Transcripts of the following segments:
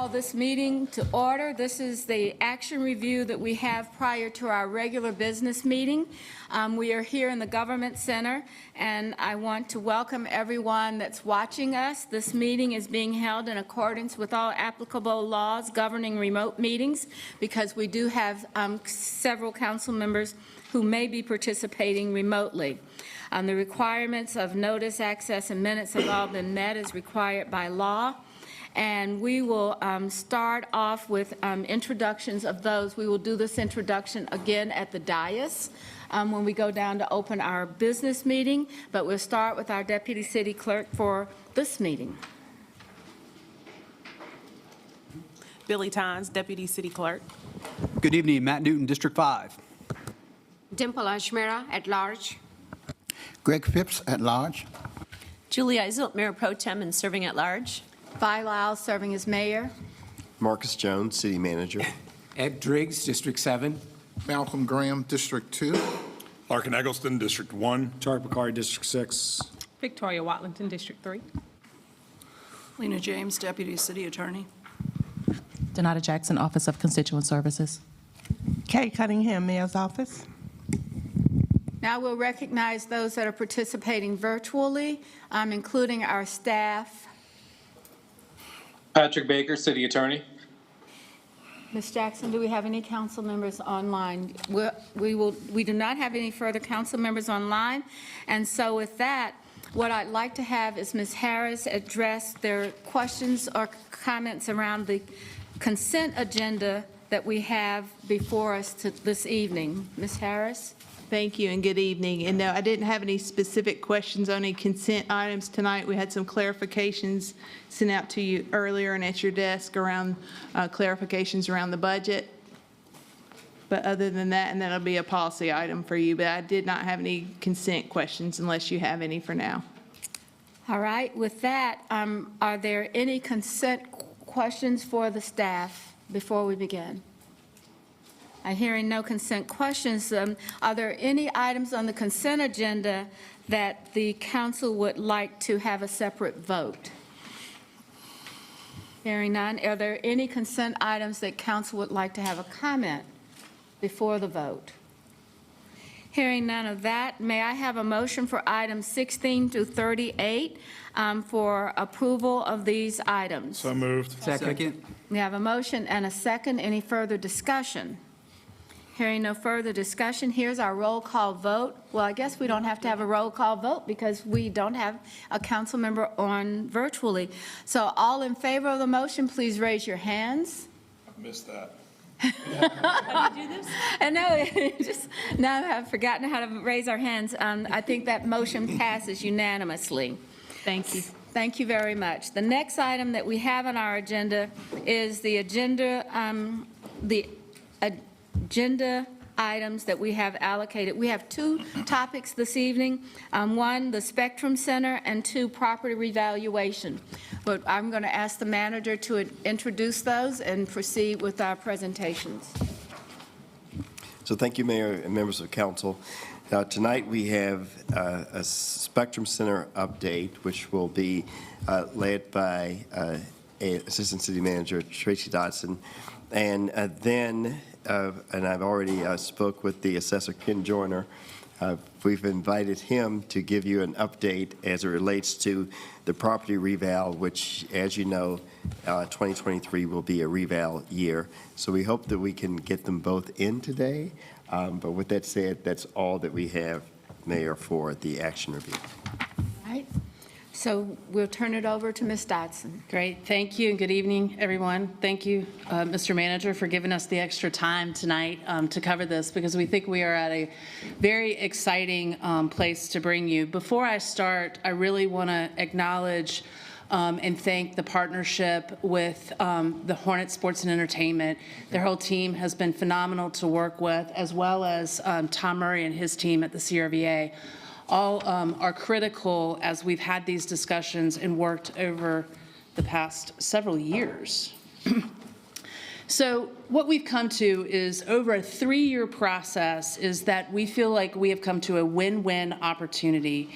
Call this meeting to order. This is the action review that we have prior to our regular business meeting. We are here in the Government Center, and I want to welcome everyone that's watching us. This meeting is being held in accordance with all applicable laws governing remote meetings, because we do have several council members who may be participating remotely. The requirements of notice, access, and minutes have all been met as required by law. and we will start off with introductions of those. We will do this introduction again at the dais when we go down to open our business meeting, but we'll start with our Deputy City Clerk for this meeting. Billy Tines, Deputy City Clerk. Good evening, Matt Newton, District 5. Dimple Ashmira at large. Greg Phipps at large. Julie Eiselt, Mayor Pro Tem and serving at large. Vi Lyles serving as mayor. Marcus Jones, City Manager. Ed Driggs, District 7. Malcolm Graham, District 2. Larkin Eggleston, District 1. Tariq Bakari, District 6. Victoria Watlington, District 3. Lena James, Deputy City Attorney. Donata Jackson, Office of Constituent Services. Kay Cunningham, Mayor's Office. Now we'll recognize those that are participating virtually, including our staff. Patrick Baker, City Attorney. Ms. Jackson, do we have any council members online? We do not have any further council members online, and so with that, what I'd like to have is Ms. Harris address their questions or comments around the consent agenda that we have before us this evening. Ms. Harris? Thank you and good evening. And no, I didn't have any specific questions on any consent items tonight. We had some clarifications sent out to you earlier and at your desk around clarifications around the budget. But other than that, and that'll be a policy item for you, but I did not have any consent questions unless you have any for now. All right. With that, are there any consent questions for the staff before we begin? I'm hearing no consent questions. Are there any items on the consent agenda that the council would like to have a separate vote? Hearing none. Are there any consent items that council would like to have a comment before the vote? Hearing none of that, may I have a motion for items 16 to 38 for approval of these items? So moved. Second. We have a motion and a second. Any further discussion? Hearing no further discussion, here's our roll call vote. Well, I guess we don't have to have a roll call vote because we don't have a council member on virtually. So all in favor of the motion, please raise your hands. I missed that. How do you do this? And no, just now I've forgotten how to raise our hands. I think that motion passes unanimously. Thank you. Thank you very much. The next item that we have on our agenda is the agenda items that we have allocated. We have two topics this evening. One, the Spectrum Center, and two, property revaluation. But I'm going to ask the manager to introduce those and proceed with our presentations. So thank you, Mayor and members of council. Tonight we have a Spectrum Center update, which will be led by Assistant City Manager Tracy Dodson. And then, and I've already spoke with the Assessor Ken Joyner. We've invited him to give you an update as it relates to the property reval, which, as you know, 2023 will be a reval year. So we hope that we can get them both in today. But with that said, that's all that we have, Mayor, for the action review. All right. So we'll turn it over to Ms. Dodson. Great. Thank you and good evening, everyone. Thank you, Mr. Manager, for giving us the extra time tonight to cover this because we think we are at a very exciting place to bring you. Before I start, I really want to acknowledge and thank the partnership with the Hornet Sports and Entertainment. Their whole team has been phenomenal to work with, as well as Tom Murray and his team at the CRVA. All are critical as we've had these discussions and worked over the past several years. So what we've come to is over a 3-year process is that we feel like we have come to a win-win opportunity.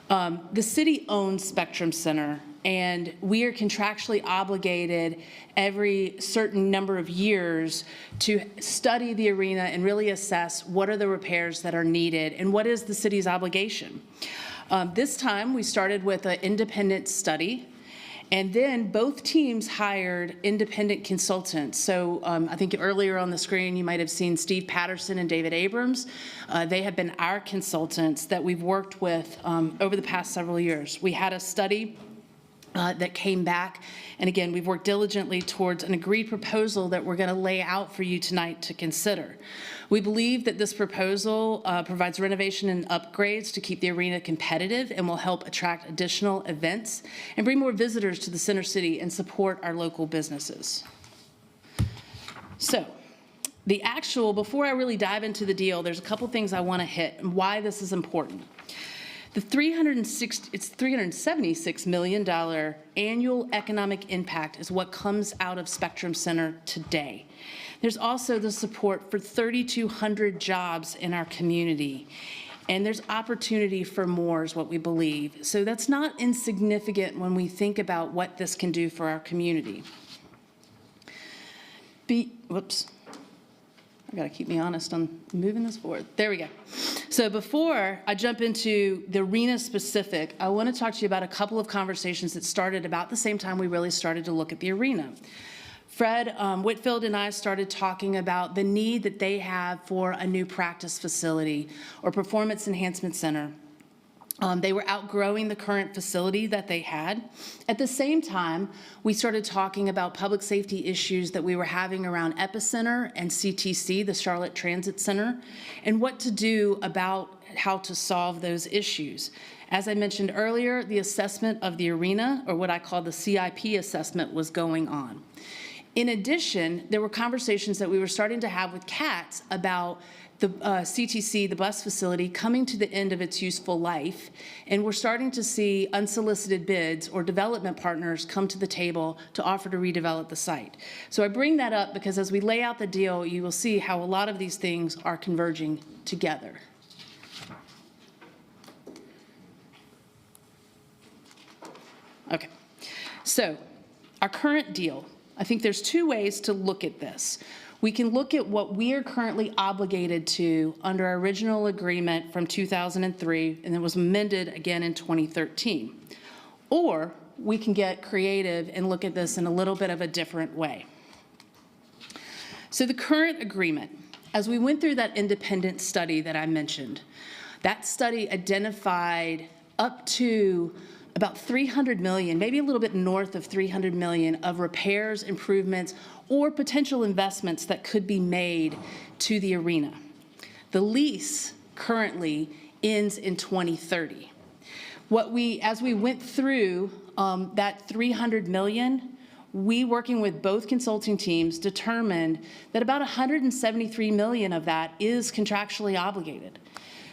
The city owns Spectrum Center, and we are contractually obligated every certain number of years to study the arena and really assess what are the repairs that are needed and what is the city's obligation. This time we started with an independent study, and then both teams hired independent consultants. So I think earlier on the screen you might have seen Steve Patterson and David Abrams. They have been our consultants that we've worked with over the past several years. We had a study that came back. And again, we've worked diligently towards an agreed proposal that we're going to lay out for you tonight to consider. We believe that this proposal provides renovation and upgrades to keep the arena competitive and will help attract additional events and bring more visitors to the Center City and support our local businesses. So, before I really dive into the deal, there's a couple things I want to hit and why this is important. It's $376 million annual economic impact is what comes out of Spectrum Center today. There's also the support for 3,200 jobs in our community. And there's opportunity for more is what we believe. So that's not insignificant when we think about what this can do for our community. Whoops. I gotta keep me honest on moving this forward. There we go. So before I jump into the arena specific, I want to talk to you about a couple of conversations that started about the same time we really started to look at the arena. Fred Whitfield and I started talking about the need that they have for a new practice facility or performance enhancement center. They were outgrowing the current facility that they had. At the same time, we started talking about public safety issues that we were having around Epicenter and CTC, the Charlotte Transit Center, and what to do about how to solve those issues. As I mentioned earlier, the assessment of the arena, or what I call the CIP assessment, was going on. In addition, there were conversations that we were starting to have with CATS about the CTC, the bus facility, coming to the end of its useful life, and we're starting to see unsolicited bids or development partners come to the table to offer to redevelop the site. So I bring that up because as we lay out the deal, you will see how a lot of these things are converging together. Okay, so our current deal, I think there's two ways to look at this. We can look at what we are currently obligated to under our original agreement from 2003, and it was amended again in 2013. Or we can get creative and look at this in a little bit of a different way. So the current agreement, as we went through that independent study that I mentioned, that study identified up to about $300 million, maybe a little bit north of $300 million of repairs, improvements, or potential investments that could be made to the arena. The lease currently ends in 2030. As we went through that $300 million, we, working with both consulting teams, determined that about $173 million of that is contractually obligated.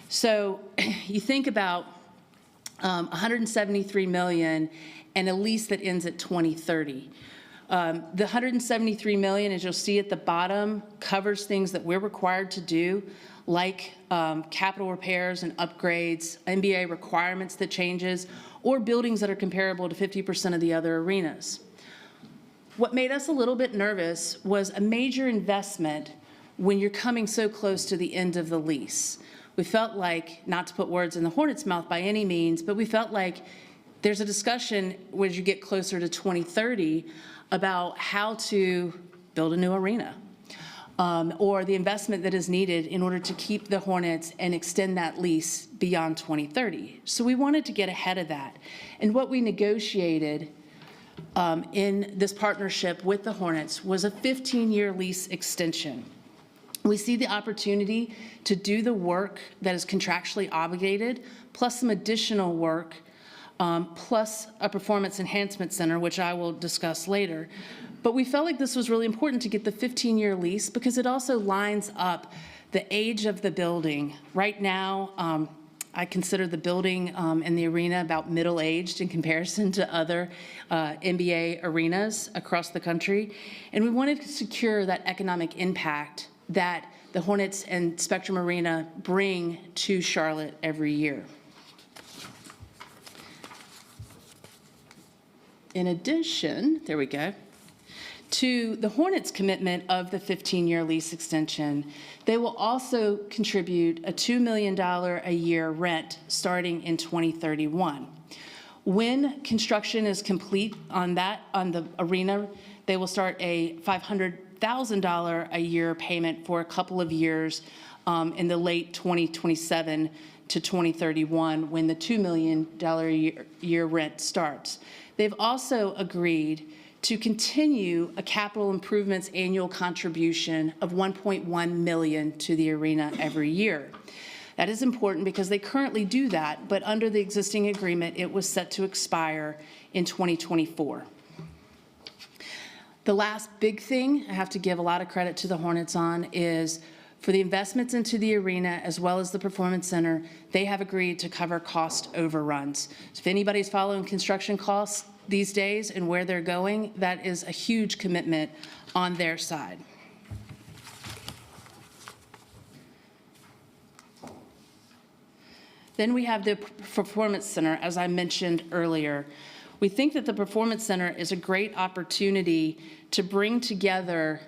So you think about $173 million and a lease that ends at 2030. The $173 million, as you'll see at the bottom, covers things that we're required to do, like capital repairs and upgrades, NBA requirements that changes, or buildings that are comparable to 50% of the other arenas. What made us a little bit nervous was a major investment when you're coming so close to the end of the lease. We felt like, not to put words in the hornet's mouth by any means, but we felt like there's a discussion as you get closer to 2030 about how to build a new arena or the investment that is needed in order to keep the Hornets and extend that lease beyond 2030. So we wanted to get ahead of that. And what we negotiated in this partnership with the Hornets was a 15-year lease extension. We see the opportunity to do the work that is contractually obligated, plus some additional work, plus a performance enhancement center, which I will discuss later. But we felt like this was really important to get the 15-year lease because it also lines up the age of the building. Right now, I consider the building and the arena about middle-aged in comparison to other NBA arenas across the country. And we wanted to secure that economic impact that the Hornets and Spectrum Arena bring to Charlotte every year. In addition, there we go, to the Hornets' commitment of the 15-year lease extension, they will also contribute a $2 million a year rent starting in 2031. When construction is complete on the arena, they will start a $500,000 a year payment for a couple of years in the late 2027 to 2031 when the $2 million a year rent starts. They've also agreed to continue a capital improvements annual contribution of $1.1 million to the arena every year. That is important because they currently do that, but under the existing agreement, it was set to expire in 2024. The last big thing I have to give a lot of credit to the Hornets on is for the investments into the arena as well as the Performance Center, they have agreed to cover cost overruns. So if anybody's following construction costs these days and where they're going, that is a huge commitment on their side. Then we have the Performance Center, as I mentioned earlier. We think that the Performance Center is a great opportunity to bring together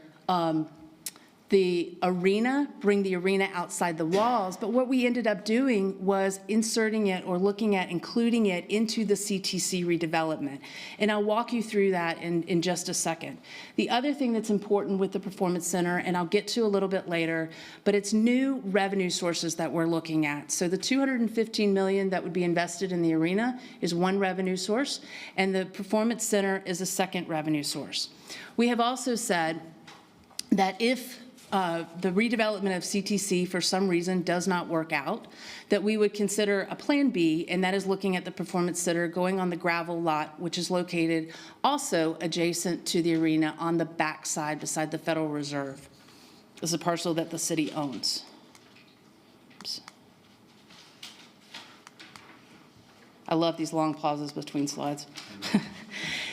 the arena, bring the arena outside the walls, but what we ended up doing was inserting it or looking at including it into the CTC redevelopment. And I'll walk you through that in just a second. The other thing that's important with the Performance Center, and I'll get to a little bit later, but it's new revenue sources that we're looking at. So the $215 million that would be invested in the arena is one revenue source, and the Performance Center is a second revenue source. We have also said that if the redevelopment of CTC for some reason does not work out, that we would consider a plan B, and that is looking at the Performance Center going on the gravel lot, which is located also adjacent to the arena on the backside beside the Federal Reserve. This is a parcel that the city owns. Oops. I love these long pauses between slides.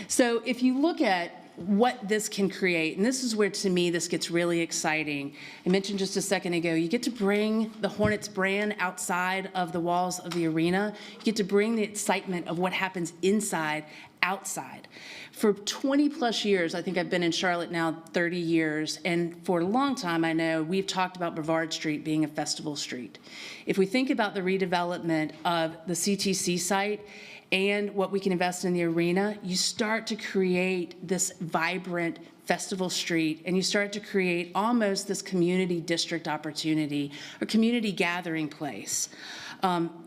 So if you look at what this can create, and this is where, to me, this gets really exciting. I mentioned just a second ago, you get to bring the Hornets brand outside of the walls of the arena. You get to bring the excitement of what happens inside, outside. For 20 plus years, I think I've been in Charlotte now 30 years, and for a long time, I know we've talked about Brevard Street being a festival street. If we think about the redevelopment of the CTC site, and what we can invest in the arena, you start to create this vibrant festival street, and you start to create almost this community district opportunity or community gathering place.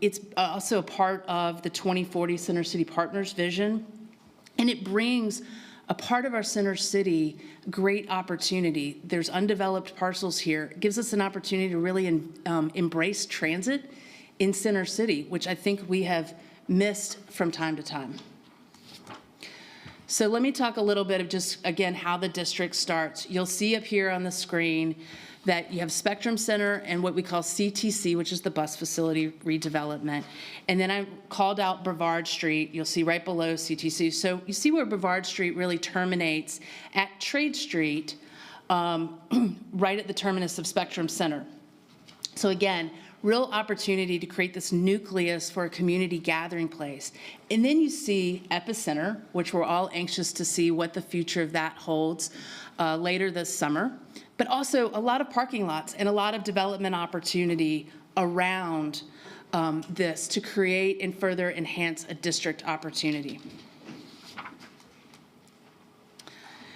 It's also a part of the 2040 Center City Partners vision, and it brings a part of our center city great opportunity. There's undeveloped parcels here. It gives us an opportunity to really embrace transit in Center City, which I think we have missed from time to time. So let me talk a little bit of just, again, how the district starts. You'll see up here on the screen that you have Spectrum Center and what we call CTC, which is the bus facility redevelopment. And then I called out Brevard Street. You'll see right below CTC. So you see where Brevard Street really terminates at Trade Street, right at the terminus of Spectrum Center. So again, real opportunity to create this nucleus for a community gathering place. And then you see Epicenter, which we're all anxious to see what the future of that holds later this summer, but also a lot of parking lots and a lot of development opportunity around this to create and further enhance a district opportunity.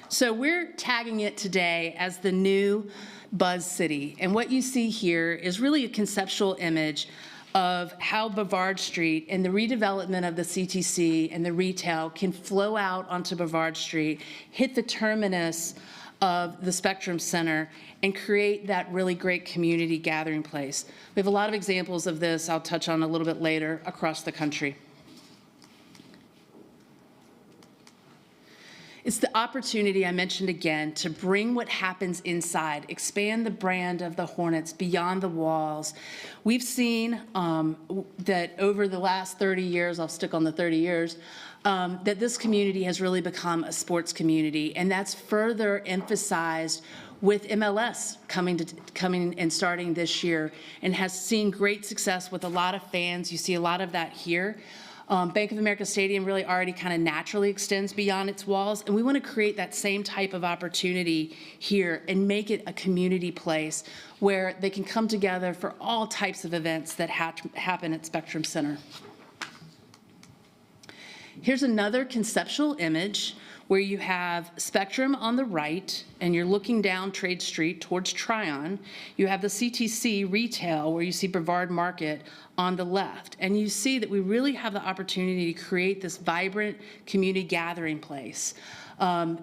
So we're tagging it today as the new Buzz City. And what you see here is really a conceptual image of how Brevard Street and the redevelopment of the CTC and the retail can flow out onto Brevard Street, hit the terminus of the Spectrum Center, and create that really great community gathering place. We have a lot of examples of this I'll touch on a little bit later across the country. It's the opportunity I mentioned again to bring what happens inside, expand the brand of the Hornets beyond the walls. We've seen that over the last 30 years, I'll stick on the 30 years, that this community has really become a sports community, and that's further emphasized with MLS coming and starting this year, and has seen great success with a lot of fans. You see a lot of that here. Bank of America Stadium really already kind of naturally extends beyond its walls, and we want to create that same type of opportunity here and make it a community place where they can come together for all types of events that happen at Spectrum Center. Here's another conceptual image where you have Spectrum on the right, and you're looking down Trade Street towards Tryon. You have the CTC retail, where you see Brevard Market on the left. And you see that we really have the opportunity to create this vibrant community gathering place.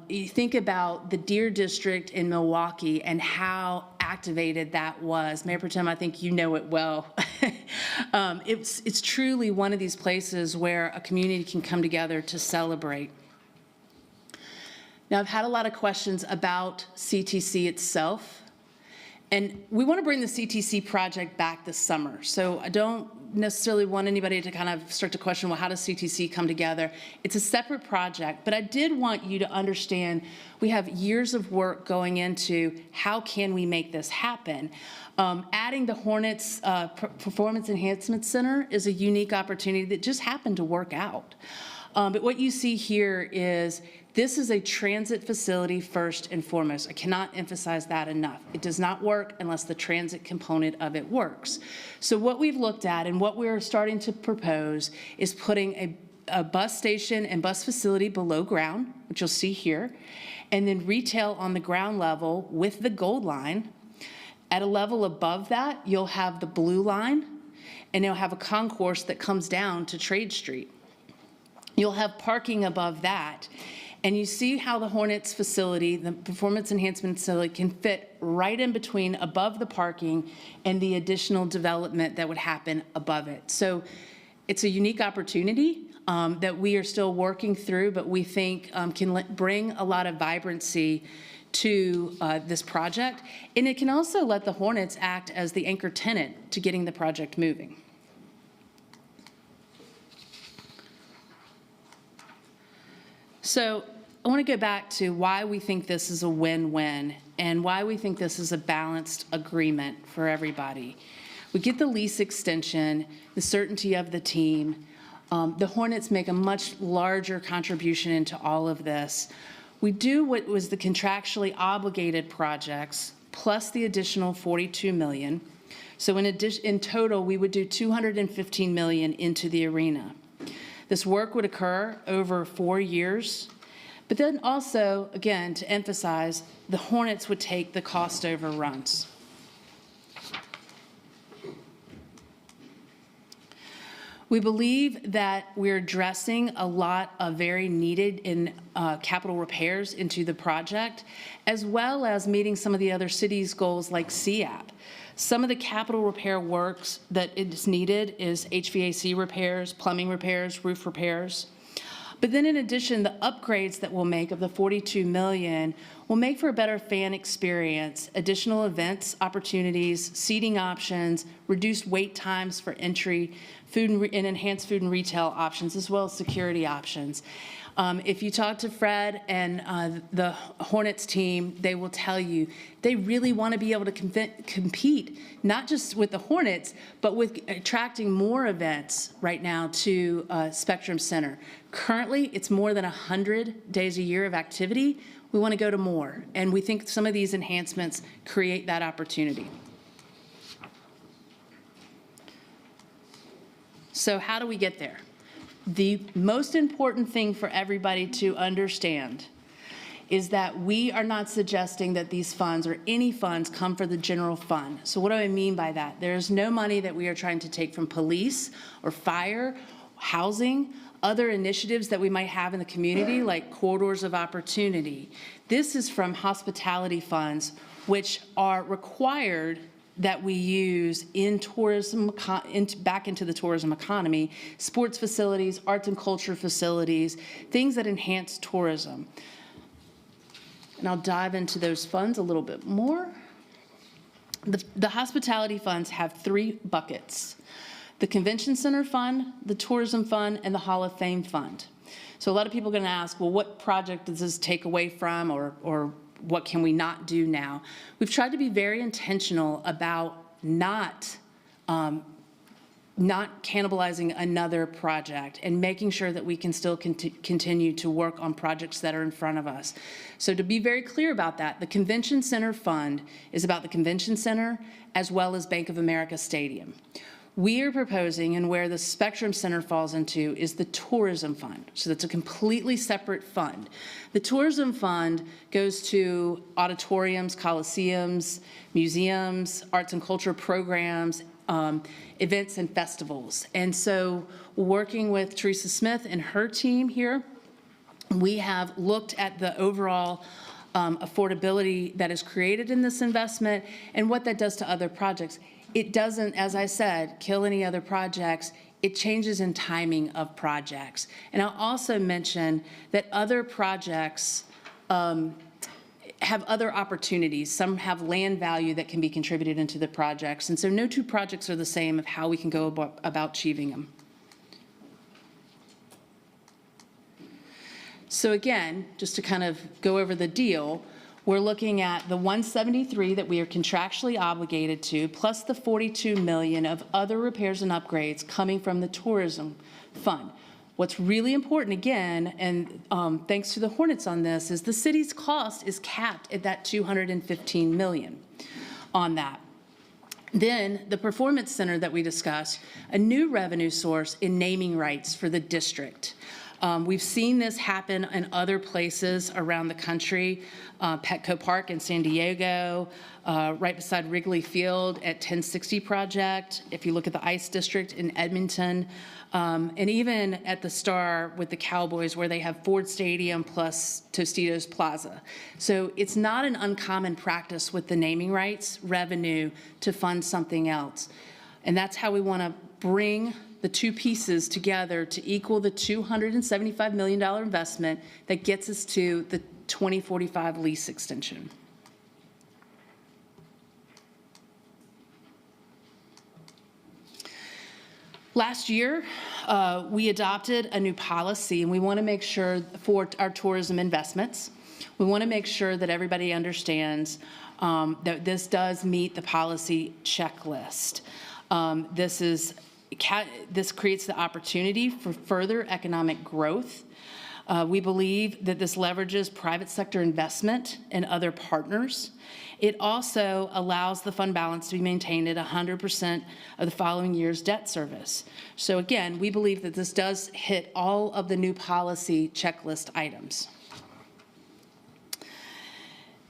You think about the Deer District in Milwaukee and how activated that was. Mayor Pro Tem, I think you know it well. It's truly one of these places where a community can come together to celebrate. Now, I've had a lot of questions about CTC itself, and we want to bring the CTC project back this summer. So I don't necessarily want anybody to kind of start to question, well, how does CTC come together? It's a separate project, but I did want you to understand we have years of work going into how can we make this happen. Adding the Hornets Performance Enhancement Center is a unique opportunity that just happened to work out. But what you see here is this is a transit facility first and foremost. I cannot emphasize that enough. It does not work unless the transit component of it works. So what we've looked at and what we're starting to propose is putting a bus station and bus facility below ground, which you'll see here, and then retail on the ground level with the gold line. At a level above that, you'll have the blue line, and you'll have a concourse that comes down to Trade Street. You'll have parking above that. And you see how the Hornets facility, the performance enhancement facility, can fit right in between above the parking and the additional development that would happen above it. So it's a unique opportunity that we are still working through, but we think can bring a lot of vibrancy to this project. And it can also let the Hornets act as the anchor tenant to getting the project moving. So I want to go back to why we think this is a win-win and why we think this is a balanced agreement for everybody. We get the lease extension, the certainty of the team. The Hornets make a much larger contribution into all of this. We do what was the contractually obligated projects plus the additional $42 million. So in total, we would do $215 million into the arena. This work would occur over 4 years. But then also, again, to emphasize, the Hornets would take the cost overruns. We believe that we're addressing a lot of very needed in capital repairs into the project, as well as meeting some of the other cities' goals like CAP. Some of the capital repair works that is needed is HVAC repairs, plumbing repairs, roof repairs. But then in addition, the upgrades that we'll make of the $42 million will make for a better fan experience, additional events, opportunities, seating options, reduced wait times for entry, and enhanced food and retail options, as well as security options. If you talk to Fred and the Hornets team, they will tell you they really want to be able to compete, not just with the Hornets, but with attracting more events right now to Spectrum Center. Currently, it's more than 100 days a year of activity. We want to go to more, and we think some of these enhancements create that opportunity. So how do we get there? The most important thing for everybody to understand is that we are not suggesting that these funds or any funds come for the general fund. So what do I mean by that? There's no money that we are trying to take from police or fire, housing, other initiatives that we might have in the community like corridors of opportunity. This is from hospitality funds, which are required that we use in tourism, back into the tourism economy, sports facilities, arts and culture facilities, things that enhance tourism. And I'll dive into those funds a little bit more. The hospitality funds have 3 buckets: the Convention Center Fund, the Tourism Fund, and the Hall of Fame Fund. So a lot of people are going to ask, well, what project does this take away from, or what can we not do now? We've tried to be very intentional about not cannibalizing another project and making sure that we can still continue to work on projects that are in front of us. So to be very clear about that, the Convention Center Fund is about the Convention Center as well as Bank of America Stadium. We are proposing, and where the Spectrum Center falls into, is the Tourism Fund. So that's a completely separate fund. The Tourism Fund goes to auditoriums, coliseums, museums, arts and culture programs, events and festivals. And so working with Teresa Smith and her team here, we have looked at the overall affordability that is created in this investment and what that does to other projects. It doesn't, as I said, kill any other projects. It changes in timing of projects. And I'll also mention that other projects have other opportunities. Some have land value that can be contributed into the projects. And so no two projects are the same of how we can go about achieving them. So again, just to kind of go over the deal, we're looking at the 173 that we are contractually obligated to, plus the 42 million of other repairs and upgrades coming from the tourism fund. What's really important, again, and thanks to the Hornets on this, is the city's cost is capped at that 215 million on that. Then the Performance Center that we discussed, a new revenue source in naming rights for the district. We've seen this happen in other places around the country, Petco Park in San Diego, right beside Wrigley Field at 1060 Project, if you look at the Ice District in Edmonton, and even at the Star with the Cowboys where they have Ford Stadium plus Tostitos Plaza. So it's not an uncommon practice with the naming rights revenue to fund something else. And that's how we want to bring the two pieces together to equal the $275 million investment that gets us to the 2045 lease extension. Last year, we adopted a new policy, and we want to make sure for our tourism investments, we want to make sure that everybody understands that this does meet the policy checklist. This creates the opportunity for further economic growth. We believe that this leverages private sector investment and other partners. It also allows the fund balance to be maintained at 100% of the following year's debt service. So again, we believe that this does hit all of the new policy checklist items.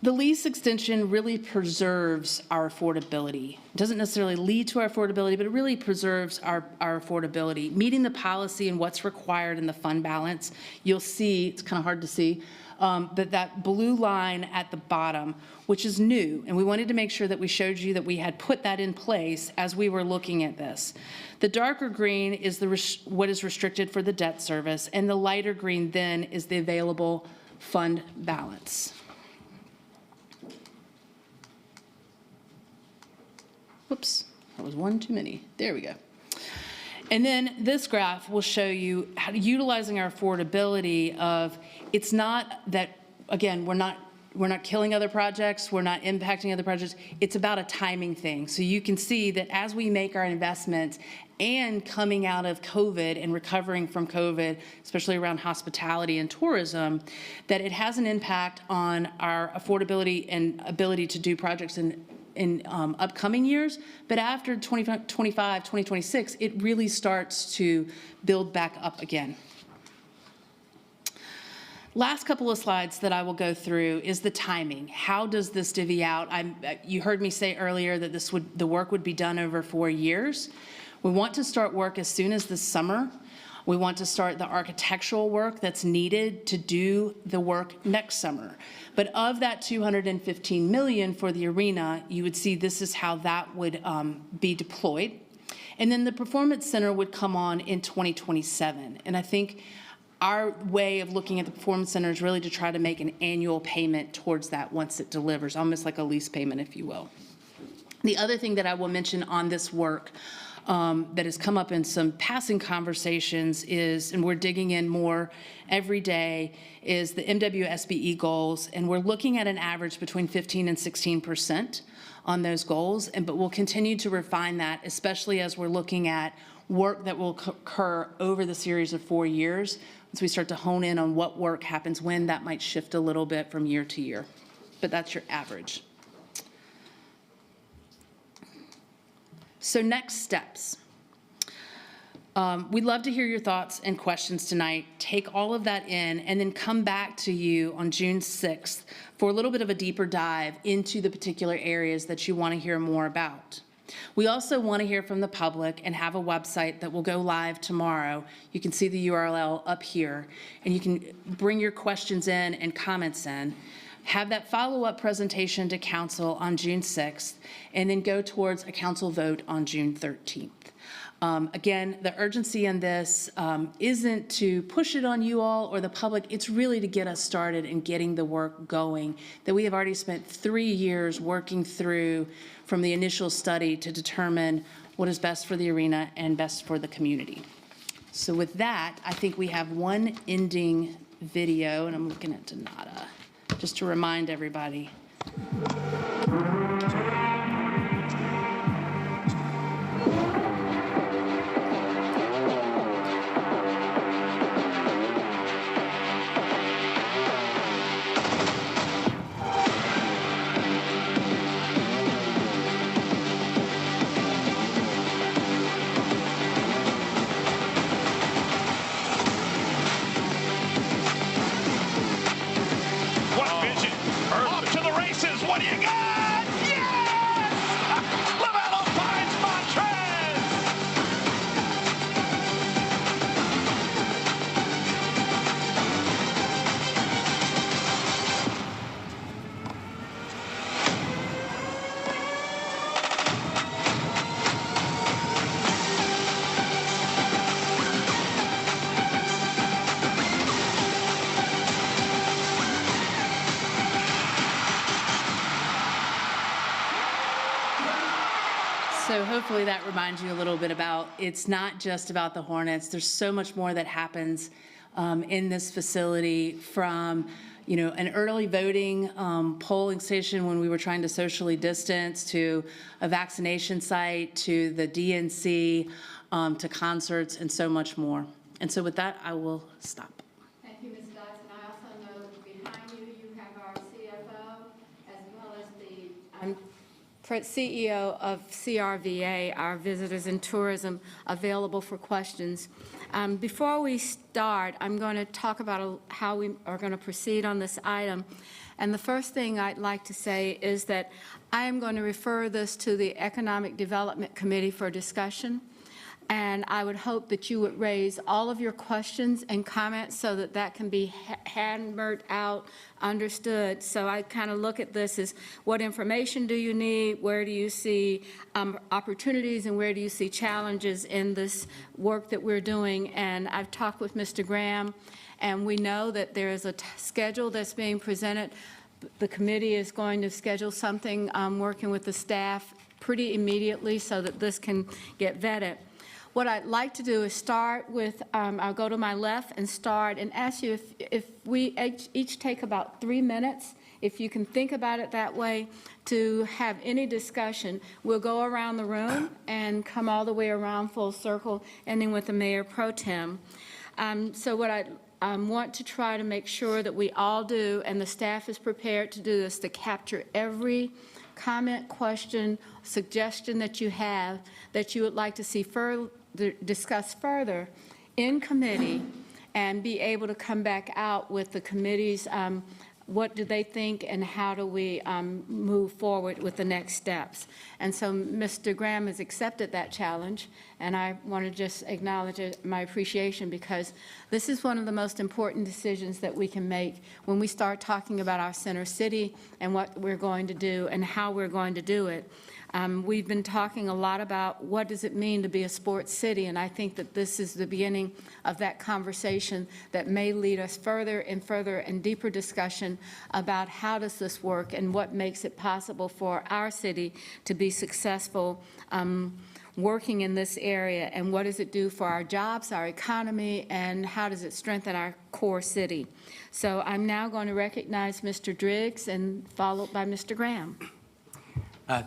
The lease extension really preserves our affordability. It doesn't necessarily lead to our affordability, but it really preserves our affordability. Meeting the policy and what's required in the fund balance, you'll see, it's kind of hard to see, that blue line at the bottom, which is new, and we wanted to make sure that we showed you that we had put that in place as we were looking at this. The darker green is what is restricted for the debt service, and the lighter green then is the available fund balance. Whoops, that was one too many. There we go. And then this graph will show you how utilizing our affordability of, it's not that, again, we're not killing other projects, we're not impacting other projects, it's about a timing thing. So you can see that as we make our investments and coming out of COVID and recovering from COVID, especially around hospitality and tourism, that it has an impact on our affordability and ability to do projects in upcoming years, but after 2025, 2026, it really starts to build back up again. Last couple of slides that I will go through is the timing. How does this divvy out? You heard me say earlier that the work would be done over 4 years. We want to start work as soon as this summer. We want to start the architectural work that's needed to do the work next summer. But of that $215 million for the arena, you would see this is how that would be deployed. And then the Performance Center would come on in 2027. And I think our way of looking at the Performance Center is really to try to make an annual payment towards that once it delivers, almost like a lease payment, if you will. The other thing that I will mention on this work that has come up in some passing conversations is, and we're digging in more every day, is the MWSBE goals, and we're looking at an average between 15 and 16% on those goals, but we'll continue to refine that, especially as we're looking at work that will occur over the series of 4 years. Once we start to hone in on what work happens when, that might shift a little bit from year to year, but that's your average. So next steps. We'd love to hear your thoughts and questions tonight. Take all of that in and then come back to you on June 6th for a little bit of a deeper dive into the particular areas that you want to hear more about. We also want to hear from the public and have a website that will go live tomorrow. You can see the URL up here, and you can bring your questions in and comments in. Have that follow-up presentation to council on June 6th, and then go towards a council vote on June 13th. Again, the urgency in this isn't to push it on you all or the public. It's really to get us started and getting the work going that we have already spent 3 years working through from the initial study to determine what is best for the arena and best for the community. So with that, I think we have one ending video, and I'm looking at Donata, just to remind everybody. Off to the races. What do you got? Yes! LaMelo finds Montrez. So hopefully that reminds you a little bit about, it's not just about the Hornets. There's so much more that happens in this facility, from an early voting polling station when we were trying to socially distance, to a vaccination site, to the DNC, to concerts, and so much more. And so with that, I will stop. Thank you, Ms. Dodson. I also know that behind you, you have our CFO, as well as the CEO of CRVA, our Visitors and Tourism, available for questions. Before we start, I'm going to talk about how we are going to proceed on this item. And the first thing I'd like to say is that I am going to refer this to the Economic Development Committee for discussion. And I would hope that you would raise all of your questions and comments so that that can be hammered out, understood. So I kind of look at this as, what information do you need? Where do you see opportunities, and where do you see challenges in this work that we're doing? And I've talked with Mr. Graham, and we know that there is a schedule that's being presented. The committee is going to schedule something, working with the staff pretty immediately so that this can get vetted. What I'd like to do is start with, I'll go to my left and start and ask you if we each take about 3 minutes, if you can think about it that way, to have any discussion. We'll go around the room and come all the way around full circle, ending with the Mayor Pro Tem. So what I want to try to make sure that we all do, and the staff is prepared to do this, to capture every comment, question, suggestion that you have that you would like to see discuss further in committee, and be able to come back out with the committee's, what do they think, and how do we move forward with the next steps. And so Mr. Graham has accepted that challenge, and I want to just acknowledge my appreciation, because this is one of the most important decisions that we can make when we start talking about our center city and what we're going to do and how we're going to do it. We've been talking a lot about what does it mean to be a sports city, and I think that this is the beginning of that conversation that may lead us further and deeper discussion about how does this work and what makes it possible for our city to be successful working in this area, and what does it do for our jobs, our economy, and how does it strengthen our core city. So I'm now going to recognize Mr. Driggs, and followed by Mr. Graham.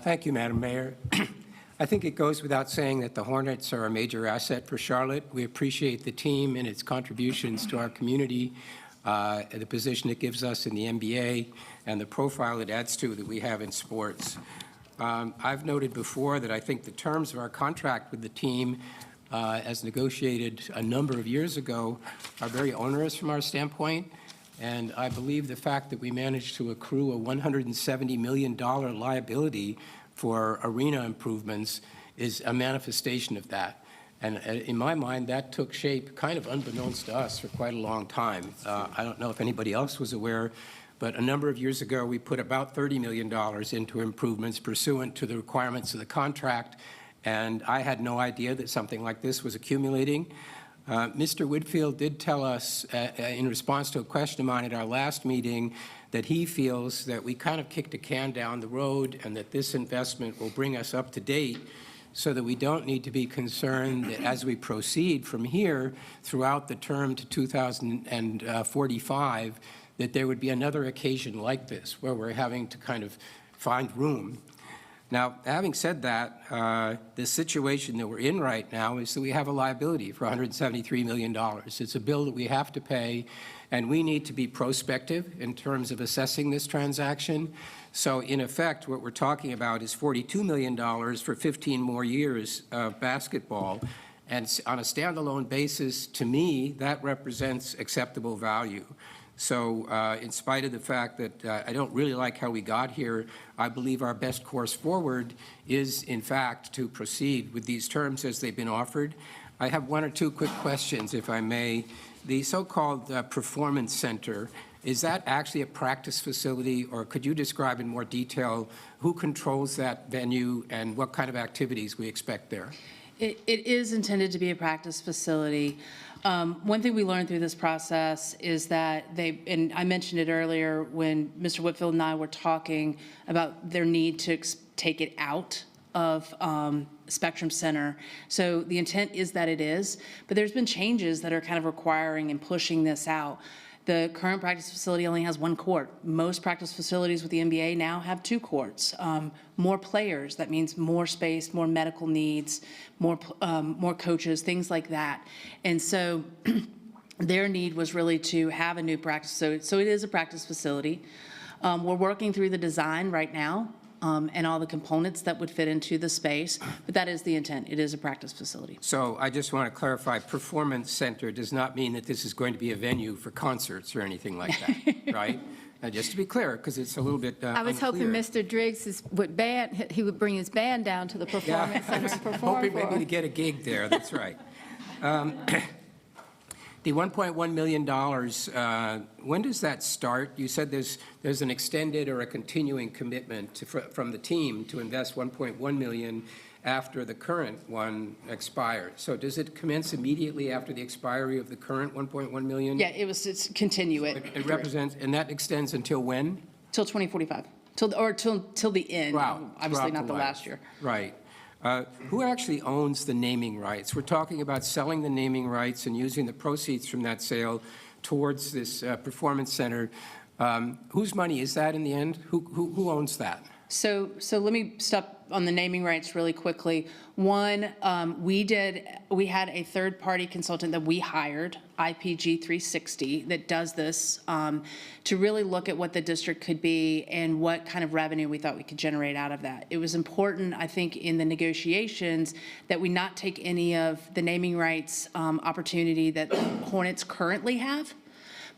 Thank you, Madam Mayor. I think it goes without saying that the Hornets are a major asset for Charlotte. We appreciate the team and its contributions to our community, the position it gives us in the NBA, and the profile it adds to that we have in sports. I've noted before that I think the terms of our contract with the team as negotiated a number of years ago, are very onerous from our standpoint. And I believe the fact that we managed to accrue a $170 million liability for arena improvements is a manifestation of that. And in my mind, that took shape kind of unbeknownst to us for quite a long time. I don't know if anybody else was aware, but a number of years ago, we put about $30 million into improvements pursuant to the requirements of the contract, and I had no idea that something like this was accumulating. Mr. Whitfield did tell us, in response to a question of mine at our last meeting, that he feels that we kind of kicked a can down the road and that this investment will bring us up to date so that we don't need to be concerned that as we proceed from here throughout the term to 2045, that there would be another occasion like this where we're having to kind of find room. Now, having said that, the situation that we're in right now is that we have a liability for $173 million. It's a bill that we have to pay, and we need to be prospective in terms of assessing this transaction. So, in effect, what we're talking about is $42 million for 15 more years of basketball. And on a standalone basis, to me, that represents acceptable value. So in spite of the fact that I don't really like how we got here, I believe our best course forward is, in fact, to proceed with these terms as they've been offered. I have one or two quick questions, if I may. The so-called Performance Center, is that actually a practice facility, or could you describe in more detail who controls that venue and what kind of activities we expect there? It is intended to be a practice facility. One thing we learned through this process is that and I mentioned it earlier when Mr. Whitfield and I were talking about their need to take it out of Spectrum Center. So the intent is that it is, but there's been changes that are kind of requiring and pushing this out. The current practice facility only has one court. Most practice facilities with the NBA now have 2 courts. More players, that means more space, more medical needs, more coaches, things like that. And so their need was really to have a new practice. So it is a practice facility. We're working through the design right now and all the components that would fit into the space, but that is the intent. It is a practice facility. So I just want to clarify, Performance Center does not mean that this is going to be a venue for concerts or anything like that, right? Just to be clear, because it's a little bit I was hoping unclear. Mr. Driggs he would bring his band down to the Performance Center and perform hoping for maybe us. to get a gig there, that's right. The $1.1 million, when does that start? You said there's an extended or a continuing commitment from the team to invest $1.1 million after the current one expires. So does it commence immediately after the expiry of the current $1.1 million? Yeah, it's continue it. It represents, and that extends until when? Till 2045, till the end. Wow. Obviously Throughout not the life. last year. Right. Who actually owns the naming rights? We're talking about selling the naming rights and using the proceeds from that sale towards this Performance Center. Whose money is that in the end? Who owns that? So let me stop on the naming rights really quickly. One, we had a third-party consultant that we hired, IPG 360, that does this to really look at what the district could be and what kind of revenue we thought we could generate out of that. It was important, I think, in the negotiations that we not take any of the naming rights opportunity that Hornets currently have,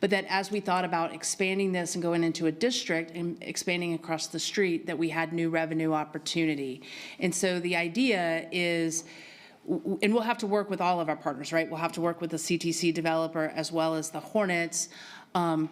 but that as we thought about expanding this and going into a district and expanding across the street, that we had new revenue opportunity. And so the idea is, and we'll have to work with all of our partners, right? We'll have to work with the CTC developer as well as the Hornets. But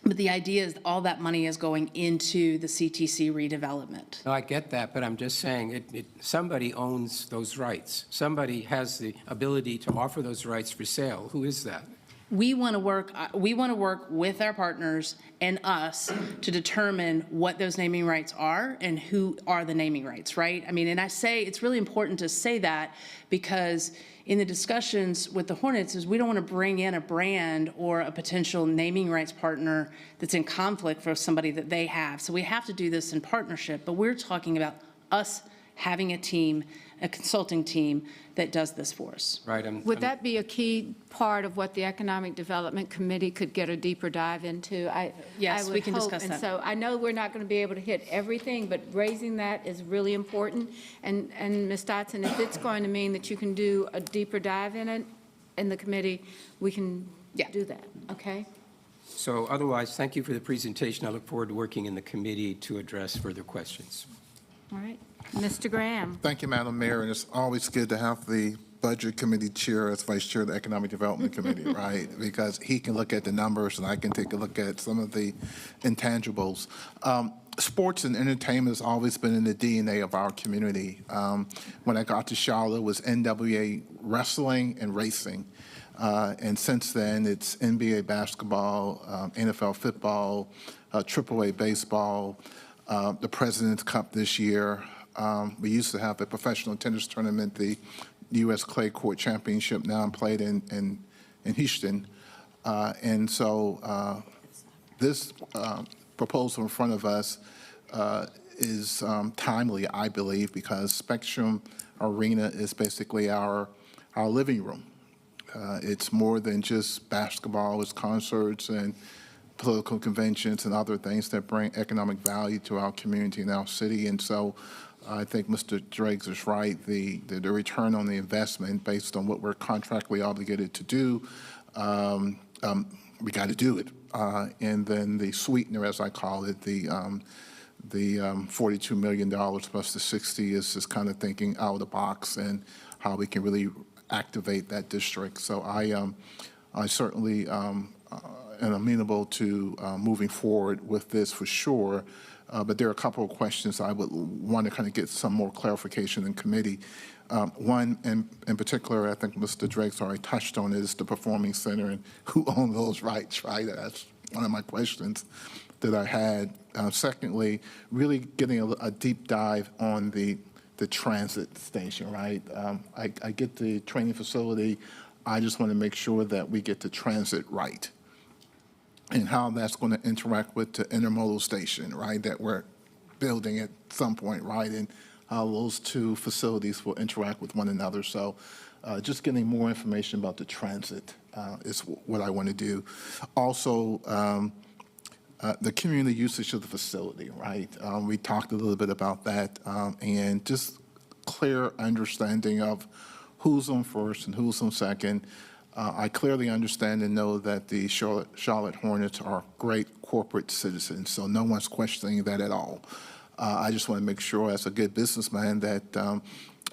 the idea is all that money is going into the CTC redevelopment. No, I get that, but I'm just saying somebody owns those rights. Somebody has the ability to offer those rights for sale. Who is that? We want to work with our partners and us to determine what those naming rights are and who are the naming rights, right? I mean, and I say it's really important to say that because in the discussions with the Hornets is we don't want to bring in a brand or a potential naming rights partner that's in conflict for somebody that they have. So we have to do this in partnership, but we're talking about us having a team a consulting team that does this for us. Right. Would that be a key part of what the Economic Development Committee could get a deeper dive into? Yes, I we would can hope. discuss And that. so I know we're not going to be able to hit everything, but raising that is really important. And Ms. Dotson, if it's going to mean that you can do a deeper dive in it, in the committee, we can do that, okay? So otherwise, thank you for the presentation. I look forward to working in the committee to address further questions. All right. Mr. Graham? Thank you, Madam Mayor, and it's always good to have the Budget Committee Chair as Vice Chair of the Economic Development Committee, right? Because he can look at the numbers and I can take a look at some of the intangibles. Sports and entertainment has always been in the DNA of our community. When I got to Charlotte, it was NWA wrestling and racing. And since then, it's NBA basketball, NFL football, AAA baseball, the President's Cup this year. We used to have a professional tennis tournament, the U.S. Clay Court Championship, now played in Houston. And so this proposal in front of us is timely, I believe, because Spectrum Arena is basically our living room. It's more than just basketball. It's concerts and political conventions and other things that bring economic value to our community and our city. And so I think Mr. Driggs is right. The return on the investment based on what we're contractually obligated to do, we got to do it. And then the sweetener, as I call it, the $42 million plus the 60 is just kind of thinking out of the box and how we can really activate that district. So I certainly am amenable to moving forward with this for sure. But there are a couple of questions I would want to kind of get some more clarification in committee. One in particular, I think Mr. Drake's already touched on, is the Performing Center and who owns those rights, right? That's one of my questions that I had. Secondly, really getting a deep dive on the transit station, right? I get the training facility. I just want to make sure that we get the transit right and how that's going to interact with the intermodal station, right, that we're building at some point, right, and how those two facilities will interact with one another. So just getting more information about the transit is what I want to do. Also, the community usage of the facility, right? We talked a little bit about that, and just clear understanding of who's on first and who's on second. I clearly understand and know that the Charlotte Hornets are great corporate citizens, so no one's questioning that at all. I just want to make sure, as a good businessman, that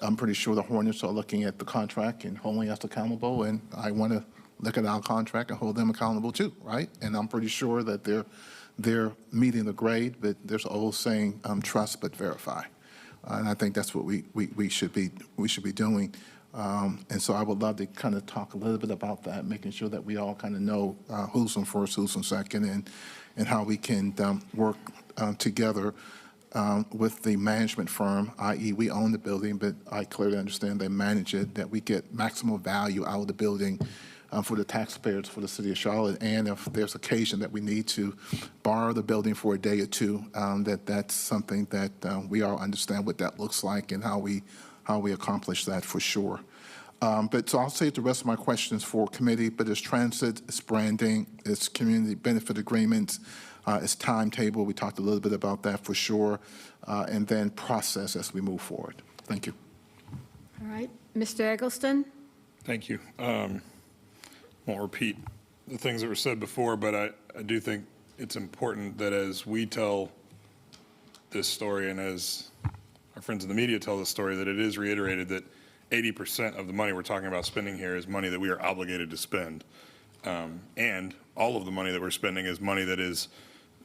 I'm pretty sure the Hornets are looking at the contract and holding us accountable, and I want to look at our contract and hold them accountable too, right? And I'm pretty sure that they're meeting the grade, but there's an old saying, trust but verify. And I think that's what we should be doing. And so I would love to kind of talk a little bit about that, making sure that we all kind of know who's on first, who's on second, and how we can work together with the management firm, i.e. we own the building, but I clearly understand they manage it, that we get maximum value out of the building for the taxpayers for the city of Charlotte. And if there's occasion that we need to borrow the building for a day or two, that's something that we all understand what that looks like and how we accomplish that for sure. But so I'll save the rest of my questions for committee, but it's transit, it's branding, it's community benefit agreements, it's timetable. We talked a little bit about that for sure. And then process as we move forward. Thank you. All right. Mr. Eggleston? Thank you. Won't repeat the things that were said before, but I do think it's important that as we tell this story and as our friends in the media tell this story, that it is reiterated that 80% of the money we're talking about spending here is money that we are obligated to spend. And all of the money that we're spending is money that is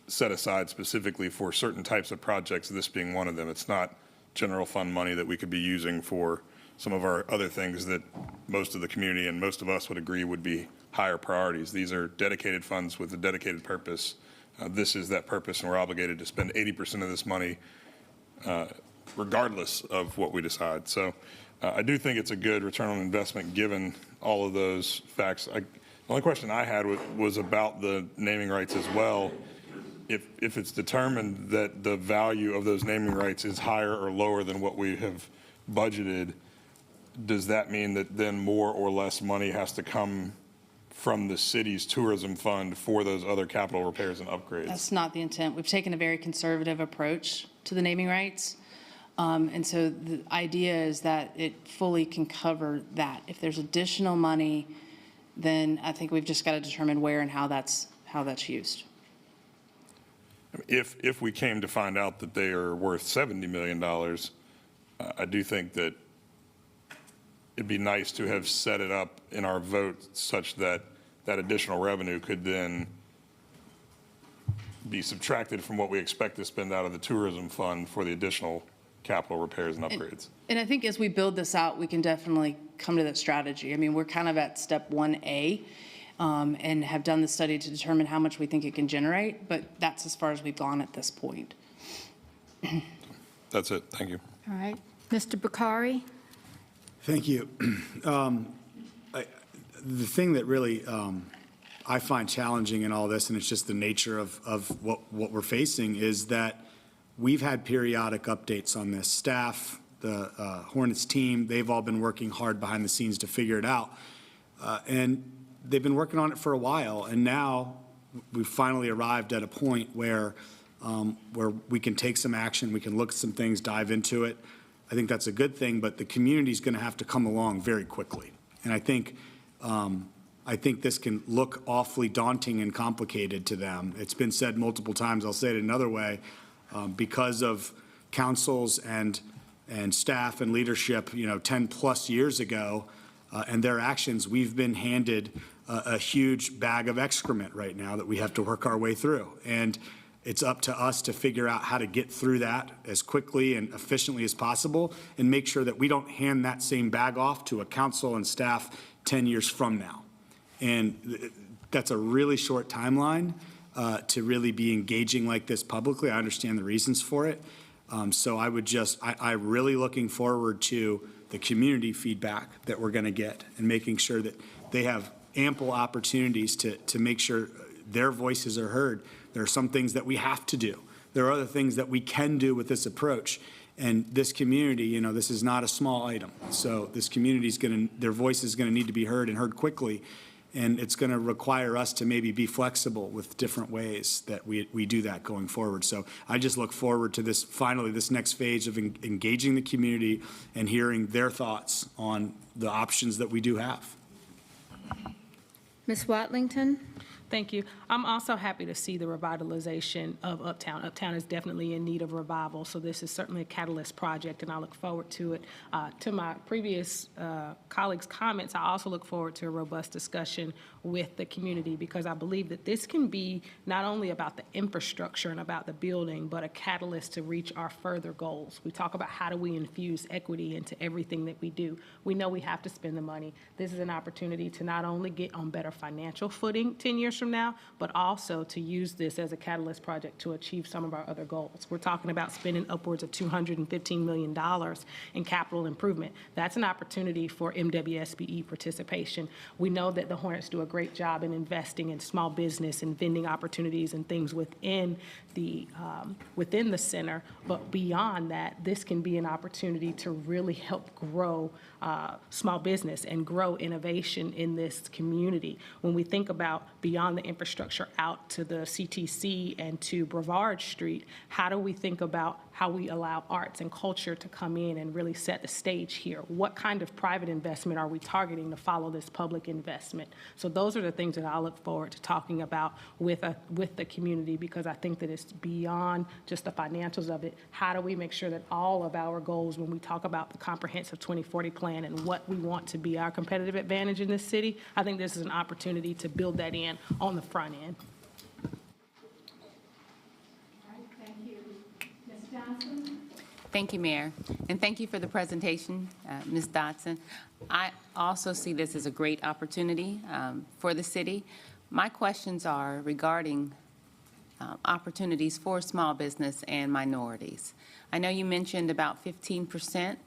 set aside specifically for certain types of projects, this being one of them. It's not general fund money that we could be using for some of our other things that most of the community and most of us would agree would be higher priorities. These are dedicated funds with a dedicated purpose. This is that purpose, and we're obligated to spend 80% of this money regardless of what we decide. So I do think it's a good return on investment given all of those facts. The only question I had was about the naming rights as well. If it's determined that the value of those naming rights is higher or lower than what we have budgeted, does that mean that then more or less money has to come from the city's tourism fund for those other capital repairs and upgrades? That's not the intent. We've taken a very conservative approach to the naming rights. And so the idea is that it fully can cover that. If there's additional money, then I think we've just got to determine where and how that's used. If we came to find out that they are worth $70 million, I do think that it'd be nice to have set it up in our vote such that that additional revenue could then be subtracted from what we expect to spend out of the tourism fund for the additional capital repairs and upgrades. And I think as we build this out, we can definitely come to that strategy. I mean, we're kind of at step 1A and have done the study to determine how much we think it can generate, but that's as far as we've gone at this point. That's it. Thank you. All right. Mr. Bakari? Thank you. The thing that really I find challenging in all this, and it's just the nature of what we're facing, is that we've had periodic updates on this. Staff, the Hornets team, they've all been working hard behind the scenes to figure it out. And they've been working on it for a while, and now we've finally arrived at a point where we can take some action, we can look at some things, dive into it. I think that's a good thing, but the community's going to have to come along very quickly. And I think this can look awfully daunting and complicated to them. It's been said multiple times. I'll say it another way. Because of councils and staff and leadership, 10 plus years ago, and their actions, we've been handed a huge bag of excrement right now that we have to work our way through. And it's up to us to figure out how to get through that as quickly and efficiently as possible and make sure that we don't hand that same bag off to a council and staff 10 years from now. And that's a really short timeline to really be engaging like this publicly. I understand the reasons for it. So I'm really looking forward to the community feedback that we're going to get and making sure that they have ample opportunities to make sure their voices are heard. There are some things that we have to do. There are other things that we can do with this approach. And this community, this is not a small item. So this community's their voice is going to need to be heard and heard quickly. And it's going to require us to maybe be flexible with different ways that we do that going forward. So I just look forward to this next phase of engaging the community and hearing their thoughts on the options that we do have. Ms. Watlington? Thank you. I'm also happy to see the revitalization of Uptown. Uptown is definitely in need of revival, so this is certainly a catalyst project, and I look forward to it. To my previous colleagues' comments, I also look forward to a robust discussion with the community, because I believe that this can be not only about the infrastructure and about the building, but a catalyst to reach our further goals. We talk about how do we infuse equity into everything that we do. We know we have to spend the money. This is an opportunity to not only get on better financial footing 10 years from now, but also to use this as a catalyst project to achieve some of our other goals. We're talking about spending upwards of $215 million in capital improvement. That's an opportunity for MWSBE participation. We know that the Hornets do a great job in investing in small business and vending opportunities and things within the center, but beyond that, this can be an opportunity to really help grow small business and grow innovation in this community. When we think about beyond the infrastructure out to the CTC and to Brevard Street, how do we think about how we allow arts and culture to come in and really set the stage here? What kind of private investment are we targeting to follow this public investment? So those are the things that I look forward to talking about with the community, because I think that it's beyond just the financials of it. How do we make sure that all of our goals, when we talk about the comprehensive 2040 plan and what we want to be our competitive advantage in this city, I think this is an opportunity to build that in on the front end. Thank you. Ms. Johnson? Thank you, Mayor, and thank you for the presentation, Ms. Dotson. I also see this as a great opportunity for the city. My questions are regarding opportunities for small business and minorities. I know you mentioned about 15%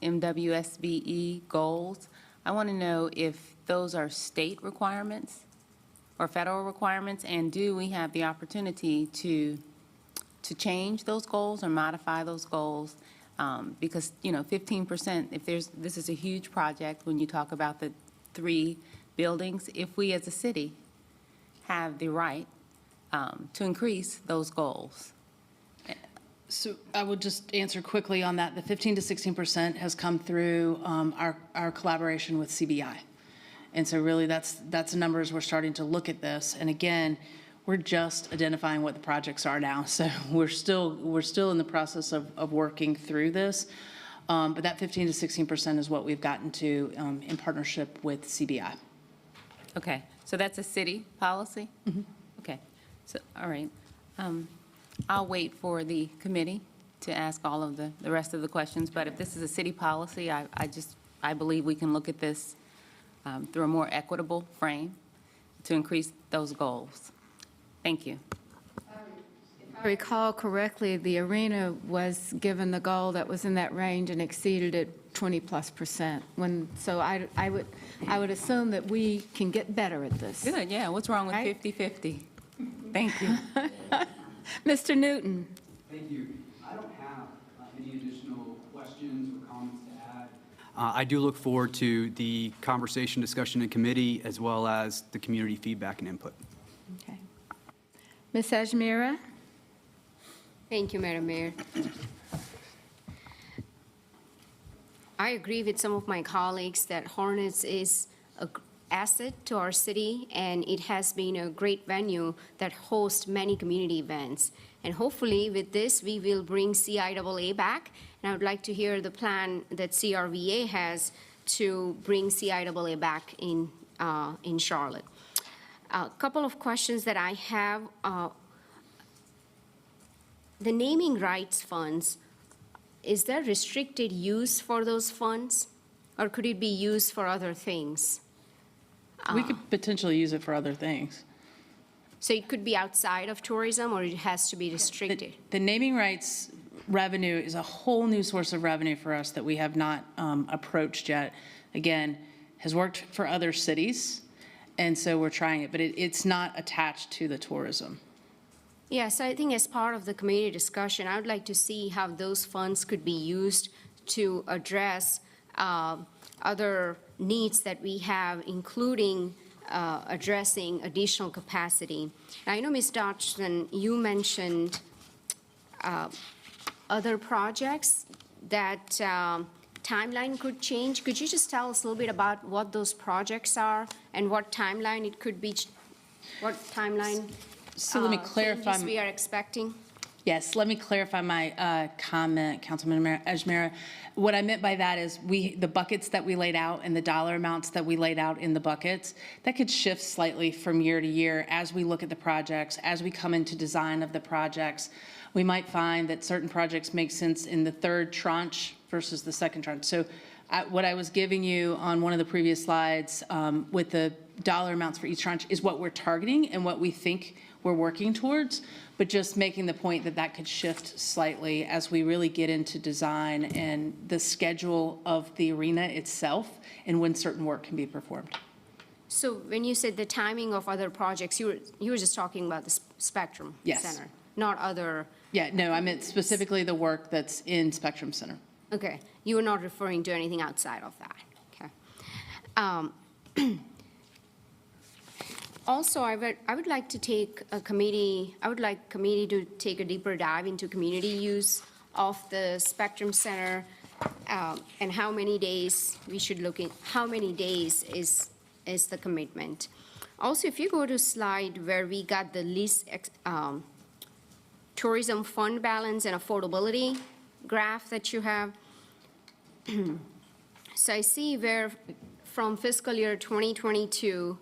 MWSBE goals. I want to know if those are state requirements or federal requirements, and do we have the opportunity to change those goals or modify those goals Because, 15%, this is a huge project when you talk about the 3 buildings. If we as a city have the right to increase those goals. So I would just answer quickly on that. The 15 to 16% has come through our collaboration with CBI. And so really that's the numbers we're starting to look at this. And again, we're just identifying what the projects are now. So we're still in the process of working through this. But that 15 to 16% is what we've gotten to in partnership with CBI. Okay, so that's a city policy? Mm-hmm. Okay, so, all right. I'll wait for the committee to ask all of the rest of the questions, but if this is a city policy, I believe we can look at this through a more equitable frame to increase those goals. Thank you. If I recall correctly, the arena was given the goal that was in that range and exceeded it 20+%. So I would assume that we can get better at this. Good, yeah, what's wrong with Right? 50-50? Thank you. Mr. Newton. Thank you. I don't have any additional questions or comments to add. I do look forward to the conversation, discussion in committee, as well as the community feedback and input. Okay. Ms. Ajmira? Thank you, Madam Mayor. I agree with some of my colleagues that Hornets is an asset to our city, and it has been a great venue that hosts many community events. And hopefully with this, we will bring CIAA back. And I would like to hear the plan that CRVA has to bring CIAA back in Charlotte. A couple of questions that I have. The naming rights funds, is there restricted use for those funds? Or could it be used for other things? We could potentially use it for other things. So it could be outside of tourism, or it has to be restricted? The naming rights revenue is a whole new source of revenue for us that we have not approached yet. Again, has worked for other cities, and so we're trying it, but it's not attached to the tourism. Yes, I think as part of the committee discussion, I would like to see how those funds could be used to address other needs that we have, including addressing additional capacity. Now, I know, Ms. Dodson, you mentioned other projects that timeline could change. Could you just tell us a little bit about what those projects are and what timeline it could be, what timeline So let me clarify. changes we are expecting? Yes, let me clarify my comment, Councilman Ajmira. What I meant by that is the buckets that we laid out and the dollar amounts that we laid out in the buckets, that could shift slightly from year to year as we look at the projects, as we come into design of the projects. We might find that certain projects make sense in the third tranche versus the second tranche. So what I was giving you on one of the previous slides with the dollar amounts for each tranche is what we're targeting and what we think we're working towards, but just making the point that that could shift slightly as we really get into design and the schedule of the arena itself and when certain work can be performed. So when you said the timing of other projects, you were just talking about the Spectrum Yes. Center, not other. Yeah, no, I meant specifically the work that's in Spectrum Center. Okay, you were not referring to anything outside of that. Okay. Also, I would like to take a committee, I would like committee to take a deeper dive into community use of the Spectrum Center and how many days we should look in, how many days is the commitment. Also, if you go to slide where we got the least tourism fund balance and affordability graph that you have. So I see where from fiscal year 2022,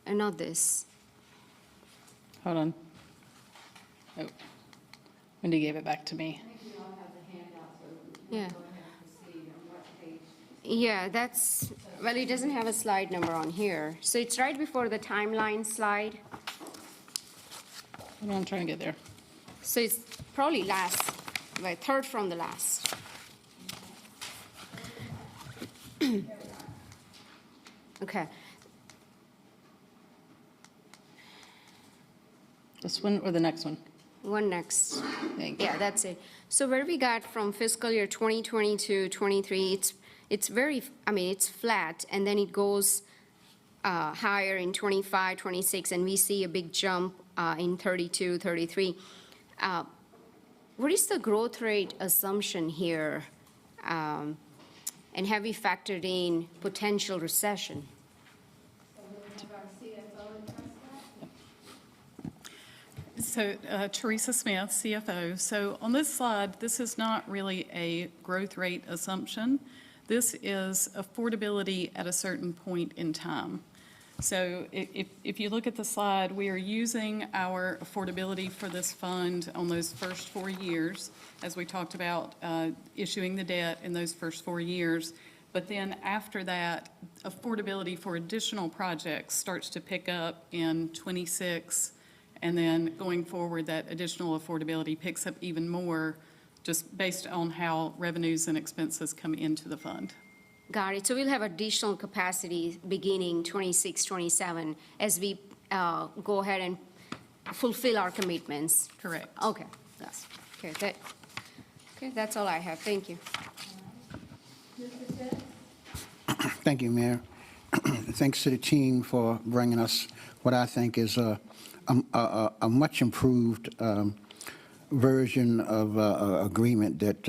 and not this. Hold on. Oh, Wendy gave it back to me. Yeah. Yeah, that's, well, it doesn't have a slide number on here. So it's right before the timeline slide. Hold on, I'm trying to get there. So it's probably last, like third from the last. Okay. This one or the next one? one next. Thank you. Yeah, that's it. So where we got from fiscal year 2022, 23, it's very, I mean, it's flat, and then it goes higher in 25, 26, and we see a big jump in 32, 33. What is the growth rate assumption here? And have we factored in potential recession? So Teresa Smith, CFO. So on this slide, this is not really a growth rate assumption. This is affordability at a certain point in time. So if you look at the slide, we are using our affordability for this fund on those first 4 years, as we talked about issuing the debt in those first 4 years. But then after that, affordability for additional projects starts to pick up in 26. And then going forward, that additional affordability picks up even more just based on how revenues and expenses come into the fund. Got it. So we'll have additional capacity beginning 26, 27 as we go ahead and fulfill our commitments. Correct. Okay. That's okay. That's all I have. Thank you. Thank you, Mayor. Thanks to the team for bringing us what I think is a much improved version of agreement that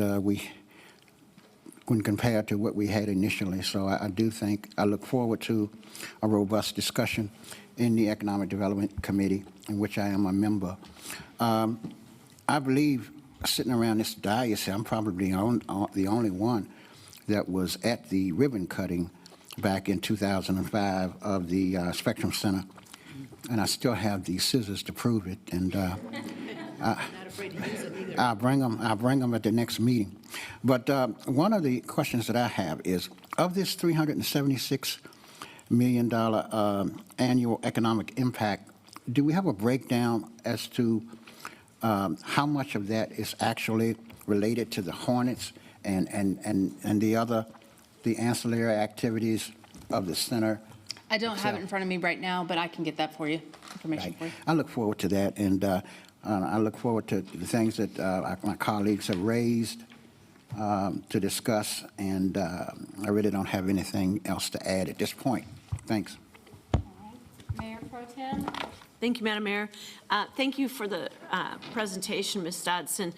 when compared to what we had initially. So I look forward to a robust discussion in the Economic Development Committee, in which I am a member. I believe sitting around this dais, I'm probably the only one that was at the ribbon cutting back in 2005 of the Spectrum Center, and I still have the scissors to prove it. And I'll bring them at the next meeting. But one of the questions that I have is, of this $376 million annual economic impact, do we have a breakdown as to how much of that is actually related to the Hornets and the ancillary activities of the center? I don't have it in front of me right now, but I can get that for you, information for you. I look forward to that, and I look forward to the things that my colleagues have raised to discuss, and I really don't have anything else to add at this point. Thanks. Mayor Pro Tem? Thank you, Madam Mayor. Thank you for the presentation, Ms. Dodson.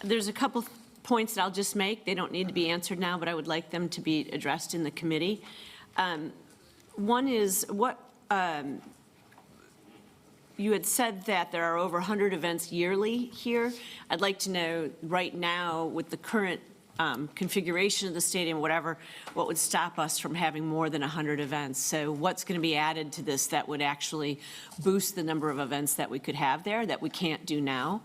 There's a couple points that I'll just make. They don't need to be answered now, but I would like them to be addressed in the committee. One is you had said that there are over 100 events yearly here. I'd like to know right now, with the current configuration of the stadium, whatever, what would stop us from having more than 100 events? So what's going to be added to this that would actually boost the number of events that we could have there that we can't do now?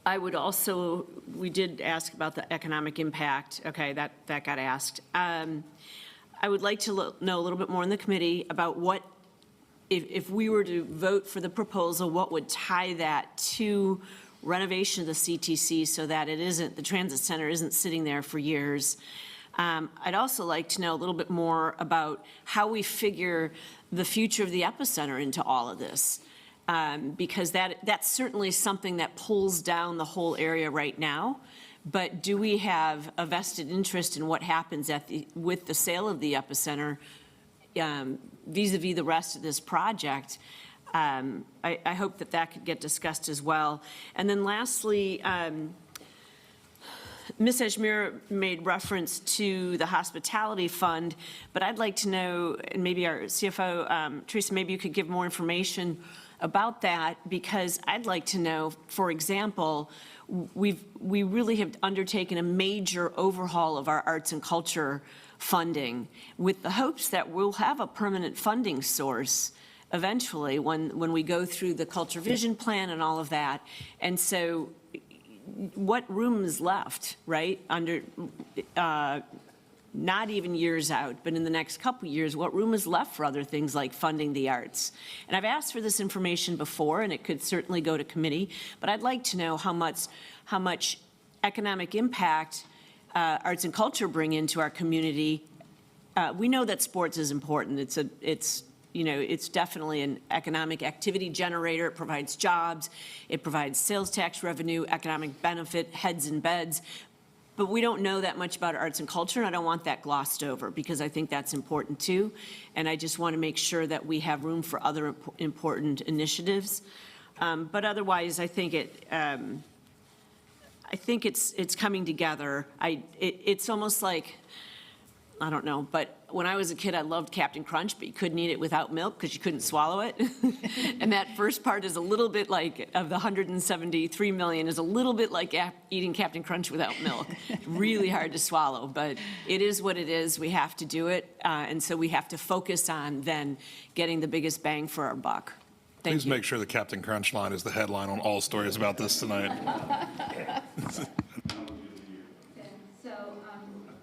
I would also, we did ask about the economic impact. Okay, that got asked. I would like to know a little bit more in the committee about what, if we were to vote for the proposal, what would tie that to renovation of the CTC so that it isn't, the transit center isn't sitting there for years. I'd also like to know a little bit more about how we figure the future of the epicenter into all of this. Because that's certainly something that pulls down the whole area right now. But do we have a vested interest in what happens with the sale of the epicenter vis-a-vis the rest of this project? I hope that could get discussed as well. And then lastly, Ms. Ajmir made reference to the hospitality fund, but I'd like to know, and maybe our CFO, Teresa, maybe you could give more information about that, because I'd like to know, for example, we really have undertaken a major overhaul of our arts and culture funding with the hopes that we'll have a permanent funding source eventually when we go through the Culture Vision Plan and all of that. And so what room is left, right, under not even years out, but in the next couple of years, what room is left for other things like funding the arts? And I've asked for this information before, and it could certainly go to committee, but I'd like to know how much economic impact arts and culture bring into our community. We know that sports is important. It's you know, it's definitely an economic activity generator. It provides jobs. It provides sales tax revenue, economic benefit, heads and beds. But we don't know that much about arts and culture, and I don't want that glossed over because I think that's important too. And I just want to make sure that we have room for other important initiatives. But otherwise, I think it's coming together. It's almost like, I don't know, but when I was a kid, I loved Captain Crunch, but you couldn't eat it without milk because you couldn't swallow it. And that first part is a little bit like, of the 173 million, is a little bit like eating Captain Crunch without milk. Really hard to swallow, but it is what it is. We have to do it. And so we have to focus on then getting the biggest bang for our buck. Please make sure the Captain Crunch line is the headline on all stories about this tonight.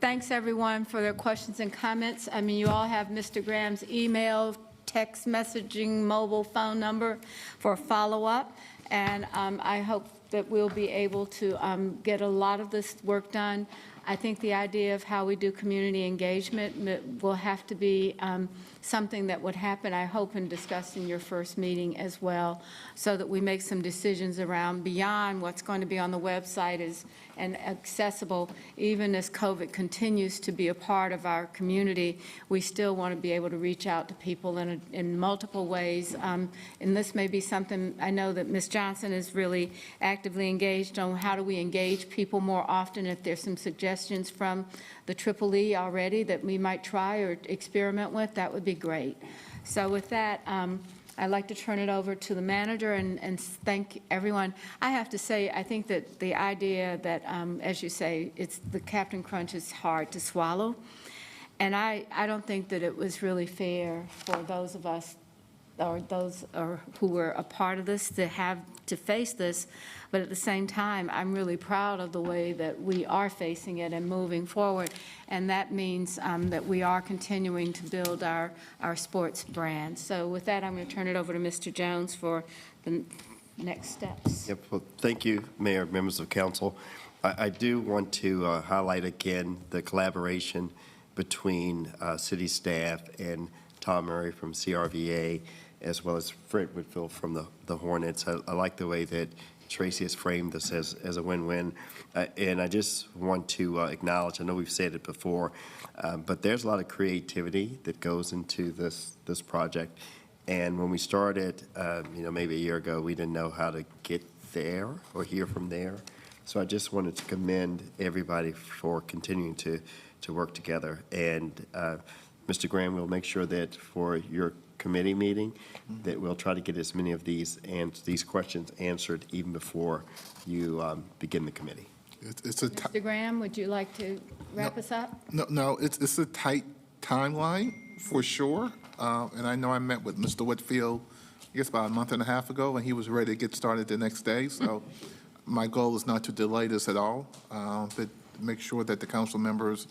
Thanks, everyone, for their questions and comments. I mean, you all have Mr. Graham's email, text messaging, mobile phone number for follow-up, and I hope that we'll be able to get a lot of this work done. I think the idea of how we do community engagement will have to be something that would happen, I hope, and discussed in your first meeting as well, so that we make some decisions around beyond what's going to be on the website and accessible. Even as COVID continues to be a part of our community, we still want to be able to reach out to people in multiple ways. And this may be something, I know that Ms. Johnson is really actively engaged on how do we engage people more often. If there's some suggestions from the Triple E already that we might try or experiment with, that would be great. So with that, I'd like to turn it over to the manager and thank everyone. I have to say, I think that the idea that, as you say, it's the Captain Crunch is hard to swallow. And I don't think that it was really fair for those of us or those who were a part of this to have to face this. But at the same time, I'm really proud of the way that we are facing it and moving forward. And that means that we are continuing to build our sports brand. So with that, I'm going to turn it over to Mr. Jones for the next steps. Yep, well, thank you, Mayor, members of council. I do want to highlight again the collaboration between city staff and Tom Murray from CRVA, as well as Fred Whitfield from the Hornets. I like the way that Tracy has framed this as a win-win. And I just want to acknowledge, I know we've said it before, but there's a lot of creativity that goes into this project. And when we started, maybe a year ago, we didn't know how to get there or hear from there. So I just wanted to commend everybody for continuing to work together. And Mr. Graham, we'll make sure that for your committee meeting, that we'll try to get as many of these questions answered even before you begin the committee. Mr. Graham, would you like to wrap us up? No, it's a tight timeline for sure. And I know I met with Mr. Whitfield, I guess about a month and a half ago, and he was ready to get started the next day. So my goal is not to delay this at all, but make sure that the council members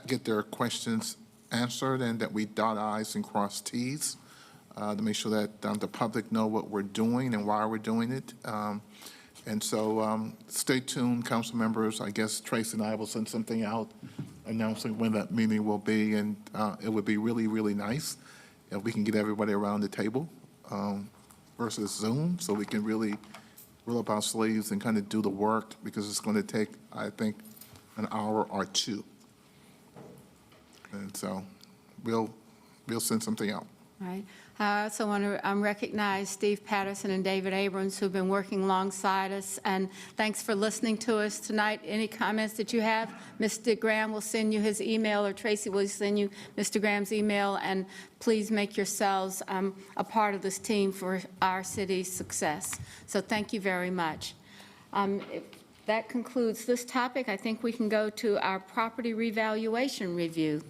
get their questions answered and that we dot I's and cross T's to make sure that the public know what we're doing and why we're doing it. And so stay tuned, council members. I guess Tracy and I will send something out announcing when that meeting will be, and it would be really, really nice if we can get everybody around the table versus Zoom, so we can really roll up our sleeves and kind of do the work, because it's going to take, I think, an hour or two. And so we'll send something out. All right. I also want to recognize Steve Patterson and David Abrams, who've been working alongside us. And thanks for listening to us tonight. Any comments that you have, Mr. Graham will send you his email, or Tracy will send you Mr. Graham's email. And please make yourselves a part of this team for our city's success. So thank you very much. If that concludes this topic, I think we can go to our property revaluation review.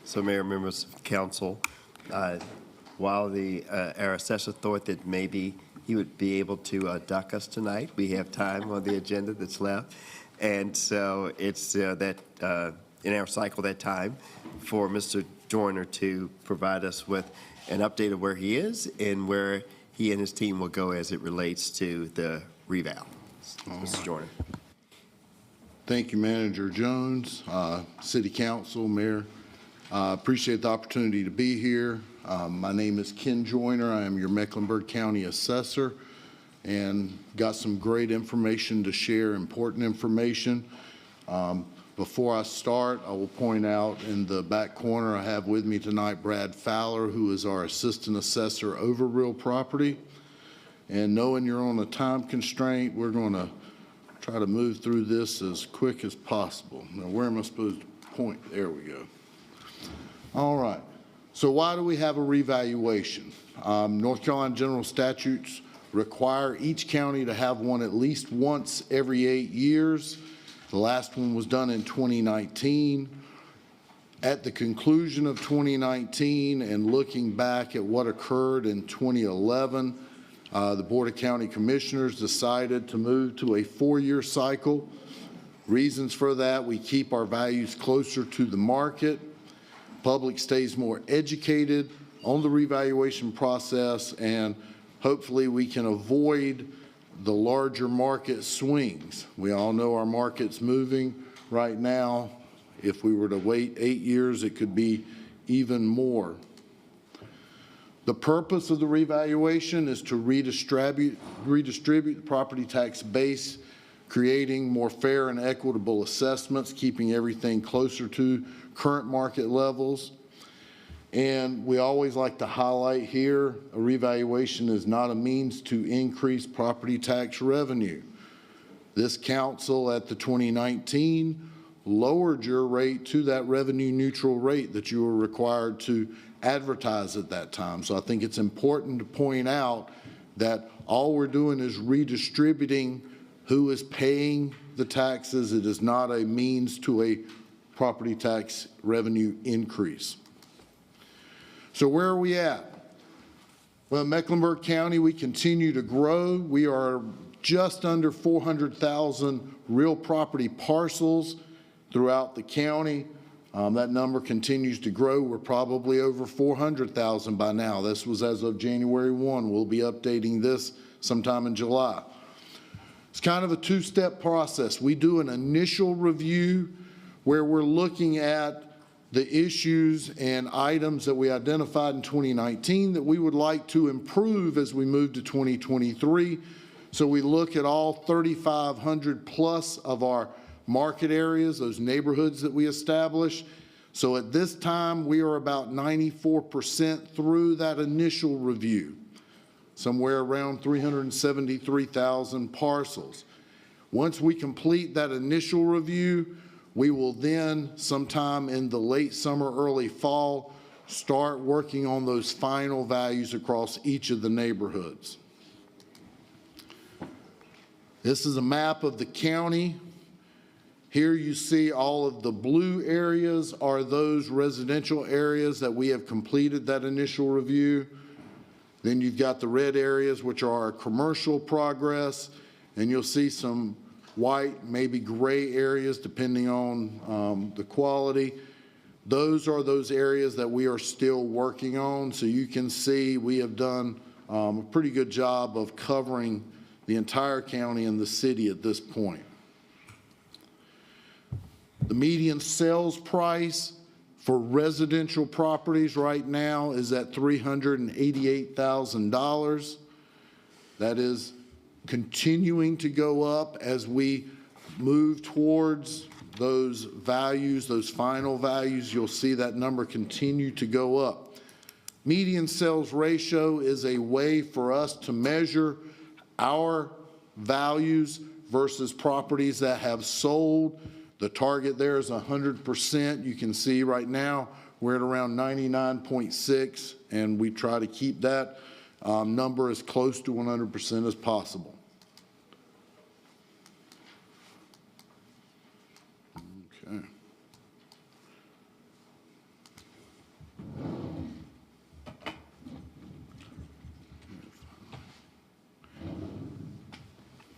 So, Mayor, members of council, while our assessor thought that maybe he would be able to duck us tonight, we have time on the agenda that's left. And so it's that in our cycle that time for Mr. Joyner to provide us with an update of where he is and where he and his team will go as it relates to the reval. Mr. Joyner. Thank you, Manager Jones, City Council, Mayor, Appreciate the opportunity to be here. My name is Ken Joyner. I am your Mecklenburg County Assessor, and got some great information to share, important information. Before I start, I will point out in the back corner I have with me tonight Brad Fowler, who is our Assistant Assessor over real property. And knowing you're on a time constraint, we're going to try to move through this as quick as possible. Now, where am I supposed to point? There we go. All right. So why do we have a revaluation? North Carolina general statutes require each county to have one at least once every 8 years. The last one was done in 2019. At the conclusion of 2019 and looking back at what occurred in 2011, the Board of County Commissioners decided to move to a 4-year cycle. Reasons for that: we keep our values closer to the market, public stays more educated on the revaluation process, and hopefully we can avoid the larger market swings. We all know our market's moving right now. If we were to wait 8 years, it could be even more. The purpose of the revaluation is to redistribute the property tax base, creating more fair and equitable assessments, keeping everything closer to current market levels. And we always like to highlight here, a revaluation is not a means to increase property tax revenue. This council at the 2019 lowered your rate to that revenue neutral rate that you were required to advertise at that time. So I think it's important to point out that all we're doing is redistributing who is paying the taxes. It is not a means to a property tax revenue increase. So where are we at? Well, in Mecklenburg County, we continue to grow. We are just under 400,000 real property parcels throughout the county. That number continues to grow. We're probably over 400,000 by now. This was as of January 1. We'll be updating this sometime in July. It's kind of a two-step process. We do an initial review where we're looking at the issues and items that we identified in 2019 that we would like to improve as we move to 2023. So we look at all 3,500 plus of our market areas, those neighborhoods that we establish. So at this time, we are about 94% through that initial review, somewhere around 373,000 parcels. Once we complete that initial review, we will then, sometime in the late summer, early fall, start working on those final values across each of the neighborhoods. This is a map of the county. Here you see all of the blue areas are those residential areas that we have completed that initial review. Then you've got the red areas, which are our commercial progress, and you'll see some white, maybe gray areas, depending on the quality. Those are those areas that we are still working on. So you can see we have done a pretty good job of covering the entire county and the city at this point. The median sales price for residential properties right now is at $388,000. That is continuing to go up as we move towards those values, those final values. You'll see that number continue to go up. Median sales ratio is a way for us to measure our values versus properties that have sold. The target there is 100%. You can see right now we're at around 99.6, and we try to keep that number as close to 100% as possible. Okay.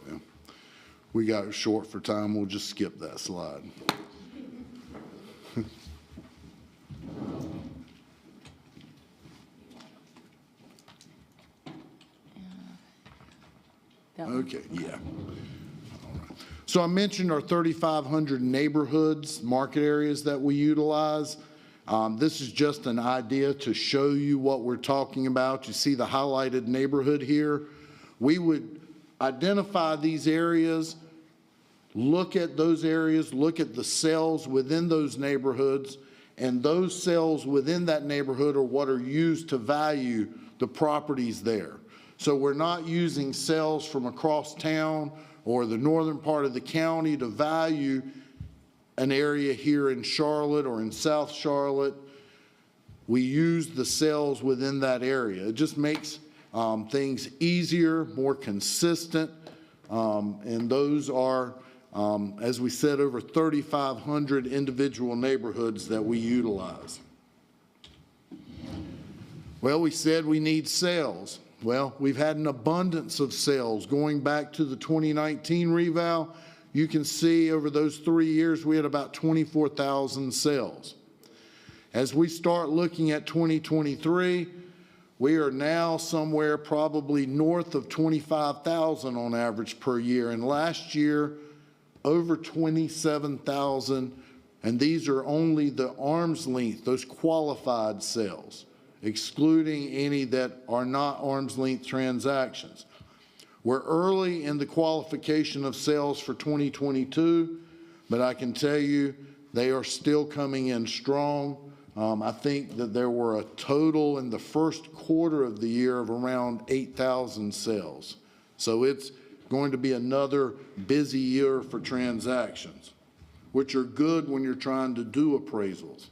Well, we got short for time. We'll just skip that slide. Okay, yeah. All right. So I mentioned our 3,500 neighborhoods, market areas that we utilize. This is just an idea to show you what we're talking about. You see the highlighted neighborhood here. We would identify these areas, look at those areas, look at the sales within those neighborhoods, and those sales within that neighborhood are what are used to value the properties there. So we're not using sales from across town or the northern part of the county to value an area here in Charlotte or in South Charlotte. We use the sales within that area. It just makes things easier, more consistent, and those are, as we said, over 3,500 individual neighborhoods that we utilize. Well, we said we need sales. Well, we've had an abundance of sales. Going back to the 2019 reval, you can see over those 3 years, we had about 24,000 sales. As we start looking at 2023, we are now somewhere probably north of 25,000 on average per year. And last year, over 27,000, and these are only the arm's length, those qualified sales, excluding any that are not arm's length transactions. We're early in the qualification of sales for 2022, but I can tell you they are still coming in strong. I think that there were a total in the first quarter of the year of around 8,000 sales. So it's going to be another busy year for transactions, which are good when you're trying to do appraisals.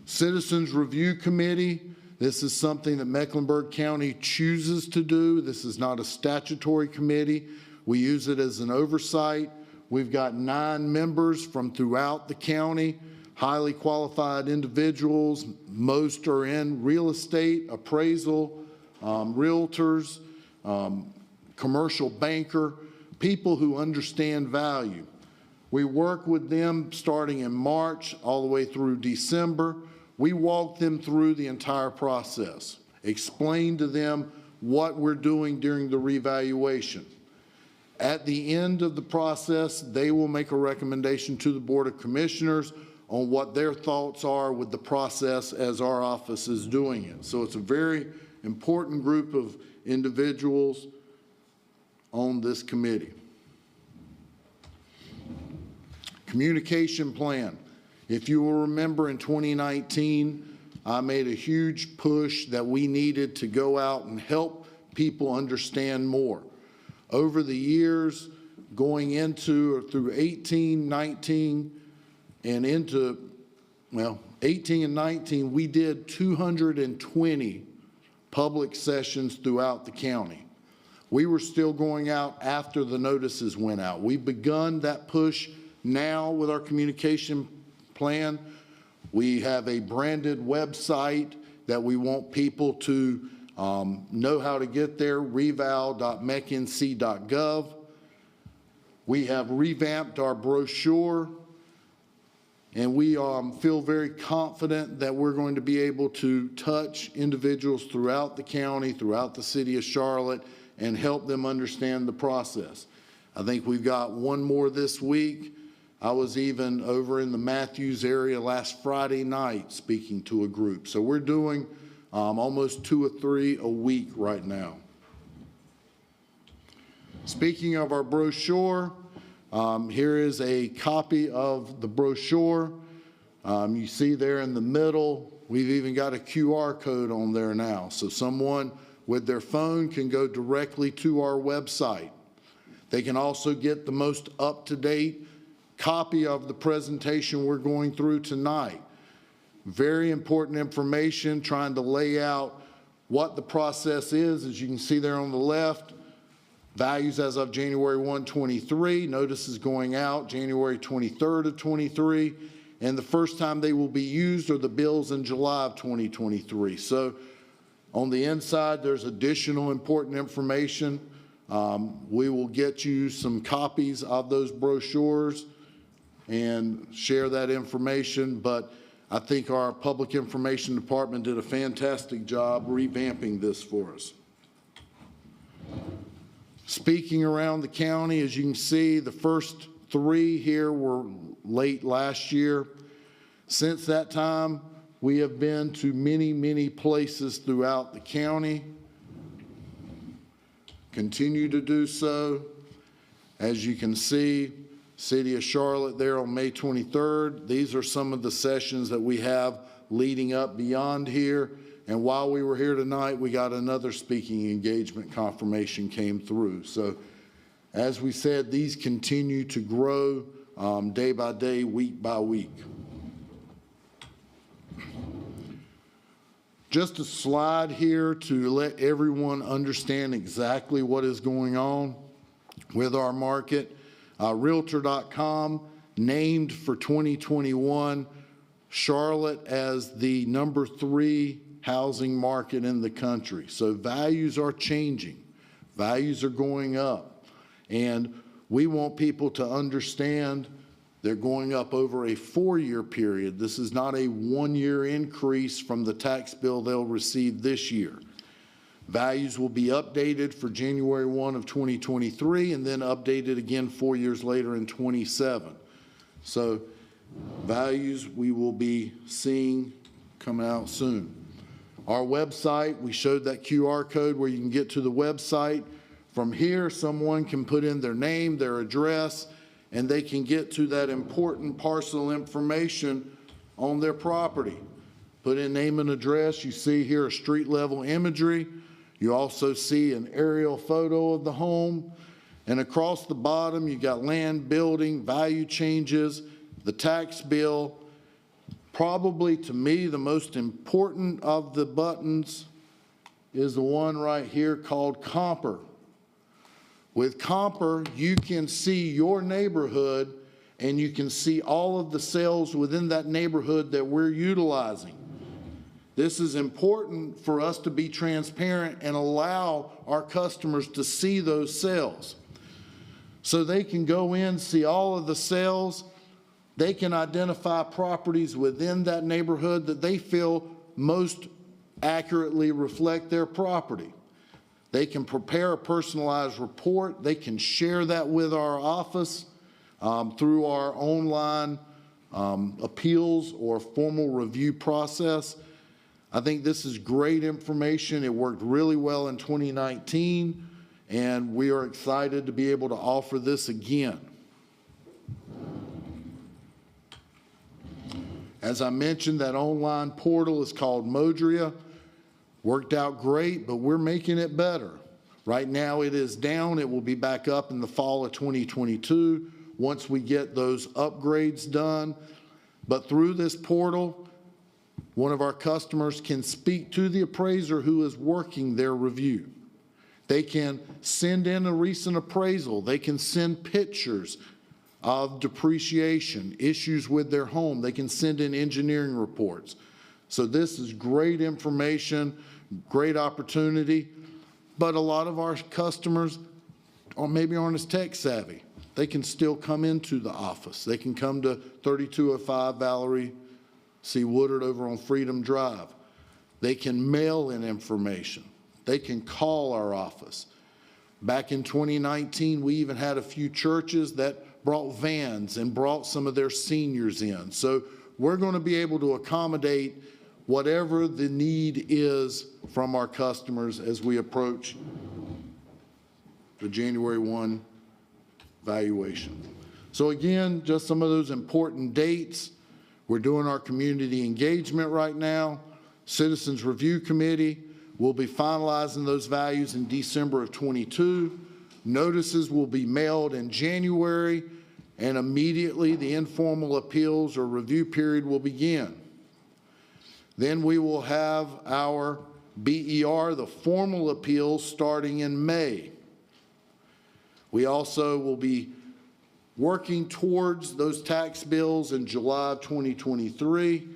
Citizens Review Committee, this is something that Mecklenburg County chooses to do. This is not a statutory committee. We use it as an oversight. We've got 9 members from throughout the county, highly qualified individuals. Most are in real estate, appraisal, realtors, commercial banker, people who understand value. We work with them starting in March all the way through December. We walk them through the entire process, explain to them what we're doing during the revaluation. At the end of the process, they will make a recommendation to the Board of Commissioners on what their thoughts are with the process as our office is doing it. So it's a very important group of individuals on this committee. Communication plan. If you will remember in 2019, I made a huge push that we needed to go out and help people understand more. Over the years, going into or through 18, 19, and into, well, 18 and 19, we did 220 public sessions throughout the county. We were still going out after the notices went out. We've begun that push now with our communication plan. We have a branded website that we want people to know how to get there, reval.mecnc.gov. We have revamped our brochure, and we feel very confident that we're going to be able to touch individuals throughout the county, throughout the city of Charlotte, and help them understand the process. I think we've got one more this week. I was even over in the Matthews area last Friday night speaking to a group. So we're doing almost 2 or 3 a week right now. Speaking of our brochure, here is a copy of the brochure. You see there in the middle, we've even got a QR code on there now. So someone with their phone can go directly to our website. They can also get the most up-to-date copy of the presentation we're going through tonight. Very important information, trying to lay out what the process is. As you can see there on the left, values as of January 1, 23, notices going out January 23rd of 23, and the first time they will be used are the bills in July of 2023. So on the inside, there's additional important information. We will get you some copies of those brochures and share that information, but I think our Public Information Department did a fantastic job revamping this for us. Speaking around the county, as you can see, the first 3 here were late last year. Since that time, we have been to many, many places throughout the county. Continue to do so. As you can see, City of Charlotte there on May 23rd. These are some of the sessions that we have leading up beyond here. And while we were here tonight, we got another speaking engagement confirmation came through. So as we said, these continue to grow day by day, week by week. Just a slide here to let everyone understand exactly what is going on with our market. Realtor.com named for 2021 Charlotte as the #3 housing market in the country. So values are changing. Values are going up. And we want people to understand they're going up over a 4-year period. This is not a 1-year increase from the tax bill they'll receive this year. Values will be updated for January 1 of 2023 and then updated again 4 years later in 27. So values we will be seeing coming out soon. Our website, we showed that QR code where you can get to the website. From here, someone can put in their name, their address, and they can get to that important parcel information on their property. Put in name and address. You see here a street level imagery. You also see an aerial photo of the home. And across the bottom, you got land, building, value changes, the tax bill. Probably to me, the most important of the buttons is the one right here called Comper. With Comper, you can see your neighborhood and you can see all of the sales within that neighborhood that we're utilizing. This is important for us to be transparent and allow our customers to see those sales. So they can go in, see all of the sales. They can identify properties within that neighborhood that they feel most accurately reflect their property. They can prepare a personalized report. They can share that with our office through our online appeals or formal review process. I think this is great information. It worked really well in 2019, and we are excited to be able to offer this again. As I mentioned, that online portal is called Modria. Worked out great, but we're making it better. Right now it is down. It will be back up in the fall of 2022 once we get those upgrades done. But through this portal, one of our customers can speak to the appraiser who is working their review. They can send in a recent appraisal. They can send pictures of depreciation, issues with their home. They can send in engineering reports. So this is great information, great opportunity, but a lot of our customers maybe aren't as tech savvy. They can still come into the office. They can come to 3205 Valerie C. Woodard over on Freedom Drive. They can mail in information. They can call our office. Back in 2019, we even had a few churches that brought vans and brought some of their seniors in. So we're going to be able to accommodate whatever the need is from our customers as we approach the January 1 valuation. So again, just some of those important dates. We're doing our community engagement right now. Citizens Review Committee will be finalizing those values in December of 22. Notices will be mailed in January, and immediately the informal appeals or review period will begin. Then we will have our BER, the formal appeals, starting in May. We also will be working towards those tax bills in July of 2023.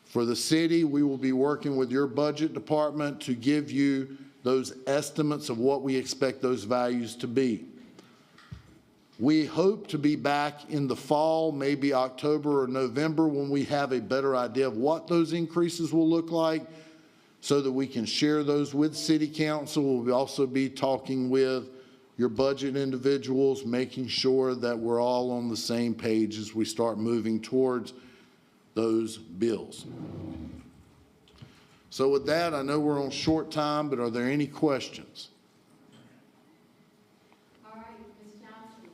For the city, we will be working with your budget department to give you those estimates of what we expect those values to be. We hope to be back in the fall, maybe October or November, when we have a better idea of what those increases will look like so that we can share those with City Council. We'll also be talking with your budget individuals, making sure that we're all on the same page as we start moving towards those bills. So with that, I know we're on short time, but are there any questions? All right, Ms. Johnson.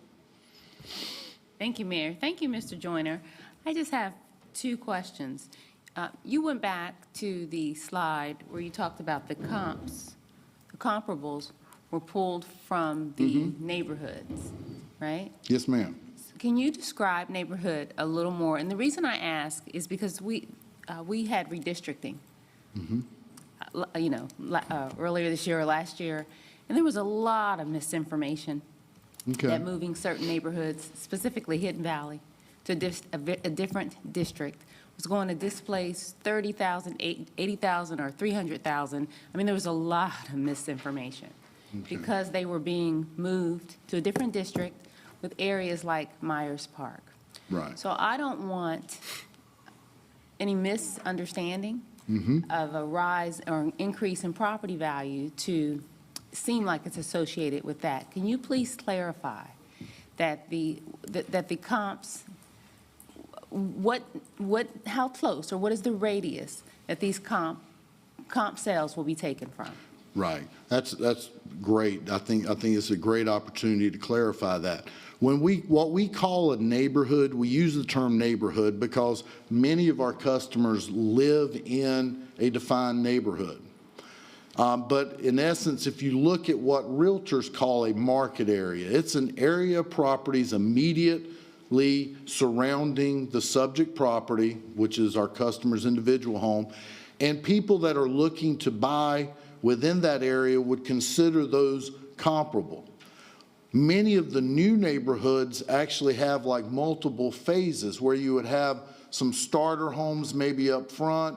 Thank you, Mayor. Thank you, Mr. Joyner. I just have two questions. You went back to the slide where you talked about the comps. The comparables were pulled from the neighborhoods, right? Yes, ma'am. Can you describe neighborhood a little more? And the reason I ask is because we had redistricting, earlier this year or last year, and there was a lot of misinformation Okay. that moving certain neighborhoods, specifically Hidden Valley, to a different district was going to displace 30,000, 80,000, or 300,000. I mean, there was a lot of misinformation because they were being moved to a different district with areas like Myers Park. Right. So I don't want any misunderstanding of a rise or an increase in property value to seem like it's associated with that. Can you please clarify that the comps, how close or what is the radius that these comp sales will be taken from? Right. That's great. I think it's a great opportunity to clarify that. What we call a neighborhood, we use the term neighborhood because many of our customers live in a defined neighborhood. But in essence, if you look at what realtors call a market area, it's an area of properties immediately surrounding the subject property, which is our customer's individual home, and people that are looking to buy within that area would consider those comparable. Many of the new neighborhoods actually have like multiple phases where you would have some starter homes maybe up front,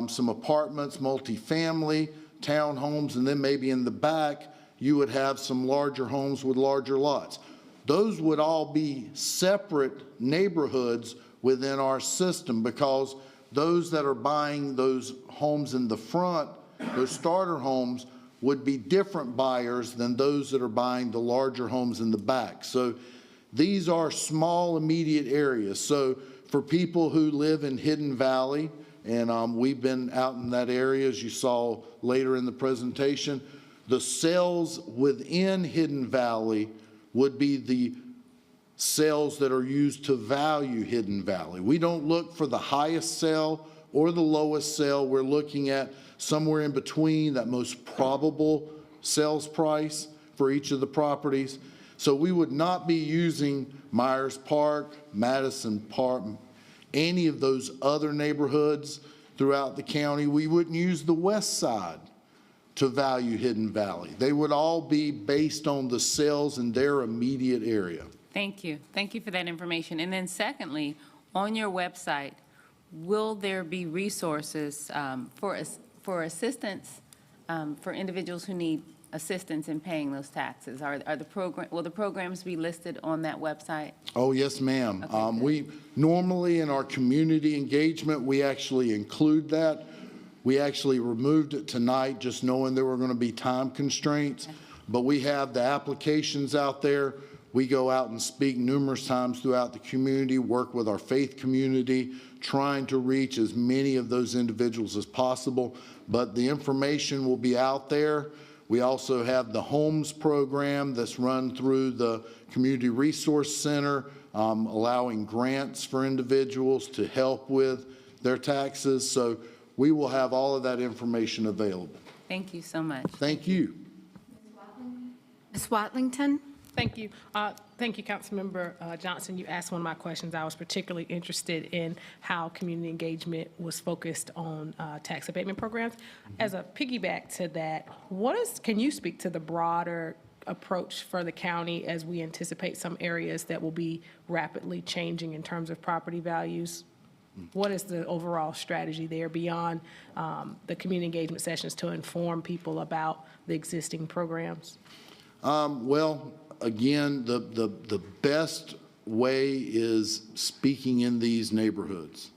some apartments, multifamily, townhomes, and then maybe in the back you would have some larger homes with larger lots. Those would all be separate neighborhoods within our system because those that are buying those homes in the front, those starter homes, would be different buyers than those that are buying the larger homes in the back. So these are small immediate areas. So for people who live in Hidden Valley, and we've been out in that area, as you saw later in the presentation, the sales within Hidden Valley would be the sales that are used to value Hidden Valley. We don't look for the highest sale or the lowest sale. We're looking at somewhere in between, that most probable sales price for each of the properties. So we would not be using Myers Park, Madison Park, any of those other neighborhoods throughout the county. We wouldn't use the west side to value Hidden Valley. They would all be based on the sales in their immediate area. Thank you. Thank you for that information. And then secondly, on your website, will there be resources for assistance for individuals who need assistance in paying those taxes? Will the programs be listed on that website? Oh, yes, ma'am. Okay, We normally in our community engagement, we actually include that. We actually removed it tonight, just knowing there were going to be time constraints. But we have the applications out there. We go out and speak numerous times throughout the community, work with our faith community, trying to reach as many of those individuals as possible. But the information will be out there. We also have the Homes program that's run through the Community Resource Center, allowing grants for individuals to help with their taxes. So we will have all of that information available. Thank you so much. Thank you. Ms. Watlington? Thank you. Thank you, Councilmember Johnson. You asked one of my questions. I was particularly interested in how community engagement was focused on tax abatement programs. As a piggyback to that, can you speak to the broader approach for the county as we anticipate some areas that will be rapidly changing in terms of property values? What is the overall strategy there beyond the community engagement sessions to inform people about the existing programs? Well, again, the best way is speaking in these neighborhoods,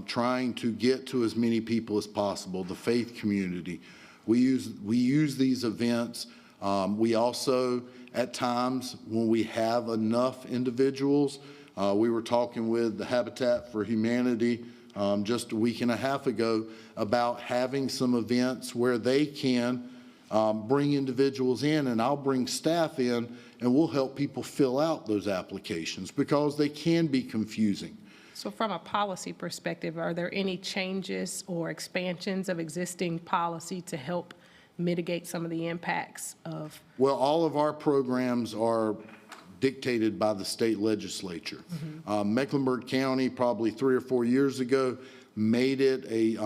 trying to get to as many people as possible, the faith community. We use these events. We also, at times, when we have enough individuals, We were talking with the Habitat for Humanity just a week and a half ago about having some events where they can bring individuals in, and I'll bring staff in, and we'll help people fill out those applications because they can be confusing. So from a policy perspective, are there any changes or expansions of existing policy to help mitigate some of the impacts of? Well, all of our programs are dictated by the state legislature. Mecklenburg County, probably 3 or 4 years ago, made it a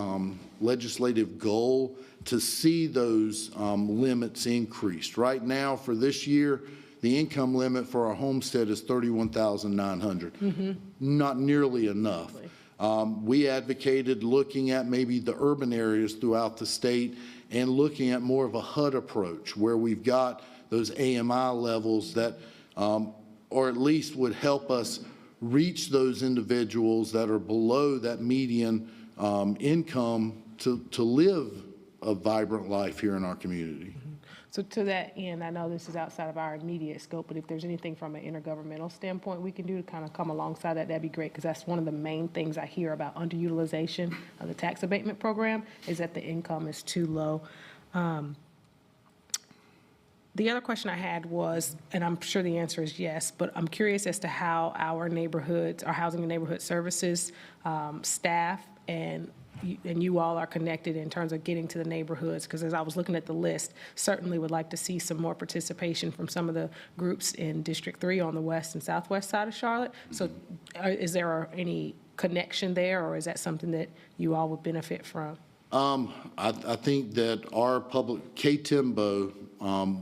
legislative goal to see those limits increased. Right now, for this year, the income limit for our homestead is $31,900. Not nearly enough. We advocated looking at maybe the urban areas throughout the state and looking at more of a HUD approach where we've got those AMI levels that, or at least would help us reach those individuals that are below that median income to live a vibrant life here in our community. So to that end, I know this is outside of our immediate scope, but if there's anything from an intergovernmental standpoint we can do to kind of come alongside that, that'd be great, because that's one of the main things I hear about underutilization of the tax abatement program is that the income is too low. The other question I had was, and I'm sure the answer is yes, but I'm curious as to how our neighborhoods, our housing and neighborhood services staff and you all are connected in terms of getting to the neighborhoods, because as I was looking at the list, certainly would like to see some more participation from some of the groups in District 3 on the west and southwest side of Charlotte. So is there any connection there, or is that something that you all would benefit from? I think that our public, K-Timbo,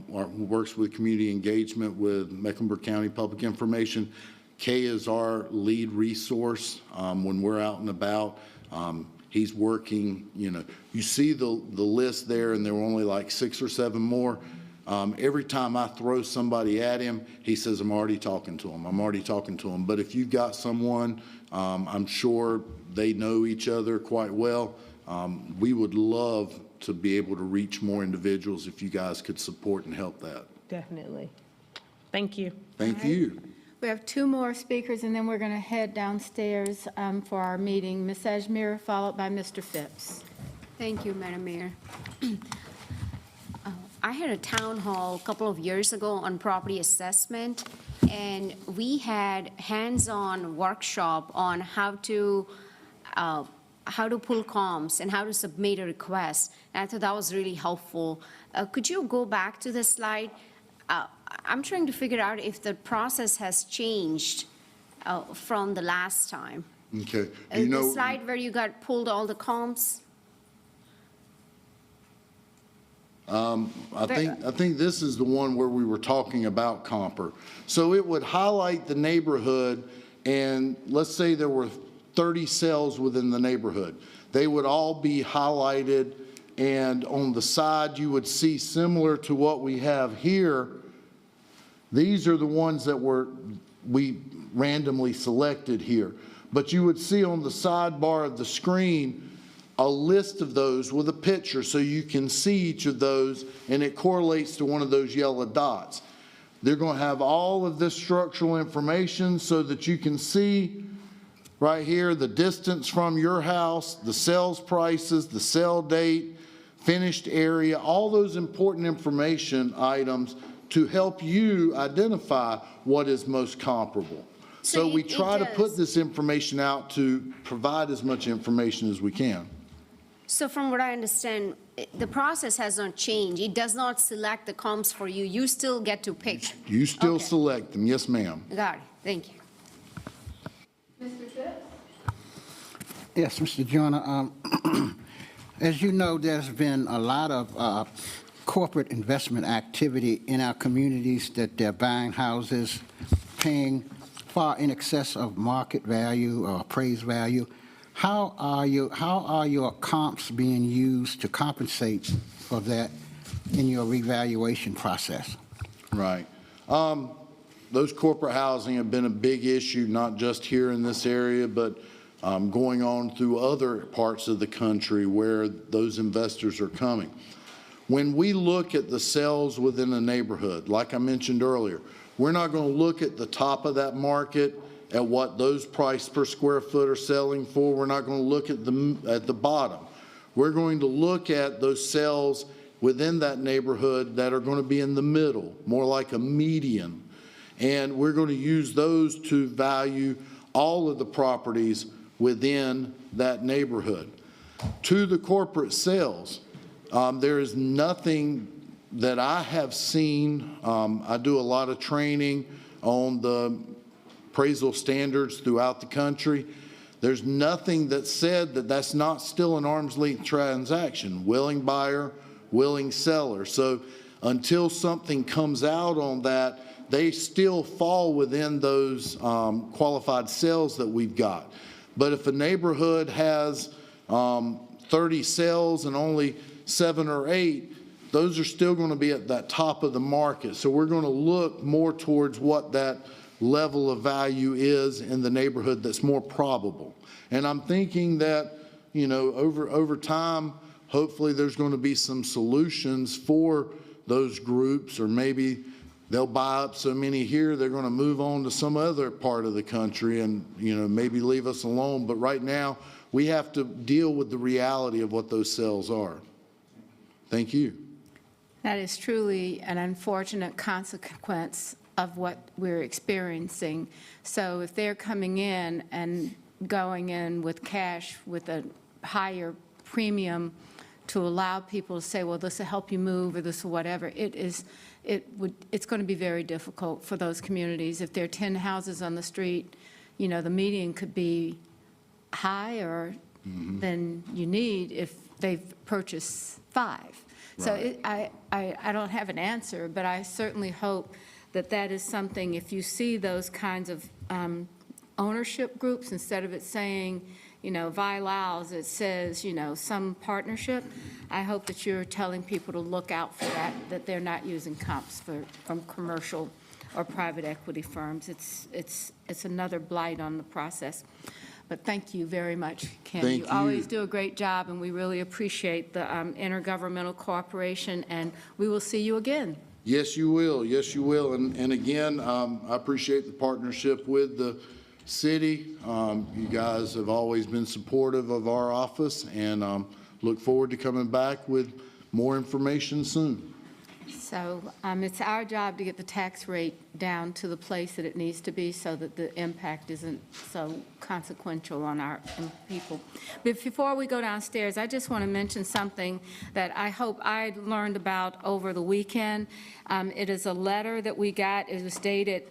works with community engagement with Mecklenburg County Public Information. Kay is our lead resource when we're out and about. He's working, you see the list there, and there were only like 6 or 7 more. Every time I throw somebody at him, he says, I'm already talking to him. But if you've got someone, I'm sure they know each other quite well. We would love to be able to reach more individuals if you guys could support and help that. Definitely. Thank you. Thank you. We have 2 more speakers, and then we're going to head downstairs for our meeting. Ms. Ajmer, followed by Mr. Phipps. Thank you, Madam Mayor. I had a town hall a couple of years ago on property assessment, and we had hands-on workshop on how to pull comps and how to submit a request. And I thought that was really helpful. Could you go back to the slide? I'm trying to figure out if the process has changed from the last time. Okay. The slide where you got pulled all the comps? I think this is the one where we were talking about Comper. So it would highlight the neighborhood, and let's say there were 30 cells within the neighborhood. They would all be highlighted, and on the side you would see, similar to what we have here, these are the ones that we randomly selected here. But you would see on the sidebar of the screen a list of those with a picture so you can see each of those, and it correlates to one of those yellow dots. They're going to have all of this structural information so that you can see right here the distance from your house, the sales prices, the sale date, finished area, all those important information items to help you identify what is most comparable. So we try to put this information out to provide as much information as we can. So from what I understand, the process has not changed. It does not select the comps for you. You still get to pick. You still select them. Yes, ma'am. Got it. Thank you. Mr. Phipps? Yes, Mr. Joyner. As you know, there's been a lot of corporate investment activity in our communities that they're buying houses, paying far in excess of market value or appraised value. How are your comps being used to compensate for that in your revaluation process? Right. Those corporate housing have been a big issue, not just here in this area, but going on through other parts of the country where those investors are coming. When we look at the sales within a neighborhood, like I mentioned earlier, we're not going to look at the top of that market at what those price per square foot are selling for. We're not going to look at the bottom. We're going to look at those sales within that neighborhood that are going to be in the middle, more like a median. And we're going to use those to value all of the properties within that neighborhood. To the corporate sales, there is nothing that I have seen. I do a lot of training on the appraisal standards throughout the country. There's nothing that said that that's not still an arm's length transaction, willing buyer, willing seller. So until something comes out on that, they still fall within those qualified sales that we've got. But if a neighborhood has 30 sales and only 7 or 8, those are still going to be at that top of the market. So we're going to look more towards what that level of value is in the neighborhood that's more probable. And I'm thinking that, you know, over time, hopefully there's going to be some solutions for those groups, or maybe they'll buy up so many here, they're going to move on to some other part of the country and, you know, maybe leave us alone. But right now, we have to deal with the reality of what those sales are. Thank you. That is truly an unfortunate consequence of what we're experiencing. So if they're coming in and going in with cash with a higher premium to allow people to say, well, this will help you move, or this or whatever, it's going to be very difficult for those communities. If there are 10 houses on the street, you know, the median could be higher than you need if they've purchased 5. So I don't have an answer, but I certainly hope that that is something, if you see those kinds of ownership groups, instead of it saying, you know, VILALs, it says, you know, some partnership, I hope that you're telling people to look out for that they're not using comps from commercial or private equity firms. It's another blight on the process. But thank you very much, Ken. Thank You always you. do a great job, and we really appreciate the intergovernmental cooperation, and we will see you again. Yes, you will. Yes, you will. And again, I appreciate the partnership with the city. You guys have always been supportive of our office, and look forward to coming back with more information soon. So it's our job to get the tax rate down to the place that it needs to be so that the impact isn't so consequential on our people. But before we go downstairs, I just want to mention something that I hope I learned about over the weekend. It is a letter that we got. It was dated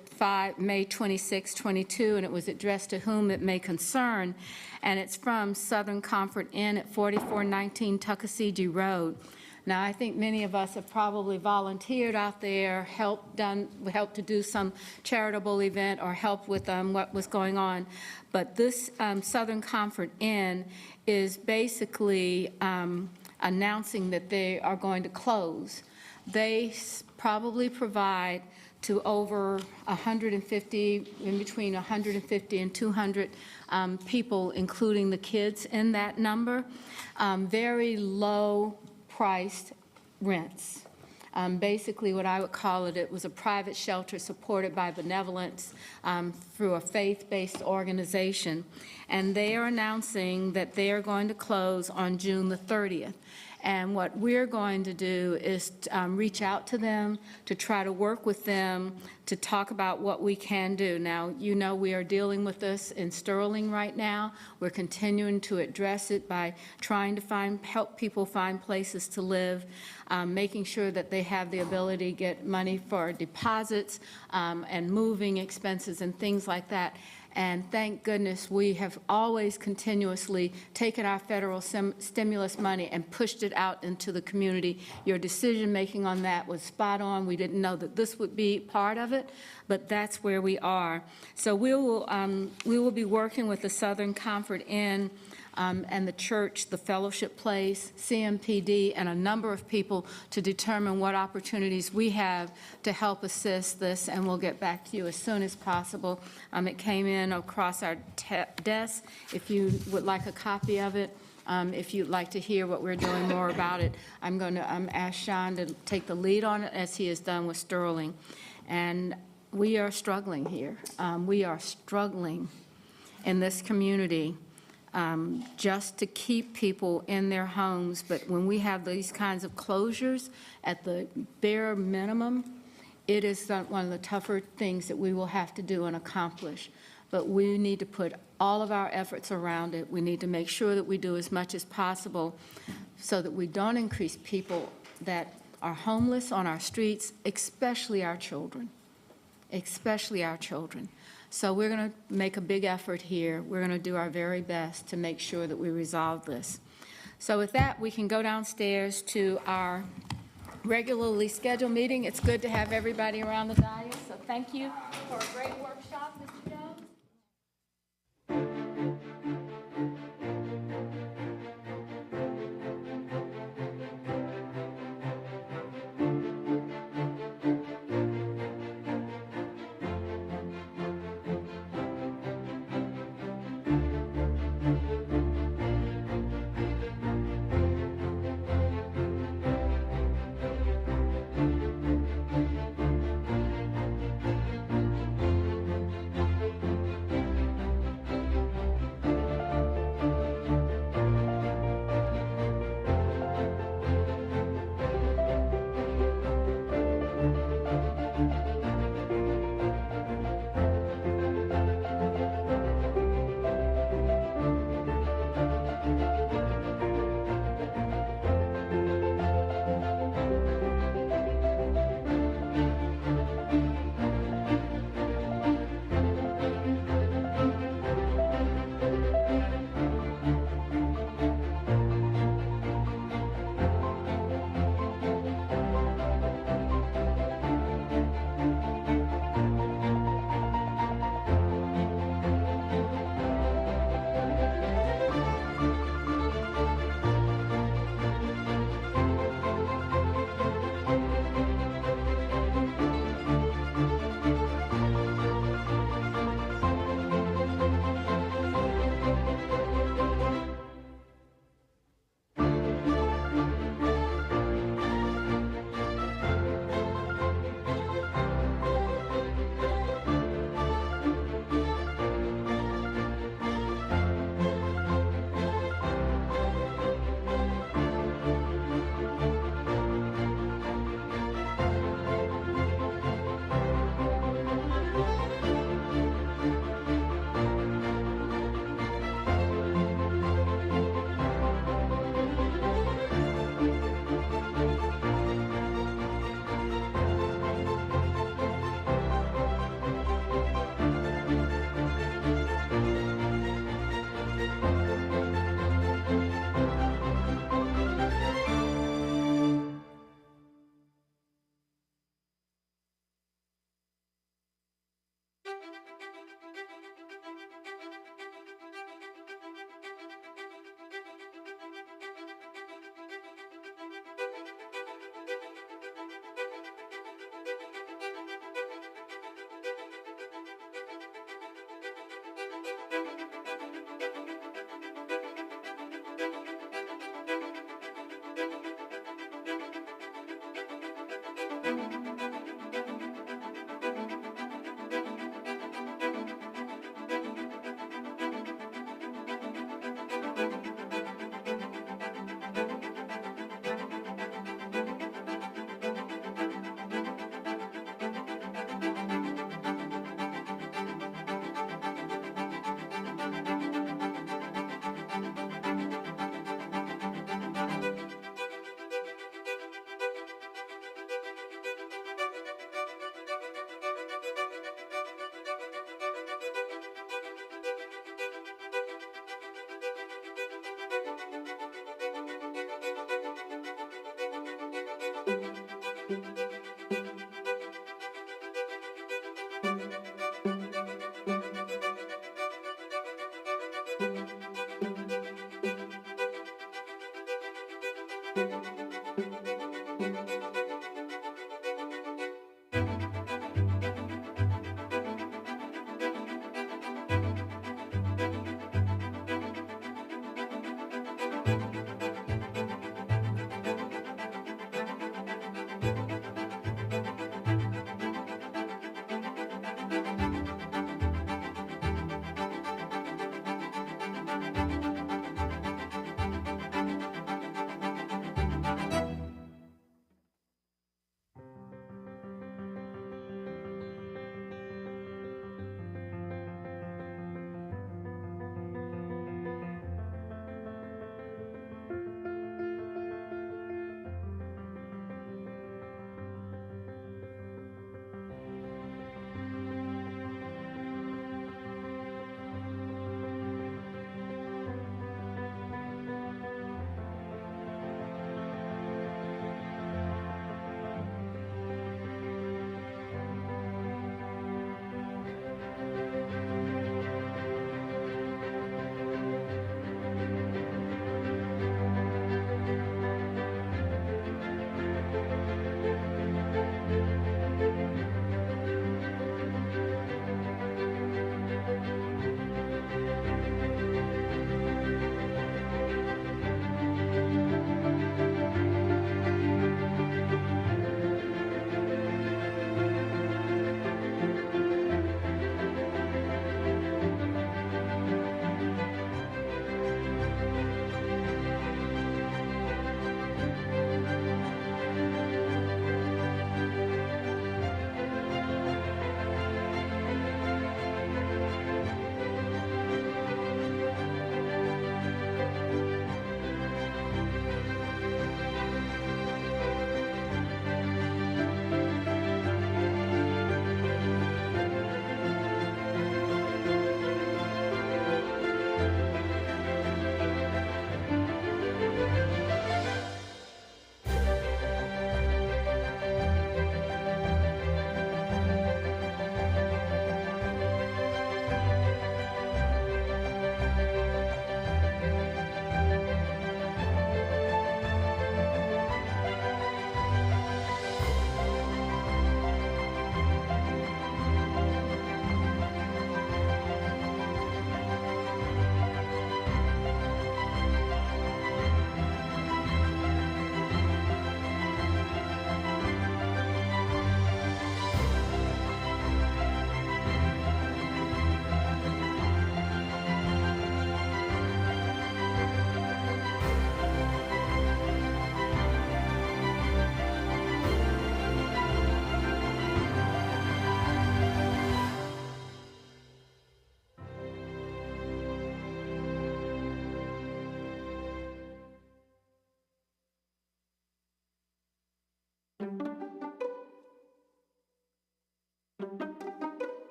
May 26, 22, and it was addressed to whom it may concern. And it's from Southern Comfort Inn at 4419 Tuckasegee Road. Now, I think many of us have probably volunteered out there, helped to do some charitable event or help with what was going on. But this Southern Comfort Inn is basically announcing that they are going to close. They probably provide to over 150, in between 150 and 200 people, including the kids in that number. Very low priced rents. Basically, what I would call it, it was a private shelter supported by benevolence through a faith-based organization. And they are announcing that they are going to close on June the 30th. And what we're going to do is reach out to them, to try to work with them, to talk about what we can do. Now, you know, we are dealing with this in Sterling right now. We're continuing to address it by trying to help people find places to live, making sure that they have the ability to get money for deposits and moving expenses and things like that. And thank goodness we have always continuously taken our federal stimulus money and pushed it out into the community. Your decision-making on that was spot on. We didn't know that this would be part of it, but that's where we are. So we will be working with the Southern Comfort Inn and the church, the Fellowship Place, CMPD, and a number of people to determine what opportunities we have to help assist this, and we'll get back to you as soon as possible. It came in across our desk. If you would like a copy of it, if you'd like to hear what we're doing more about it, I'm going to ask Sean to take the lead on it, as he has done with Sterling. And we are struggling here. We are struggling in this community just to keep people in their homes. But when we have these kinds of closures at the bare minimum, it is one of the tougher things that we will have to do and accomplish. But we need to put all of our efforts around it. We need to make sure that we do as much as possible so that we don't increase people that are homeless on our streets, especially our children, especially our children. So we're going to make a big effort here. We're going to do our very best to make sure that we resolve this. So with that, we can go downstairs to our regularly scheduled meeting. It's good to have everybody around the dais, so thank you for a great workshop, Mr. Jones.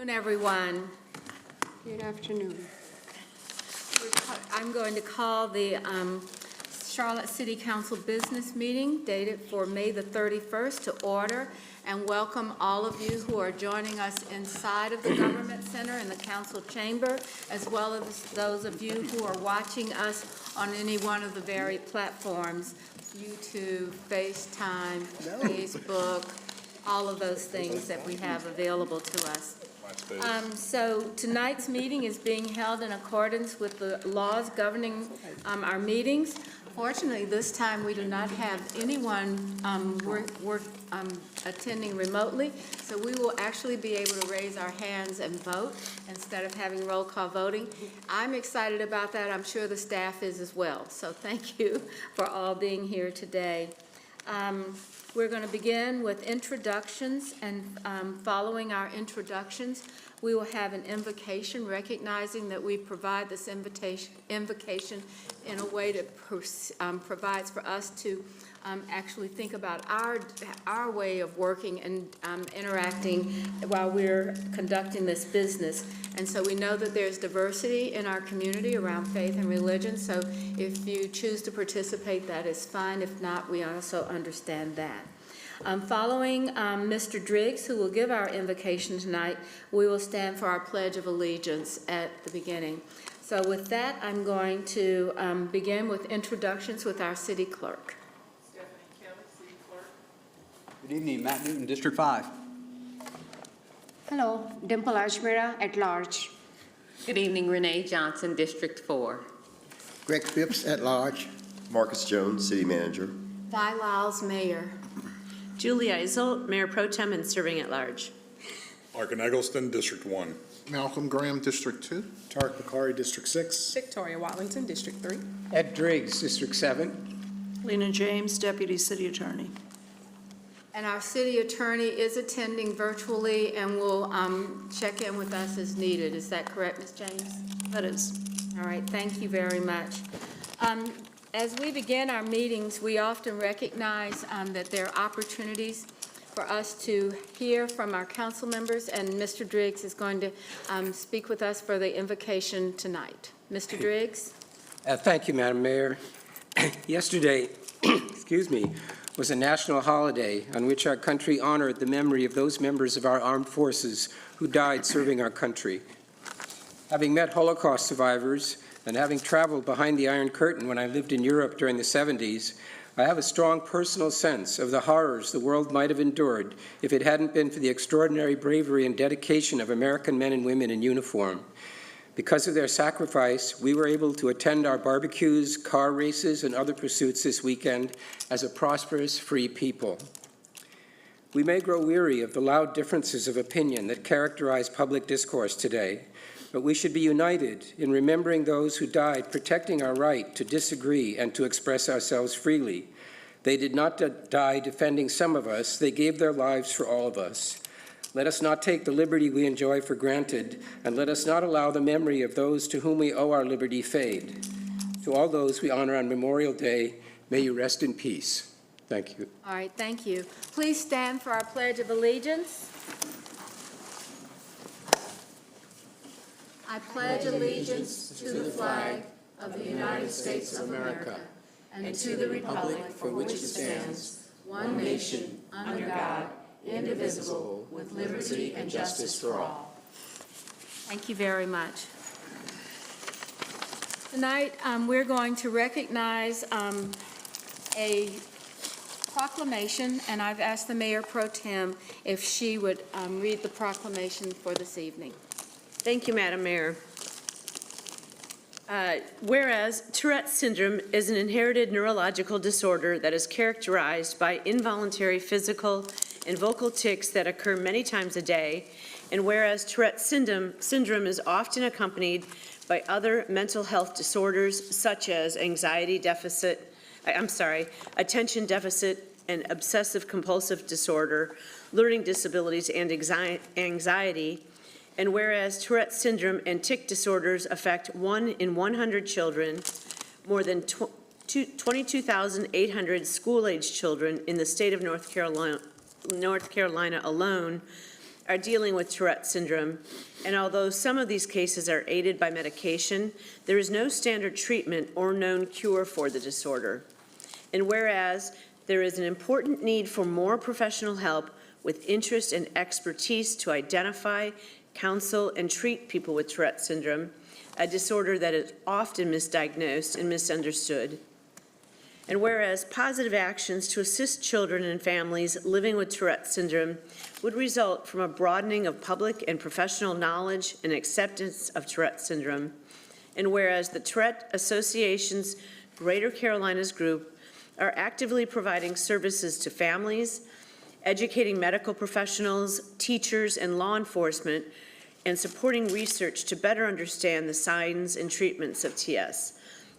afternoon, everyone. Good afternoon. I'm going to call the Charlotte City Council Business Meeting dated for May the 31st to order, and welcome all of you who are joining us inside of the Government Center in the Council Chamber, as well as those of you who are watching us on any one of the varied platforms, YouTube, FaceTime, Facebook, all of those things that we have available to us. So tonight's meeting is being held in accordance with the laws governing our meetings. Fortunately, this time we do not have anyone attending remotely, so we will actually be able to raise our hands and vote instead of having roll call voting. I'm excited about that. I'm sure the staff is as well. So thank you for all being here today. We're going to begin with introductions, and following our introductions, we will have an invocation recognizing that we provide this invocation in a way that provides for us to actually think about our way of working and interacting while we're conducting this business. And so we know that there's diversity in our community around faith and religion, so if you choose to participate, that is fine. If not, we also understand that. Following Mr. Driggs, who will give our invocation tonight, we will stand for our Pledge of Allegiance at the beginning. So with that, I'm going to begin with introductions with our city clerk. Stephanie Kelly, city clerk. Good evening, Matt Newton, District 5. Hello, Dimple Ajmera at large. Good evening, Renee Johnson, District 4. Greg Phipps at large. Marcus Jones, City Manager. Di Lyles, Mayor. Julie Eisel, Mayor Pro Tem and serving at large. Larkin Eggleston, District 1. Malcolm Graham, District 2. Tarek Bakari, District 6. Victoria Watlington, District 3. Ed Driggs, District 7. Lena James, Deputy City Attorney. And our city attorney is attending virtually and will check in with us as needed. Is that correct, Ms. James? That is. All right, thank you very much. As we begin our meetings, we often recognize that there are opportunities for us to hear from our council members, and Mr. Driggs is going to speak with us for the invocation tonight. Mr. Driggs? Thank you, Madam Mayor. Yesterday, excuse me, was a national holiday on which our country honored the memory of those members of our armed forces who died serving our country. Having met Holocaust survivors and having traveled behind the Iron Curtain when I lived in Europe during the 70s, I have a strong personal sense of the horrors the world might have endured if it hadn't been for the extraordinary bravery and dedication of American men and women in uniform. Because of their sacrifice, we were able to attend our barbecues, car races, and other pursuits this weekend as a prosperous, free people. We may grow weary of the loud differences of opinion that characterize public discourse today, but we should be united in remembering those who died protecting our right to disagree and to express ourselves freely. They did not die defending some of us, they gave their lives for all of us. Let us not take the liberty we enjoy for granted, and let us not allow the memory of those to whom we owe our liberty fade. To all those we honor on Memorial Day, may you rest in peace. Thank you. All right, thank you. Please stand for our Pledge of Allegiance. I pledge allegiance to the flag of the United States of America and to the republic for which it stands, one nation, under God, indivisible, with liberty and justice for all. Thank you very much. Tonight, we're going to recognize a proclamation, and I've asked the Mayor Pro Tem if she would read the proclamation for this evening. Thank you, Madam Mayor. Whereas Tourette's syndrome is an inherited neurological disorder that is characterized by involuntary physical and vocal tics that occur many times a day, and whereas Tourette's syndrome is often accompanied by other mental health disorders such as attention deficit and obsessive compulsive disorder, learning disabilities, and anxiety, and whereas Tourette's syndrome and tic disorders affect 1 in 100 children, more than 22,800 school-aged children in the state of North Carolina alone are dealing with Tourette syndrome, and although some of these cases are aided by medication, there is no standard treatment or known cure for the disorder. And whereas there is an important need for more professional help with interest and expertise to identify, counsel, and treat people with Tourette syndrome, a disorder that is often misdiagnosed and misunderstood. And whereas positive actions to assist children and families living with Tourette syndrome would result from a broadening of public and professional knowledge and acceptance of Tourette syndrome, and whereas the Tourette Association's Greater Carolinas group are actively providing services to families, educating medical professionals, teachers, and law enforcement, and supporting research to better understand the signs and treatments of TS.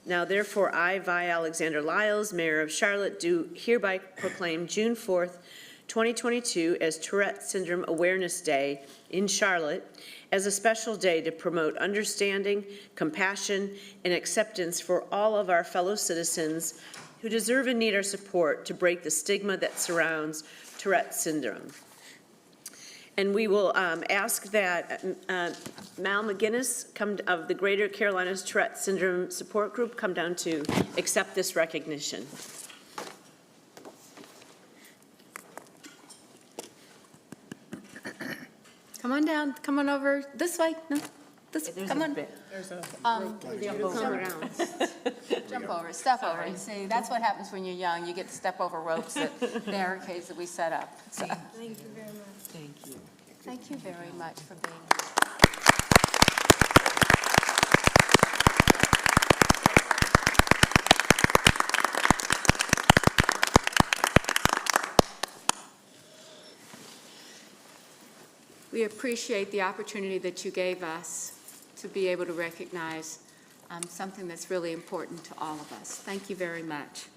Now, therefore, I, Vi Alexander Lyles, Mayor of Charlotte, do hereby proclaim June 4th, 2022 as Tourette Syndrome Awareness Day in Charlotte as a special day to promote understanding, compassion, and acceptance for all of our fellow citizens who deserve and need our support to break the stigma that surrounds Tourette syndrome. And we will ask that Mal McGinnis of the Greater Carolinas Tourette Syndrome Support Group come down to accept this recognition. Come on down, come on over this way. No, this, come on. Come around. Jump over, step over. You see, that's what happens when you're young. You get to step over ropes that barricades that we set up. So, Thank you very much. Thank you. thank you very much for being here. We appreciate the opportunity that you gave us to be able to recognize something that's really important to all of us. Thank you very much.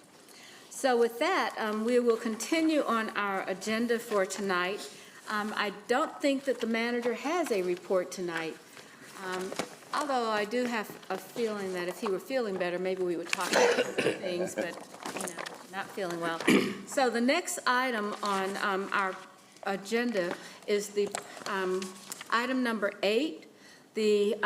So with that, we will continue on our agenda for tonight. I don't think that the manager has a report tonight, although I do have a feeling that if he were feeling better, maybe we would talk about other things, but, you know, not feeling well. So the next item on our agenda is the item number 8, the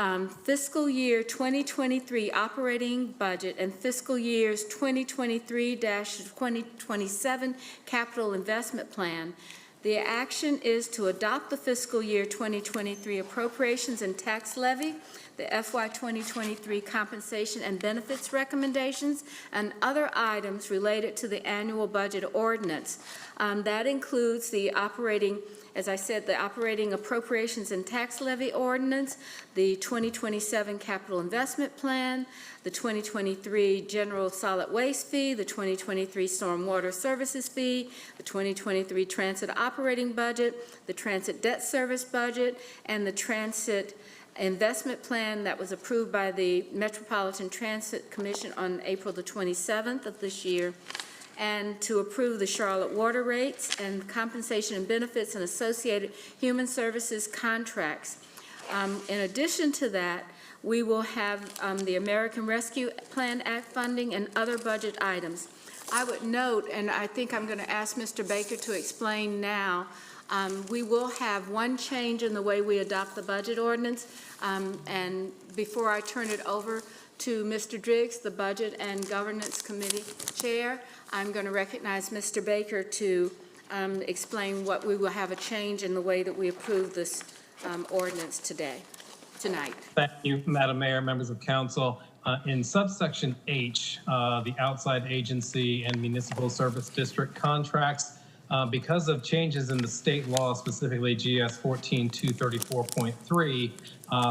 fiscal year 2023 operating budget and fiscal years 2023-2027 capital investment plan. The action is to adopt the fiscal year 2023 appropriations and tax levy, the FY 2023 compensation and benefits recommendations, and other items related to the annual budget ordinance. That includes the operating, as I said, the operating appropriations and tax levy ordinance, the 2027 capital investment plan, the 2023 general solid waste fee, the 2023 stormwater services fee, the 2023 transit operating budget, the transit debt service budget, and the transit investment plan that was approved by the Metropolitan Transit Commission on April the 27th of this year, and to approve the Charlotte water rates and compensation and benefits and associated human services contracts. In addition to that, we will have the American Rescue Plan Act funding and other budget items. I would note, and I think I'm going to ask Mr. Baker to explain now, we will have one change in the way we adopt the budget ordinance. And before I turn it over to Mr. Driggs, the Budget and Governance Committee Chair, I'm going to recognize Mr. Baker to explain what we will have a change in the way that we approve this ordinance tonight. Thank you, Madam Mayor, members of council. In subsection H, the outside agency and municipal service district contracts, because of changes in the state law, specifically GS 14234.3,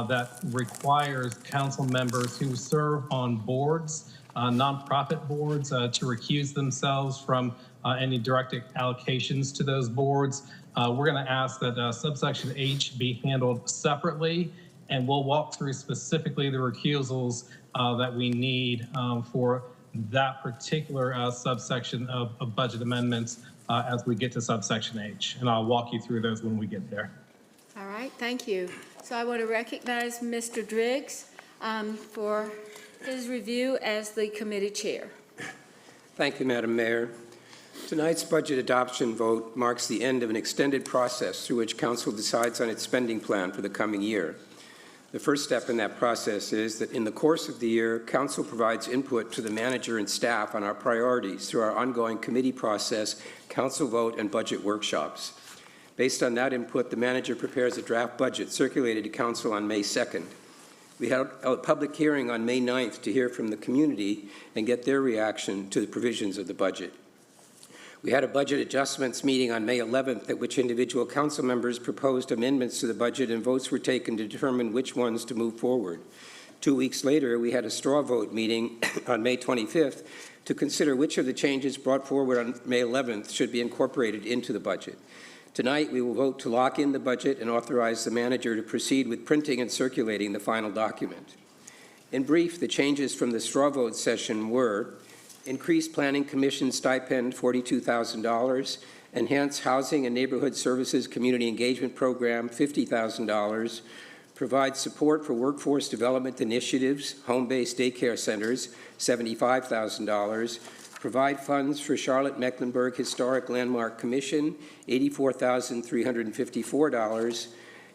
that requires council members who serve on boards, nonprofit boards, to recuse themselves from any direct allocations to those boards. We're going to ask that subsection H be handled separately, and we'll walk through specifically the recusals that we need for that particular subsection of budget amendments as we get to subsection H. And I'll walk you through those when we get there. All right, thank you. So I want to recognize Mr. Driggs for his review as the committee chair. Thank you, Madam Mayor. Tonight's budget adoption vote marks the end of an extended process through which Council decides on its spending plan for the coming year. The first step in that process is that in the course of the year, Council provides input to the manager and staff on our priorities through our ongoing committee process, Council vote, and budget workshops. Based on that input, the manager prepares a draft budget circulated to Council on May 2nd. We held a public hearing on May 9th to hear from the community and get their reaction to the provisions of the budget. We had a budget adjustments meeting on May 11th at which individual council members proposed amendments to the budget and votes were taken to determine which ones to move forward. 2 weeks later, we had a straw vote meeting on May 25th to consider which of the changes brought forward on May 11th should be incorporated into the budget. Tonight, we will vote to lock in the budget and authorize the manager to proceed with printing and circulating the final document. In brief, the changes from the straw vote session were increased Planning Commission stipend $42,000, enhance Housing and Neighborhood Services Community Engagement Program $50,000, provide support for workforce development initiatives, home-based daycare centers $75,000, provide funds for Charlotte-Mecklenburg Historic Landmark Commission $84,354,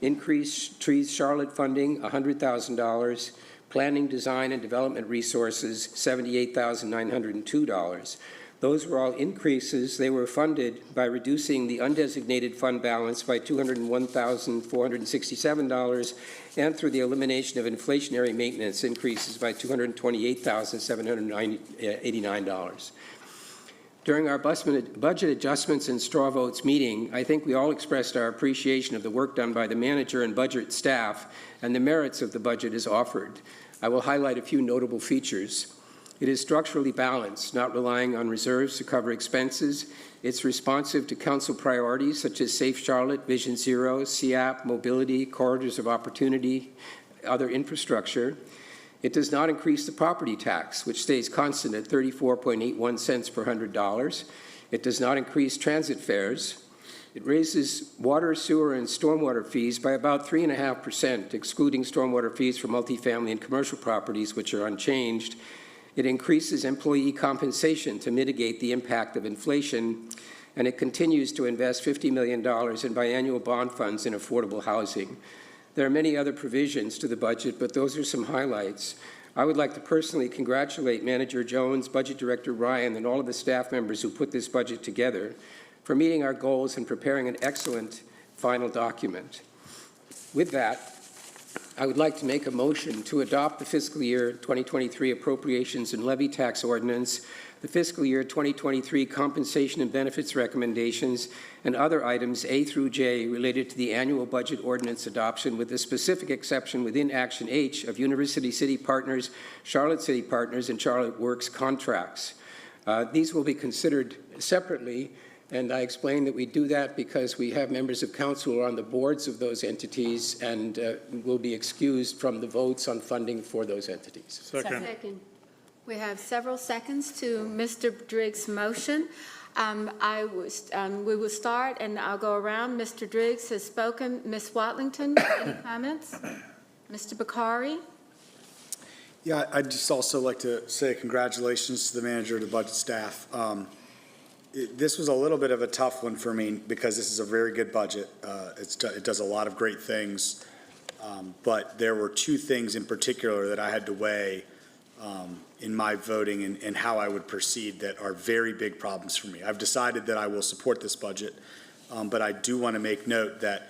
increase Trees Charlotte funding $100,000, Planning, Design, and Development Resources, $78,902. Those were all increases. They were funded by reducing the undesignated fund balance by $201,467 and through the elimination of inflationary maintenance increases by $228,789. During our budget adjustments and straw votes meeting, I think we all expressed our appreciation of the work done by the manager and budget staff and the merits of the budget as offered. I will highlight a few notable features. It is structurally balanced, not relying on reserves to cover expenses. It's responsive to council priorities such as Safe Charlotte, Vision Zero, CAP, mobility, corridors of opportunity, other infrastructure. It does not increase the property tax, which stays constant at 34.81 cents per $100. It does not increase transit fares. It raises water, sewer, and stormwater fees by about 3.5%, excluding stormwater fees for multifamily and commercial properties, which are unchanged. It increases employee compensation to mitigate the impact of inflation, and it continues to invest $50 million in biannual bond funds in affordable housing. There are many other provisions to the budget, but those are some highlights. I would like to personally congratulate Manager Jones, Budget Director Ryan, and all of the staff members who put this budget together for meeting our goals and preparing an excellent final document. With that, I would like to make a motion to adopt the fiscal year 2023 appropriations and levy tax ordinance, the fiscal year 2023 compensation and benefits recommendations, and other items A through J related to the annual budget ordinance adoption, with the specific exception within Action H of University City Partners, Charlotte City Partners, and Charlotte Works contracts. These will be considered separately, and I explain that we do that because we have members of council who are on the boards of those entities and will be excused from the votes on funding for those entities. Second. We have several seconds to Mr. Driggs' motion. We will start, and I'll go around. Mr. Driggs has spoken. Ms. Watlington, any comments? Mr. Bakari? Yeah, I'd just also like to say congratulations to the manager and the budget staff. This was a little bit of a tough one for me because this is a very good budget. It does a lot of great things, but there were two things in particular that I had to weigh in my voting and how I would proceed that are very big problems for me. I've decided that I will support this budget, but I do want to make note that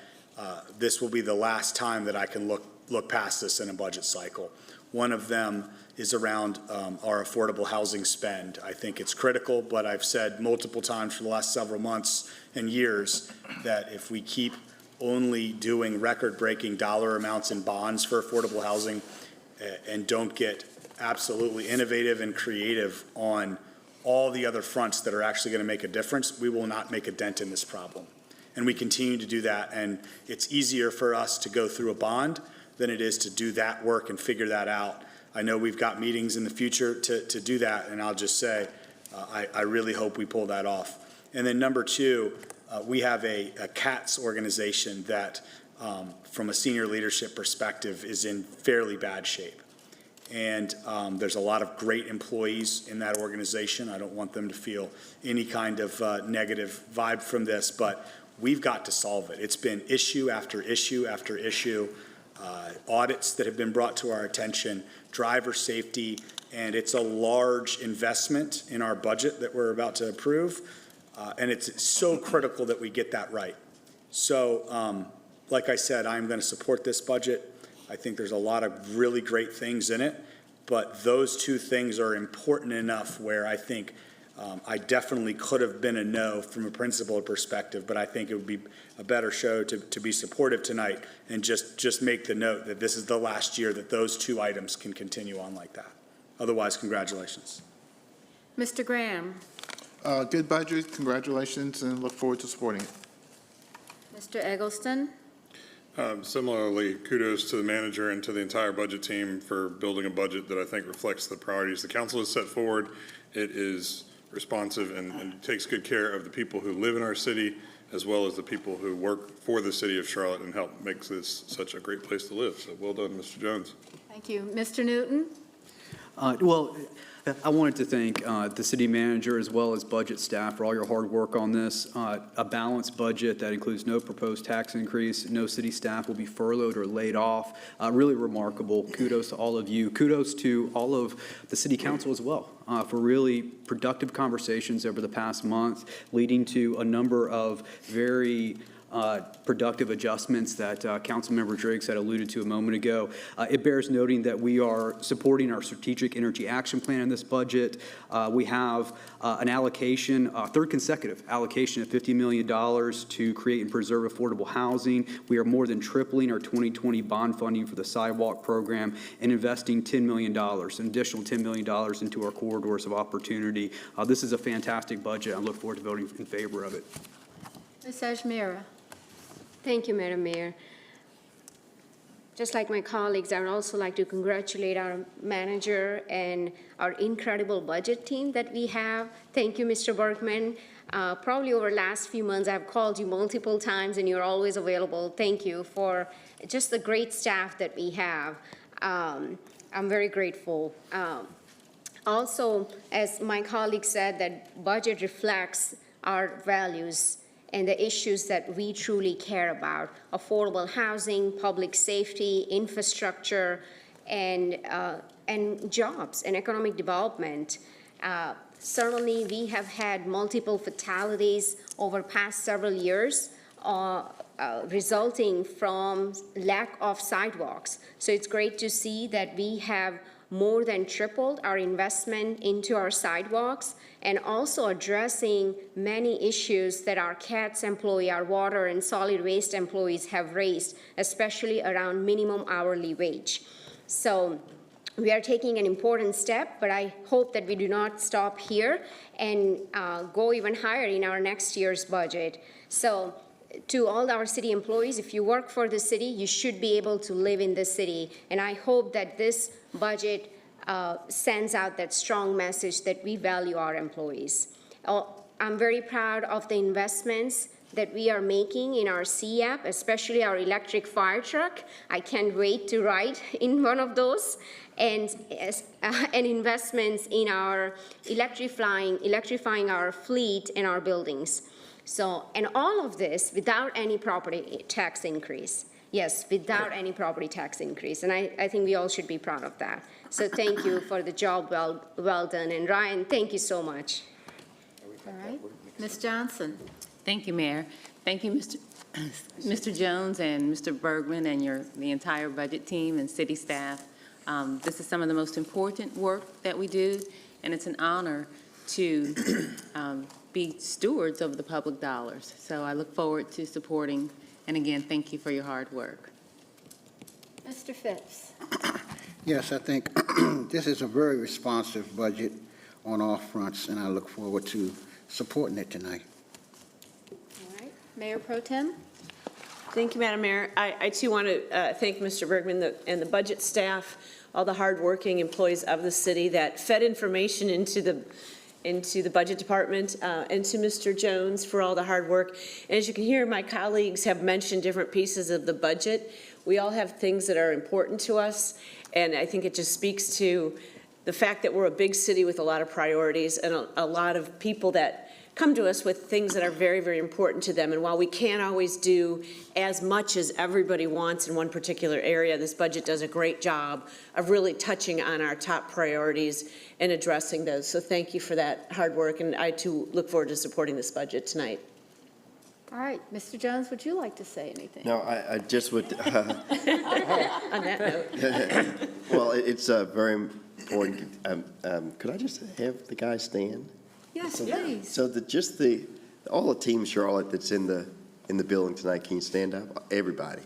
this will be the last time that I can look past this in a budget cycle. One of them is around our affordable housing spend. I think it's critical, but I've said multiple times for the last several months and years that if we keep only doing record-breaking dollar amounts in bonds for affordable housing and don't get absolutely innovative and creative on all the other fronts that are actually going to make a difference, we will not make a dent in this problem. And we continue to do that, and it's easier for us to go through a bond than it is to do that work and figure that out. I know we've got meetings in the future to do that, and I'll just say I really hope we pull that off. And then number two, we have a CATS organization that, from a senior leadership perspective, is in fairly bad shape. And there's a lot of great employees in that organization. I don't want them to feel any kind of negative vibe from this, but we've got to solve it. It's been issue after issue after issue, audits that have been brought to our attention, driver safety, and it's a large investment in our budget that we're about to approve. And it's so critical that we get that right. So, like I said, I'm going to support this budget. I think there's a lot of really great things in it, but those two things are important enough where I think I definitely could have been a no from a principled perspective, but I think it would be a better show to be supportive tonight and just make the note that this is the last year that those two items can continue on like that. Otherwise, congratulations. Mr. Graham. Good budget, congratulations, and look forward to supporting it. Mr. Eggleston. Similarly, kudos to the manager and to the entire budget team for building a budget that I think reflects the priorities the council has set forward. It is responsive and takes good care of the people who live in our city, as well as the people who work for the city of Charlotte and help make this such a great place to live. So well done, Mr. Jones. Thank you. Mr. Newton. Well, I wanted to thank the city manager as well as budget staff for all your hard work on this. A balanced budget that includes no proposed tax increase, no city staff will be furloughed or laid off. Really remarkable. Kudos to all of you. Kudos to all of the city council as well for really productive conversations over the past month, leading to a number of very productive adjustments that Councilmember Driggs had alluded to a moment ago. It bears noting that we are supporting our strategic energy action plan in this budget. We have an allocation, third consecutive allocation of $50 million to create and preserve affordable housing. We are more than tripling our 2020 bond funding for the sidewalk program and investing $10 million, an additional $10 million into our corridors of opportunity. This is a fantastic budget. I look forward to voting in favor of it. Ms. Ajmira. Thank you, Madam Mayor. Just like my colleagues, I would also like to congratulate our manager and our incredible budget team that we have. Thank you, Mr. Bergman. Probably over the last few months, I've called you multiple times and you're always available. Thank you for just the great staff that we have. I'm very grateful. Also, as my colleague said, that budget reflects our values and the issues that we truly care about: affordable housing, public safety, infrastructure, and jobs and economic development. Certainly, we have had multiple fatalities over past several years resulting from lack of sidewalks. So it's great to see that we have more than tripled our investment into our sidewalks and also addressing many issues that our CATS employee, our water and solid waste employees have raised, especially around minimum hourly wage. So we are taking an important step, but I hope that we do not stop here and go even higher in our next year's budget. So to all our city employees, if you work for the city, you should be able to live in the city. And I hope that this budget sends out that strong message that we value our employees. I'm very proud of the investments that we are making in our CAP, especially our electric fire truck. I can't wait to ride in one of those. And investments in our electrifying our fleet and our buildings. So, and all of this without any property tax increase. Yes, without any property tax increase. And I think we all should be proud of that. So thank you for the job well done. And Ryan, thank you so much. All right. Ms. Johnson. Thank you, Mayor. Thank you, Mr. Jones and Mr. Bergman and the entire budget team and city staff. This is some of the most important work that we do, and it's an honor to be stewards of the public dollars. So I look forward to supporting, and again, thank you for your hard work. Mr. Phipps. Yes, I think this is a very responsive budget on all fronts, and I look forward to supporting it tonight. All right. Mayor Pro Tem. Thank you, Madam Mayor. I too want to thank Mr. Bergman and the budget staff, all the hardworking employees of the city that fed information into the budget department, and to Mr. Jones for all the hard work. And as you can hear, my colleagues have mentioned different pieces of the budget. We all have things that are important to us, and I think it just speaks to the fact that we're a big city with a lot of priorities and a lot of people that come to us with things that are very, very important to them. And while we can't always do as much as everybody wants in one particular area, this budget does a great job of really touching on our top priorities and addressing those. So thank you for that hard work, and I too look forward to supporting this budget tonight. All right, Mr. Jones, would you like to say anything? No, I just would, On that note. well, it's very important. Could I just have the guy stand? Yes, please. So all the team Charlotte that's in the building tonight, can you stand up? Everybody.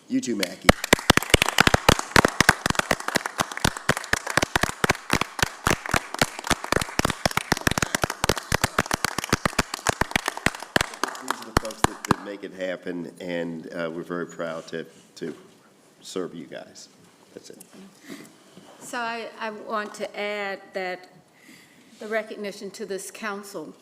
You too, Mackie. These are the folks that make it happen, and we're very proud to serve you guys. That's it. So I want to add that the recognition to this council,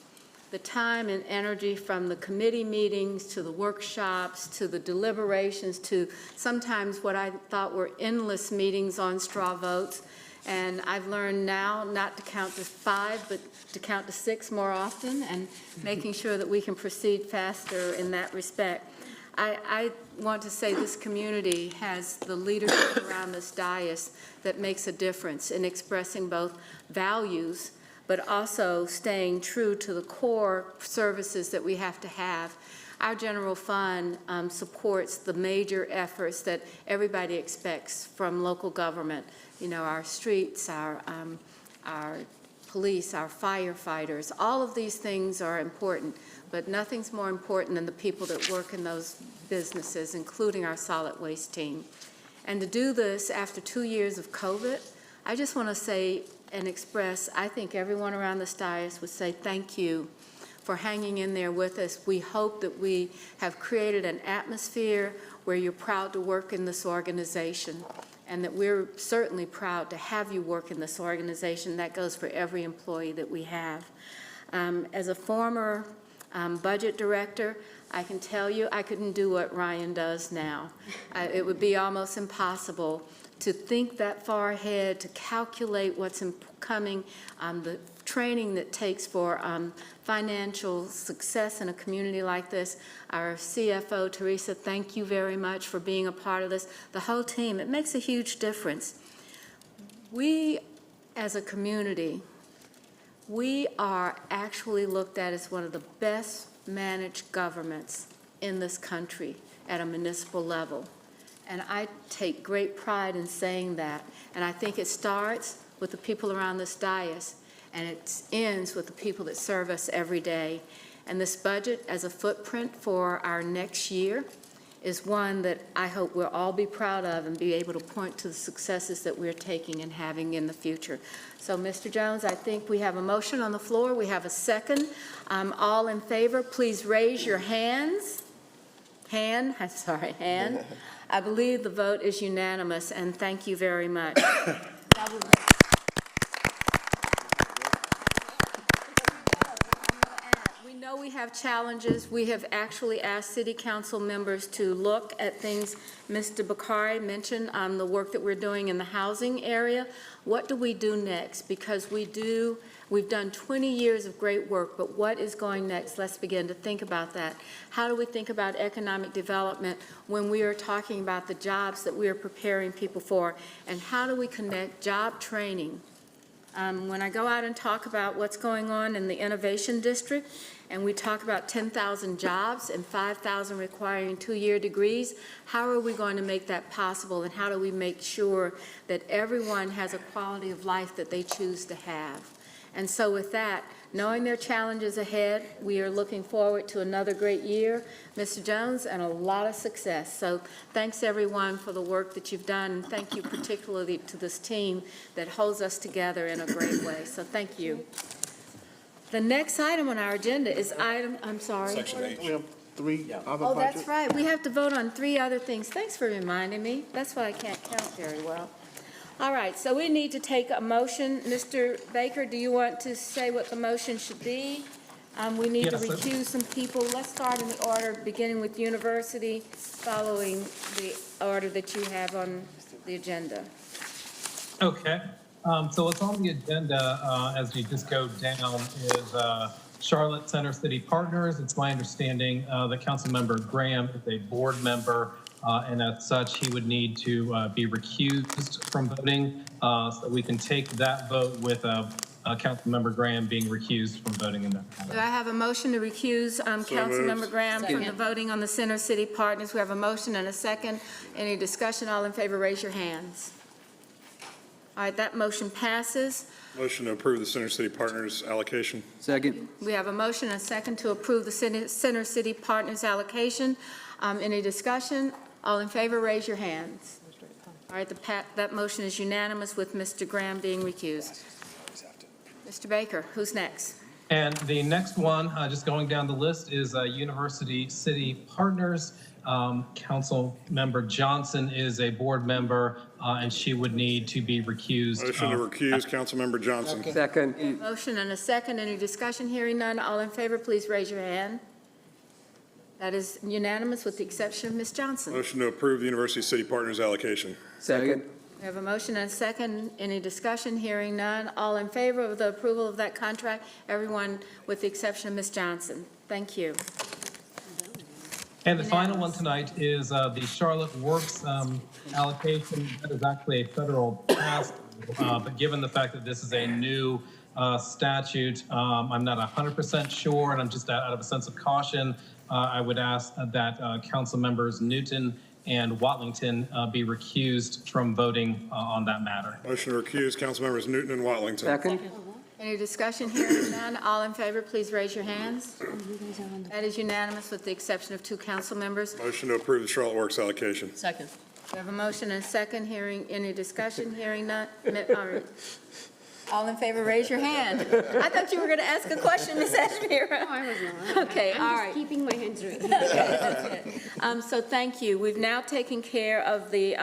the time and energy from the committee meetings to the workshops to the deliberations to sometimes what I thought were endless meetings on straw votes. And I've learned now not to count to 5, but to count to 6 more often, and making sure that we can proceed faster in that respect. I want to say this community has the leadership around this dais that makes a difference in expressing both values, but also staying true to the core services that we have to have. Our general fund supports the major efforts that everybody expects from local government. You know, our streets, our police, our firefighters, all of these things are important, but nothing's more important than the people that work in those businesses, including our solid waste team. And to do this after 2 years of COVID, I just want to say and express, I think everyone around this dais would say thank you for hanging in there with us. We hope that we have created an atmosphere where you're proud to work in this organization, and that we're certainly proud to have you work in this organization. That goes for every employee that we have. As a former budget director, I can tell you I couldn't do what Ryan does now. It would be almost impossible to think that far ahead, to calculate what's coming, the training that takes for financial success in a community like this. Our CFO, Teresa, thank you very much for being a part of this. The whole team, it makes a huge difference. We, as a community, we are actually looked at as one of the best managed governments in this country at a municipal level. And I take great pride in saying that. And I think it starts with the people around this dais, and it ends with the people that serve us every day. And this budget, as a footprint for our next year, is one that I hope we'll all be proud of and be able to point to the successes that we're taking and having in the future. So, Mr. Jones, I think we have a motion on the floor. We have a second. All in favor, please raise your hands. Hand. I believe the vote is unanimous, and thank you very much. We know we have challenges. We have actually asked city council members to look at things. Mr. Bakari mentioned the work that we're doing in the housing area. What do we do next? Because we've done 20 years of great work, but what is going next? Let's begin to think about that. How do we think about economic development when we are talking about the jobs that we are preparing people for? And how do we connect job training? When I go out and talk about what's going on in the Innovation District, and we talk about 10,000 jobs and 5,000 requiring 2-year degrees, how are we going to make that possible, and how do we make sure that everyone has a quality of life that they choose to have? And so with that, knowing there are challenges ahead, we are looking forward to another great year, Mr. Jones, and a lot of success. So thanks, everyone, for the work that you've done, and thank you particularly to this team that holds us together in a great way. So thank you. The next item on our agenda is Section H. We have 3 other Oh, budgets. that's right. We have to vote on 3 other things. Thanks for reminding me. That's why I can't count very well. All right, so we need to take a motion. Mr. Baker, do you want to say what the motion should be We need to Yes, sir. recuse some people. Let's start in the order, beginning with university, following the order that you have on the agenda. Okay, so what's on the agenda, as you just go down, is Charlotte Center City Partners. It's my understanding that Councilmember Graham is a board member, and as such, he would need to be recused from voting, so we can take that vote with Councilmember Graham being recused from voting in that matter. Do I have a motion to recuse Councilmember Graham from the voting on the Center City Partners? We have a motion and a second. Any discussion? All in favor, raise your hands. All right, that motion passes. Motion to approve the Center City Partners allocation. Second. We have a motion and a second to approve the Center City Partners allocation. Any discussion? All in favor, raise your hands. All right, that motion is unanimous with Mr. Graham being recused. Mr. Baker, who's next? And the next one, just going down the list, is University City Partners. Council Member Johnson is a board member, and she would need to be recused. Motion to recuse Councilmember Johnson. Second. Motion and a second. Any discussion? Hearing none. All in favor, please raise your hand. That is unanimous with the exception of Ms. Johnson. Motion to approve the University City Partners allocation. Second. We have a motion and a second. Any discussion? Hearing none. All in favor of the approval of that contract? Everyone with the exception of Ms. Johnson. Thank you. And the final one tonight is the Charlotte Works allocation. That is actually a federal task, but given the fact that this is a new statute, I'm not 100% sure, and I'm just out of a sense of caution. I would ask that Council Members Newton and Watlington be recused from voting on that matter. Motion to recuse Councilmembers Newton and Watlington. Second. Any discussion? Hearing none. All in favor, please raise your hands. That is unanimous with the exception of 2 council members. Motion to approve the Charlotte Works allocation. Second. We have a motion and a second. Hearing any discussion? Hearing none. All in favor, raise your hand. I thought you were going to ask a question, Ms. Ashmira. No, I was not. Okay, all I'm right. just keeping my hands raised. So thank you. We've now taken care of the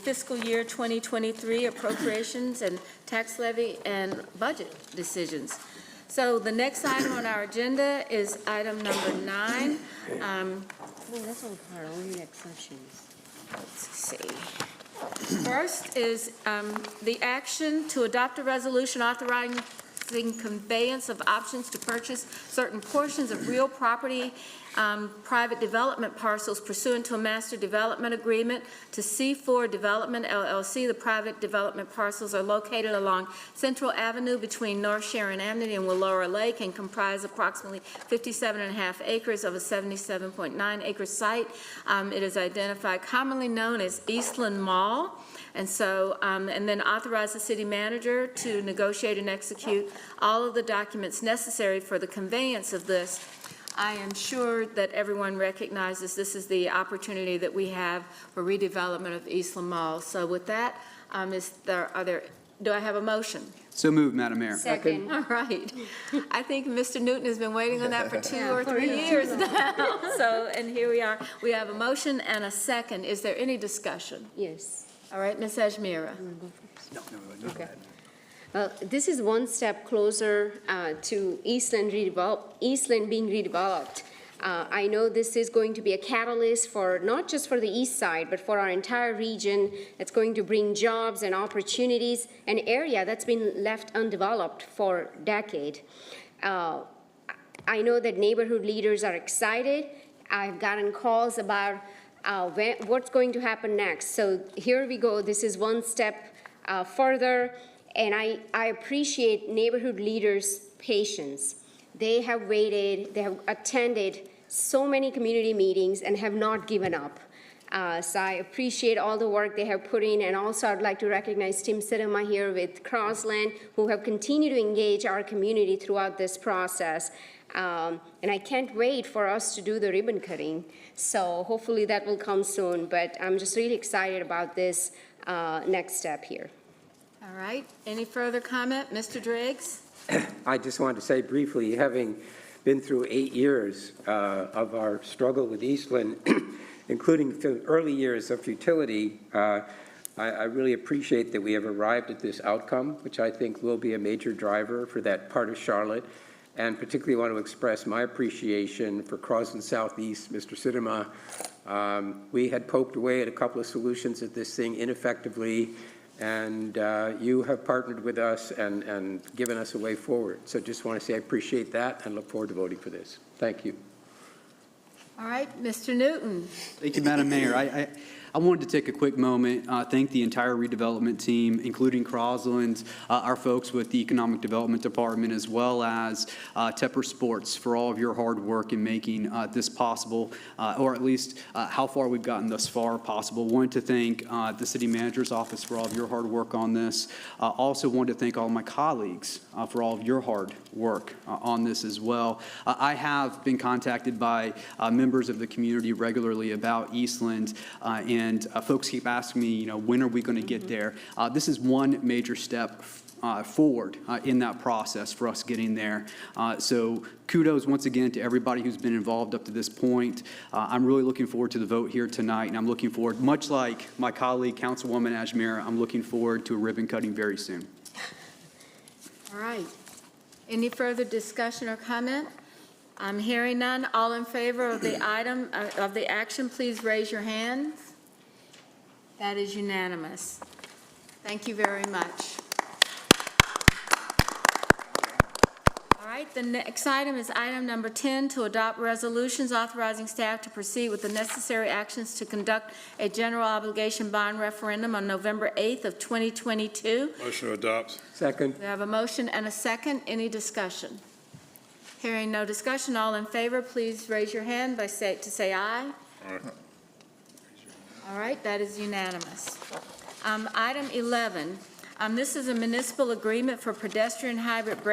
fiscal year 2023 appropriations and tax levy and budget decisions. So the next item on our agenda is item number 9. No, that's all part, only the exceptions. Let's see. First is the action to adopt a resolution authorizing conveyance of options to purchase certain portions of real property, private development parcels pursuant to a master development agreement to C4 Development LLC. The private development parcels are located along Central Avenue between North Sharon Avenue and Willora Lake and comprise approximately 57.5 acres of a 77.9 acre site. It is identified commonly known as Eastland Mall. And so, and then authorize the city manager to negotiate and execute all of the documents necessary for the conveyance of this. I am sure that everyone recognizes this is the opportunity that we have for redevelopment of Eastland Mall. So with that, do I have a motion? So moved, Madam Mayor. Second. All right. I think Mr. Newton has been waiting on that for 2 or 3 years now. So, and here we are. We have a motion and a second. Is there any discussion? Yes. All right, Ms. Ajmira. Okay. This is one step closer to Eastland being redeveloped. I know this is going to be a catalyst for not just for the east side, but for our entire region. It's going to bring jobs and opportunities, an area that's been left undeveloped for a decade. I know that neighborhood leaders are excited. I've gotten calls about what's going to happen next. So here we go. This is one step further, and I appreciate neighborhood leaders' patience. They have waited, they have attended so many community meetings and have not given up. So I appreciate all the work they have put in, and also I'd like to recognize Tim Sidema here with Crossland, who have continued to engage our community throughout this process. And I can't wait for us to do the ribbon cutting. So hopefully that will come soon, but I'm just really excited about this next step here. All right. Any further comment? Mr. Driggs? I just wanted to say briefly, having been through 8 years of our struggle with Eastland, including the early years of futility, I really appreciate that we have arrived at this outcome, which I think will be a major driver for that part of Charlotte. and particularly want to express my appreciation for Crosland Southeast, Mr. Sidema. We had poked away at a couple of solutions at this thing ineffectively, and you have partnered with us and given us a way forward. So just want to say I appreciate that and look forward to voting for this. Thank you. All right, Mr. Newton. Thank you, Madam Mayor. I wanted to take a quick moment, thank the entire redevelopment team, including Crosland, our folks with the Economic Development Department, as well as Tepper Sports for all of your hard work in making this possible, or at least how far we've gotten thus far possible. Wanted to thank the City Manager's Office for all of your hard work on this. Also wanted to thank all my colleagues for all of your hard work on this as well. I have been contacted by members of the community regularly about Eastland, and folks keep asking me, when are we going to get there? This is one major step forward in that process for us getting there. So kudos once again to everybody who's been involved up to this point. I'm really looking forward to the vote here tonight, and I'm looking forward, much like my colleague, Councilwoman Ajmer, I'm looking forward to a ribbon cutting very soon. All right. Any further discussion or comment? I'm hearing none. All in favor of the item, of the action, please raise your hands. That is unanimous. Thank you very much. All right, the next item is item number 10, to adopt resolutions authorizing staff to proceed with the necessary actions to conduct a general obligation bond referendum on November 8th of 2022. Motion to adopt. Second. We have a motion and a second. Any discussion? Hearing no discussion, all in favor, please raise your hand to say aye. Aye. All right, that is unanimous. Item 11, this is a municipal agreement for pedestrian hybrid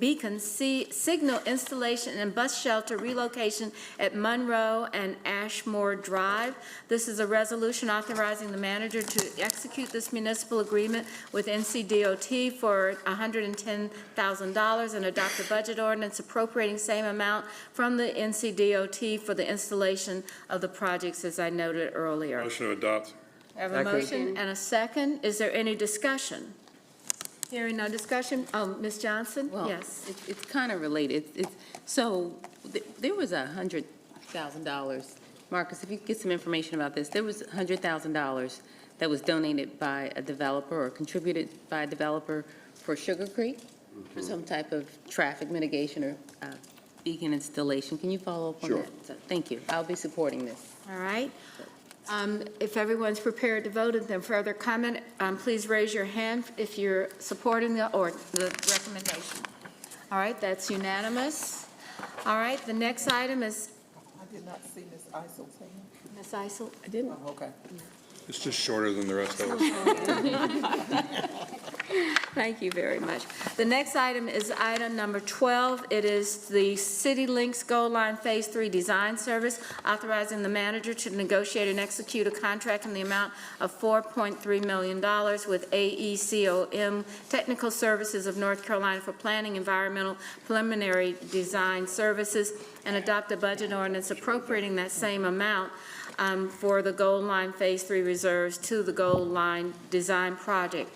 beacon signal installation and bus shelter relocation at Monroe and Ashmore Drive. This is a resolution authorizing the manager to execute this municipal agreement with NCDOT for $110,000 and adopt a budget ordinance appropriating same amount from the NCDOT for the installation of the projects as I noted earlier. Motion to adopt. I have a motion and a second. Is there any discussion? Hearing no discussion. Oh, Ms. Johnson? Well, Yes. it's kind of related. So there was $100,000. Marcus, if you could get some information about this, there was $100,000 that was donated by a developer or contributed by a developer for Sugar Creek for some type of traffic mitigation or beacon installation. Can you follow up on that? So, thank you. I'll be supporting this. All right. If everyone's prepared to vote and then further comment, please raise your hand if you're supporting the recommendation. All right, that's unanimous. All right, the next item is. I did not see Ms. Isel's hand. Ms. Isel? I didn't. Oh, okay. It's just shorter than the rest of us. Thank you very much. The next item is item number 12. It is the City Links Goal Line Phase 3 Design Service, authorizing the manager to negotiate and execute a contract in the amount of $4.3 million with AECOM Technical Services of North Carolina for planning, environmental, preliminary design services, and adopt a budget ordinance appropriating that same amount for the Goal Line Phase 3 reserves to the Goal Line Design Project.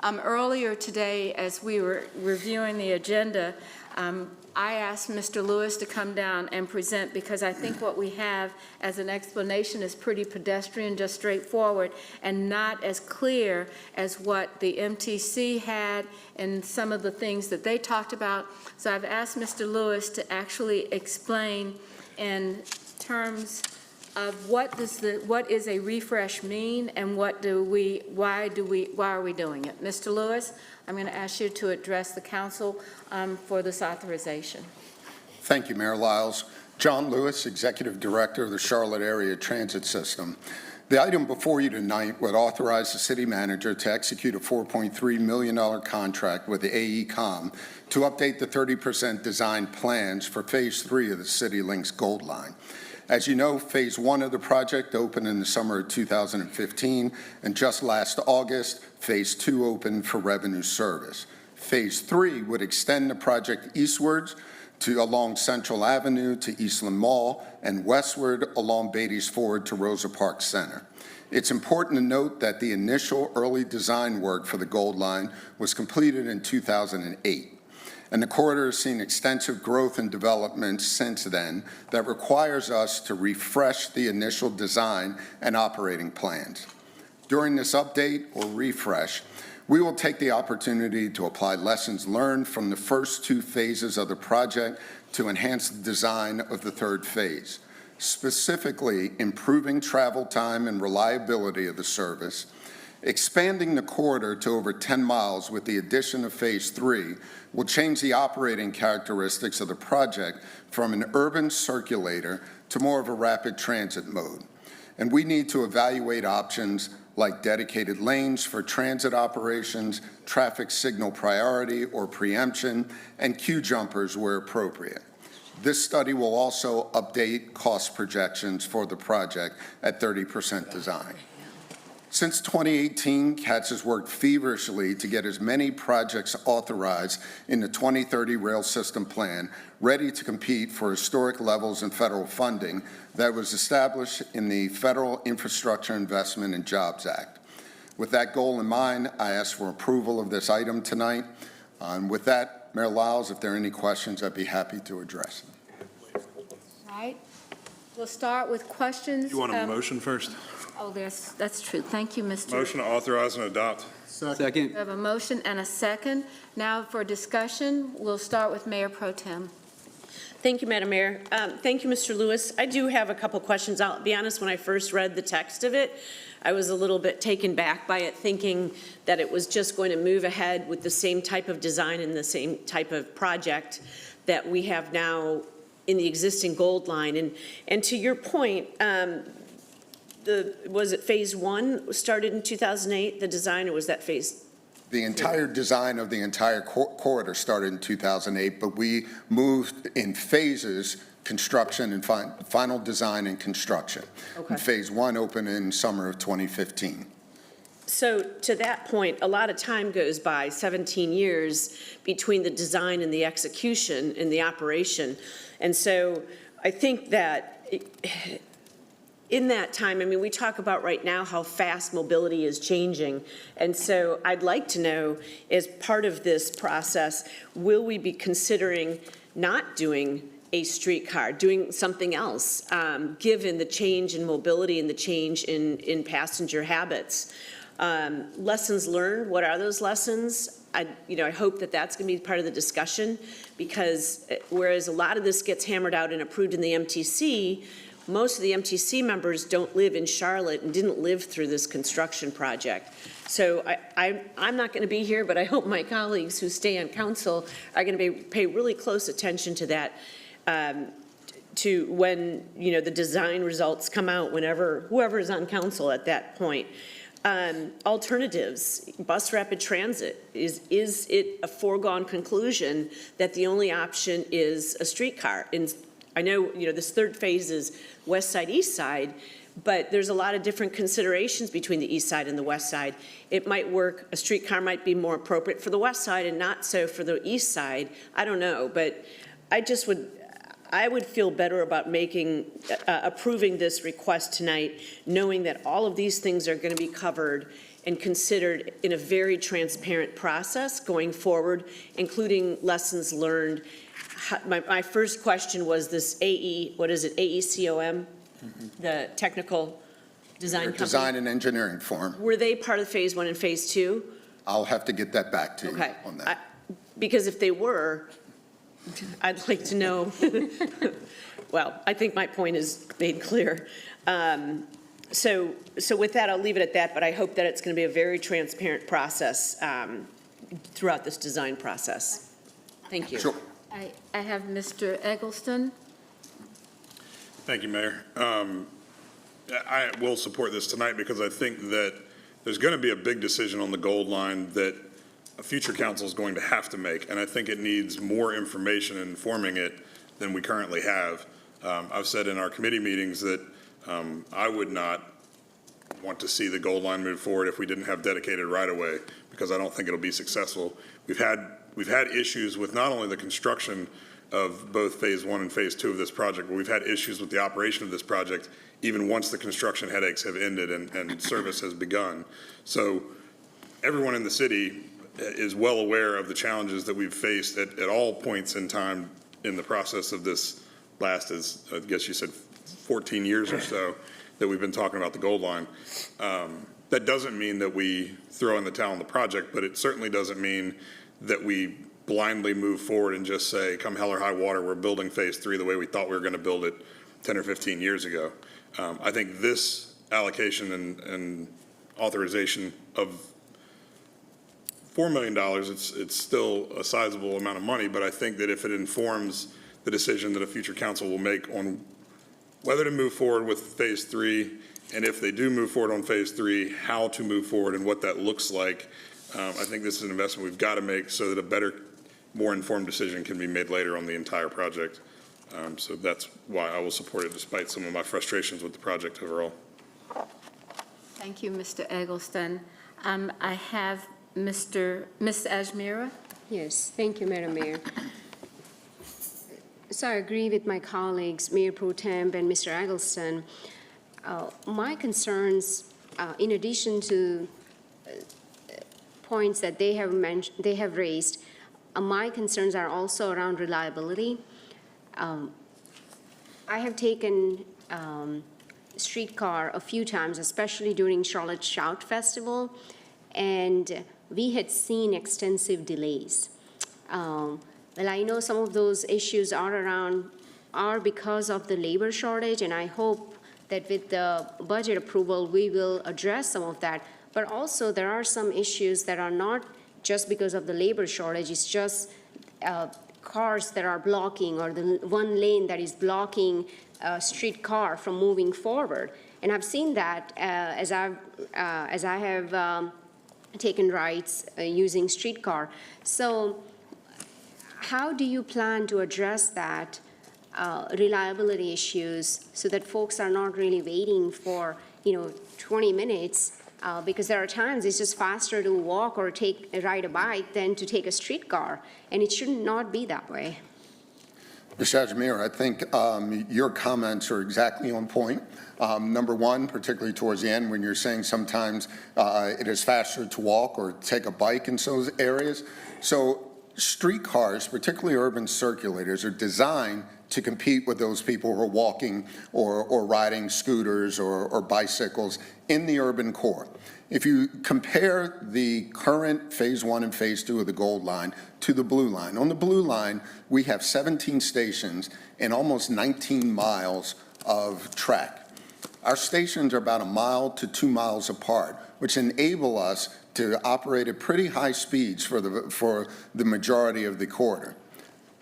Earlier today, as we were reviewing the agenda, I asked Mr. Lewis to come down and present because I think what we have as an explanation is pretty pedestrian, just straightforward, and not as clear as what the MTC had and some of the things that they talked about. So I've asked Mr. Lewis to actually explain in terms of what is a refresh mean and why are we doing it? Mr. Lewis, I'm going to ask you to address the council for this authorization. Thank you, Mayor Lyles. John Lewis, Executive Director of the Charlotte Area Transit System. The item before you tonight would authorize the city manager to execute a $4.3 million contract with the AECOM to update the 30% design plans for Phase 3 of the City Links Gold Line. As you know, Phase 1 of the project opened in the summer of 2015, and just last August, Phase 2 opened for revenue service. Phase 3 would extend the project eastwards along Central Avenue to Eastland Mall and westward along Beatty's Ford to Rosa Parks Center. It's important to note that the initial early design work for the Gold Line was completed in 2008. and the corridor has seen extensive growth and development since then that requires us to refresh the initial design and operating plans. During this update or refresh, we will take the opportunity to apply lessons learned from the first 2 phases of the project to enhance the design of the 3rd phase, specifically improving travel time and reliability of the service. Expanding the corridor to over 10 miles with the addition of Phase 3 will change the operating characteristics of the project from an urban circulator to more of a rapid transit mode. And we need to evaluate options like dedicated lanes for transit operations, traffic signal priority or preemption, and queue jumpers where appropriate. This study will also update cost projections for the project at 30% design. Since 2018, CATS has worked feverishly to get as many projects authorized in the 2030 Rail System Plan ready to compete for historic levels in federal funding that was established in the Federal Infrastructure Investment and Jobs Act. With that goal in mind, I ask for approval of this item tonight. And with that, Mayor Lyles, if there are any questions, I'd be happy to address them. All right. We'll start with questions. You want a motion first? Oh, that's true. Thank you, Mr. Motion to authorize and adopt. Second. We have a motion and a second. Now for discussion, we'll start with Mayor Pro Tem. Thank you, Madam Mayor. Thank you, Mr. Lewis. I do have a couple questions. I'll be honest, when I first read the text of it, I was a little bit taken back by it, thinking that it was just going to move ahead with the same type of design and the same type of project that we have now in the existing Gold Line. And to your point, was it Phase 1 started in 2008, the design, or was that Phase? The entire design of the entire corridor started in 2008, but we moved in phases, construction and final design and construction. Okay. And Phase 1 opened in summer of 2015. So to that point, a lot of time goes by, 17 years, between the design and the execution and the operation. And so I think that in that time, I mean, we talk about right now how fast mobility is changing. And so I'd like to know, as part of this process, will we be considering not doing a streetcar, doing something else, given the change in mobility and the change in passenger habits? Lessons learned, what are those lessons? I hope that that's going to be part of the discussion, because whereas a lot of this gets hammered out and approved in the MTC, most of the MTC members don't live in Charlotte and didn't live through this construction project. So I'm not going to be here, but I hope my colleagues who stay on council are going to pay really close attention to that, to when, the design results come out, whenever, whoever is on council at that point. Alternatives, bus rapid transit, is it a foregone conclusion that the only option is a streetcar? And I know, this 3rd phase is west side, east side, but there's a lot of different considerations between the east side and the west side. It might work, a streetcar might be more appropriate for the west side and not so for the east side. I don't know, but I would feel better about approving this request tonight, knowing that all of these things are going to be covered and considered in a very transparent process going forward, including lessons learned. My first question was this AECOM, the technical design company? Design and engineering firm. Were they part of Phase 1 and Phase 2? I'll have to get that back to you Okay. on that. Because if they were, I'd like to know. Well, I think my point is made clear. So with that, I'll leave it at that, but I hope that it's going to be a very transparent process throughout this design process. Thank you. Sure. I have Mr. Eggleston. Thank you, Mayor. I will support this tonight because I think that there's going to be a big decision on the Gold Line that a future council is going to have to make, and I think it needs more information informing it than we currently have. I've said in our committee meetings that I would not want to see the Gold Line move forward if we didn't have dedicated right-of-way, because I don't think it'll be successful. We've had issues with not only the construction of both Phase 1 and Phase 2 of this project, but we've had issues with the operation of this project even once the construction headaches have ended and service has begun. So everyone in the city is well aware of the challenges that we've faced at all points in time in the process of this last, as I guess you said, 14 years or so that we've been talking about the Gold Line. That doesn't mean that we throw in the towel on the project, but it certainly doesn't mean that we blindly move forward and just say, come hell or high water, we're building Phase 3 the way we thought we were going to build it 10 or 15 years ago. I think this allocation and authorization of $4 million, it's still a sizable amount of money, but I think that if it informs the decision that a future council will make on whether to move forward with Phase 3, and if they do move forward on Phase 3, how to move forward and what that looks like, I think this is an investment we've got to make so that a better, more informed decision can be made later on the entire project. So that's why I will support it despite some of my frustrations with the project overall. Thank you, Mr. Eggleston. I have Ms. Ajmira. Yes, thank you, Madam Mayor. So I agree with my colleagues, Mayor Pro Tem and Mr. Eggleston. My concerns, in addition to points that they have raised, my concerns are also around reliability. I have taken streetcar a few times, especially during Charlotte Shout Festival, and we had seen extensive delays. Well, I know some of those issues are because of the labor shortage, and I hope that with the budget approval, we will address some of that. But also, there are some issues that are not just because of the labor shortage, it's just cars that are blocking, or the one lane that is blocking a streetcar from moving forward. And I've seen that as I have taken rides using streetcar. So how do you plan to address that reliability issues so that folks are not really waiting for 20 minutes? Because there are times it's just faster to walk or ride a bike than to take a streetcar, and it should not be that way. Ms. Ajmir, I think your comments are exactly on point. Number one, particularly towards the end, when you're saying sometimes it is faster to walk or take a bike in those areas. So streetcars, particularly urban circulators, are designed to compete with those people who are walking or riding scooters or bicycles in the urban core. If you compare the current Phase 1 and Phase 2 of the Gold Line to the Blue Line, on the Blue Line, we have 17 stations and almost 19 miles of track. Our stations are about 1 mile to 2 miles apart, which enable us to operate at pretty high speeds for the majority of the corridor.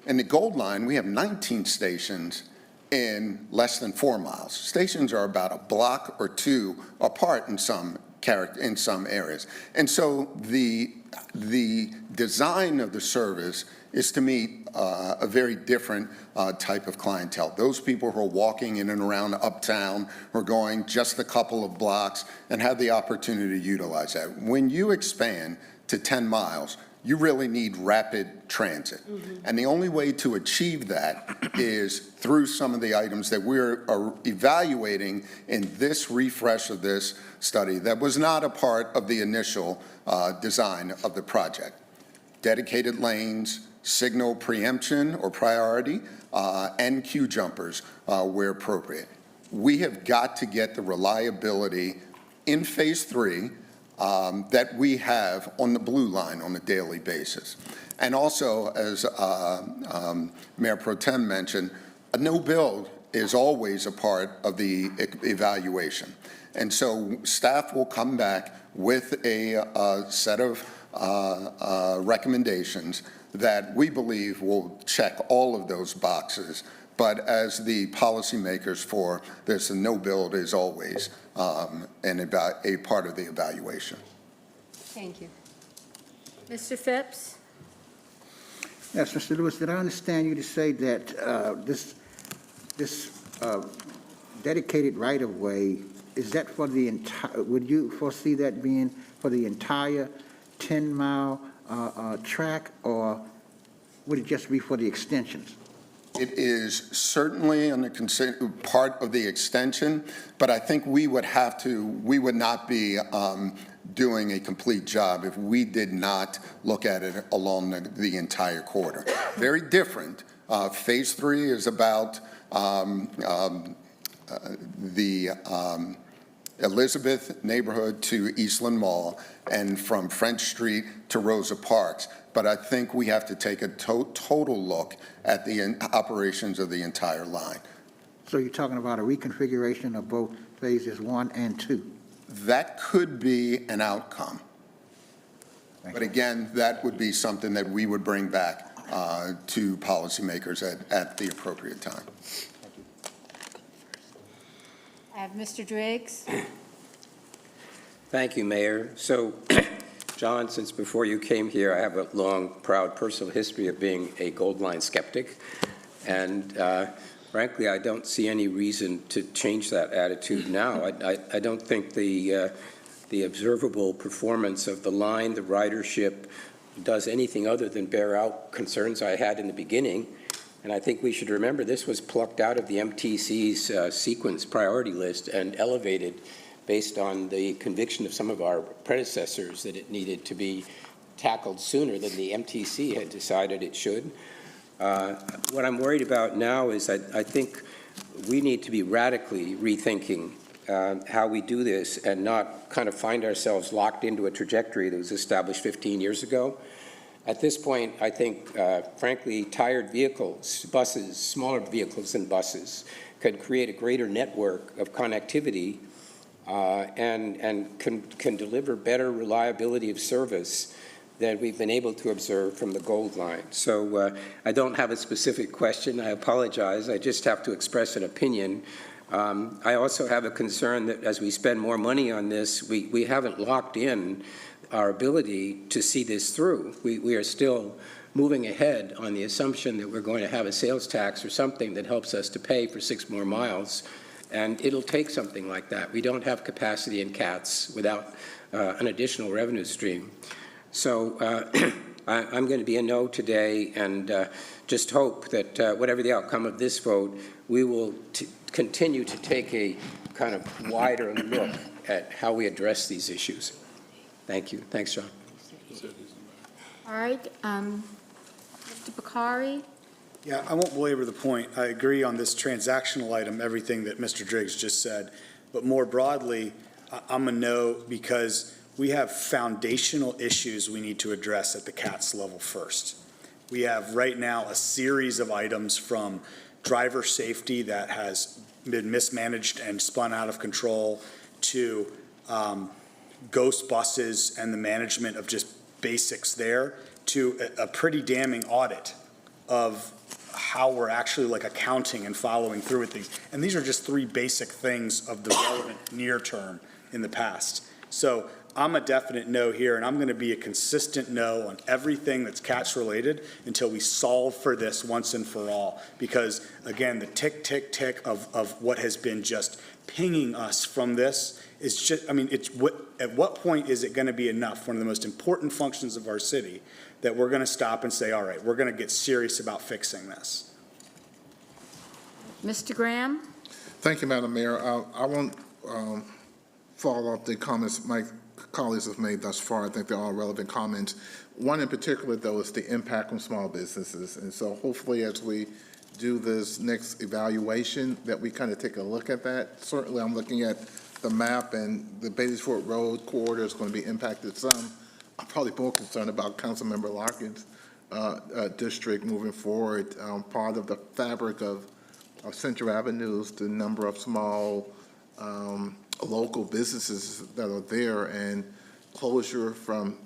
In the Gold Line, we have 19 stations in less than 4 miles. Stations are about a block or two apart in some areas. And so the design of the service is to meet a very different type of clientele. Those people who are walking in and around uptown, who are going just a couple of blocks and have the opportunity to utilize that. When you expand to 10 miles, you really need rapid transit. And the only way to achieve that is through some of the items that we're evaluating in this refresh of this study that was not a part of the initial design of the project. Dedicated lanes, signal preemption or priority, and queue jumpers where appropriate. We have got to get the reliability in Phase 3 that we have on the Blue Line on a daily basis. And also, as Mayor Pro Tem mentioned, a no build is always a part of the evaluation. And so staff will come back with a set of recommendations that we believe will check all of those boxes. But as the policymakers for this, a no build is always a part of the evaluation. Thank you. Mr. Phipps? Yes, Mr. Lewis, did I understand you to say that this dedicated right-of-way, is that for the entire, would you foresee that being for the entire 10-mile track, or would it just be for the extensions? It is certainly on the part of the extension, but I think we would not be doing a complete job if we did not look at it along the entire corridor. Very different. Phase 3 is about the Elizabeth neighborhood to Eastland Mall and from French Street to Rosa Parks. But I think we have to take a total look at the operations of the entire line. So you're talking about a reconfiguration of both phases 1 and 2? That could be an outcome. But again, that would be something that we would bring back to policymakers at the appropriate time. I have Mr. Driggs. Thank you, Mayor. So, John, since before you came here, I have a long, proud personal history of being a Gold Line skeptic. And frankly, I don't see any reason to change that attitude now. I don't think the observable performance of the line, the ridership, does anything other than bear out concerns I had in the beginning. And I think we should remember this was plucked out of the MTC's sequence priority list and elevated based on the conviction of some of our predecessors that it needed to be tackled sooner than the MTC had decided it should. What I'm worried about now is I think we need to be radically rethinking how we do this and not kind of find ourselves locked into a trajectory that was established 15 years ago. At this point, I think, frankly, tired vehicles, buses, smaller vehicles than buses, could create a greater network of connectivity and can deliver better reliability of service than we've been able to observe from the Gold Line. So I don't have a specific question. I apologize. I just have to express an opinion. I also have a concern that as we spend more money on this, we haven't locked in our ability to see this through. We are still moving ahead on the assumption that we're going to have a sales tax or something that helps us to pay for 6 more miles, and it'll take something like that. We don't have capacity in CATS without an additional revenue stream. So I'm going to be a no today, and just hope that whatever the outcome of this vote, we will continue to take a kind of wider look at how we address these issues. Thank you. Thanks, John. All right, Mr. Bakari. Yeah, I won't belabor the point. I agree on this transactional item, everything that Mr. Driggs just said. But more broadly, I'm a no because we have foundational issues we need to address at the CATS level first. We have right now a series of items from driver safety that has been mismanaged and spun out of control to ghost buses and the management of just basics there to a pretty damning audit of how we're actually like accounting and following through with things. And these are just 3 basic things of the relevant near term in the past. So I'm a definite no here, and I'm going to be a consistent no on everything that's CATS related until we solve for this once and for all. Because again, the tick, tick, tick of what has been just pinging us from this is just, I mean, at what point is it going to be enough, one of the most important functions of our city, that we're going to stop and say, all right, we're going to get serious about fixing this? Mr. Graham. Thank you, Madam Mayor. I won't follow up the comments my colleagues have made thus far. I think they're all relevant comments. One in particular, though, is the impact on small businesses. And so hopefully as we do this next evaluation, that we kind of take a look at that. Certainly I'm looking at the map, and the Beatty-Fort Road corridor is going to be impacted some. I'm probably more concerned about Councilmember Larkin's district moving forward. Part of the fabric of Central Avenue is the number of small local businesses that are there, and closure from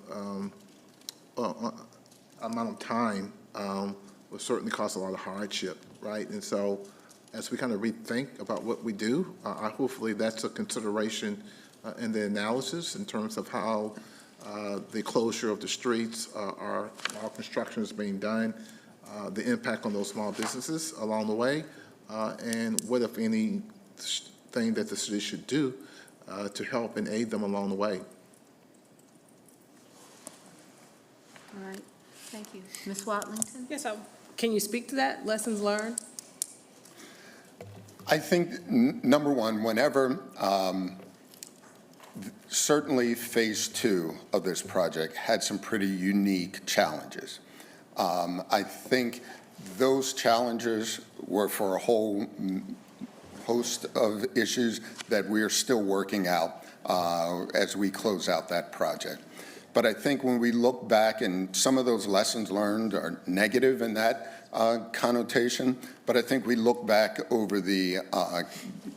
amount of time will certainly cause a lot of hardship, right? And so as we kind of rethink about what we do, hopefully that's a consideration in the analysis in terms of how the closure of the streets while construction is being done, the impact on those small businesses along the way, and what, if any, thing that the city should do to help and aid them along the way. All right, thank you. Ms. Watlington? Yes, can you speak to that, lessons learned? I think, number one, whenever Certainly, Phase 2 of this project had some pretty unique challenges. I think those challenges were for a whole host of issues that we are still working out as we close out that project. But I think when we look back, and some of those lessons learned are negative in that connotation, but I think we look back over the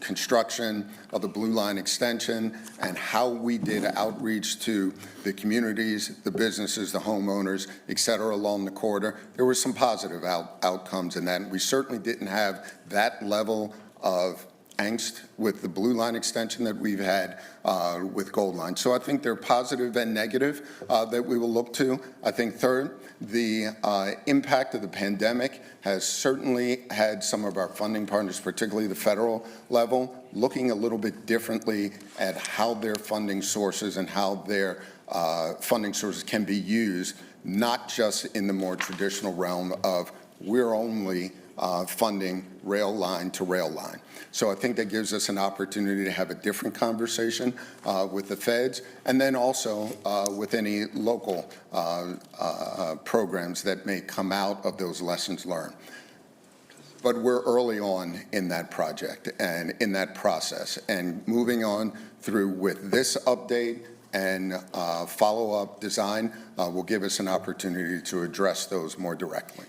construction of the Blue Line extension and how we did outreach to the communities, the businesses, the homeowners, et cetera, along the corridor. There were some positive outcomes in that. And we certainly didn't have that level of angst with the Blue Line extension that we've had with Gold Line. So I think they're positive and negative that we will look to. I think third, the impact of the pandemic has certainly had some of our funding partners, particularly the federal level, looking a little bit differently at how their funding sources and how their funding sources can be used, not just in the more traditional realm of we're only funding rail line to rail line. So I think that gives us an opportunity to have a different conversation with the feds, and then also with any local programs that may come out of those lessons learned. But we're early on in that project and in that process, and moving on through with this update and follow-up design will give us an opportunity to address those more directly.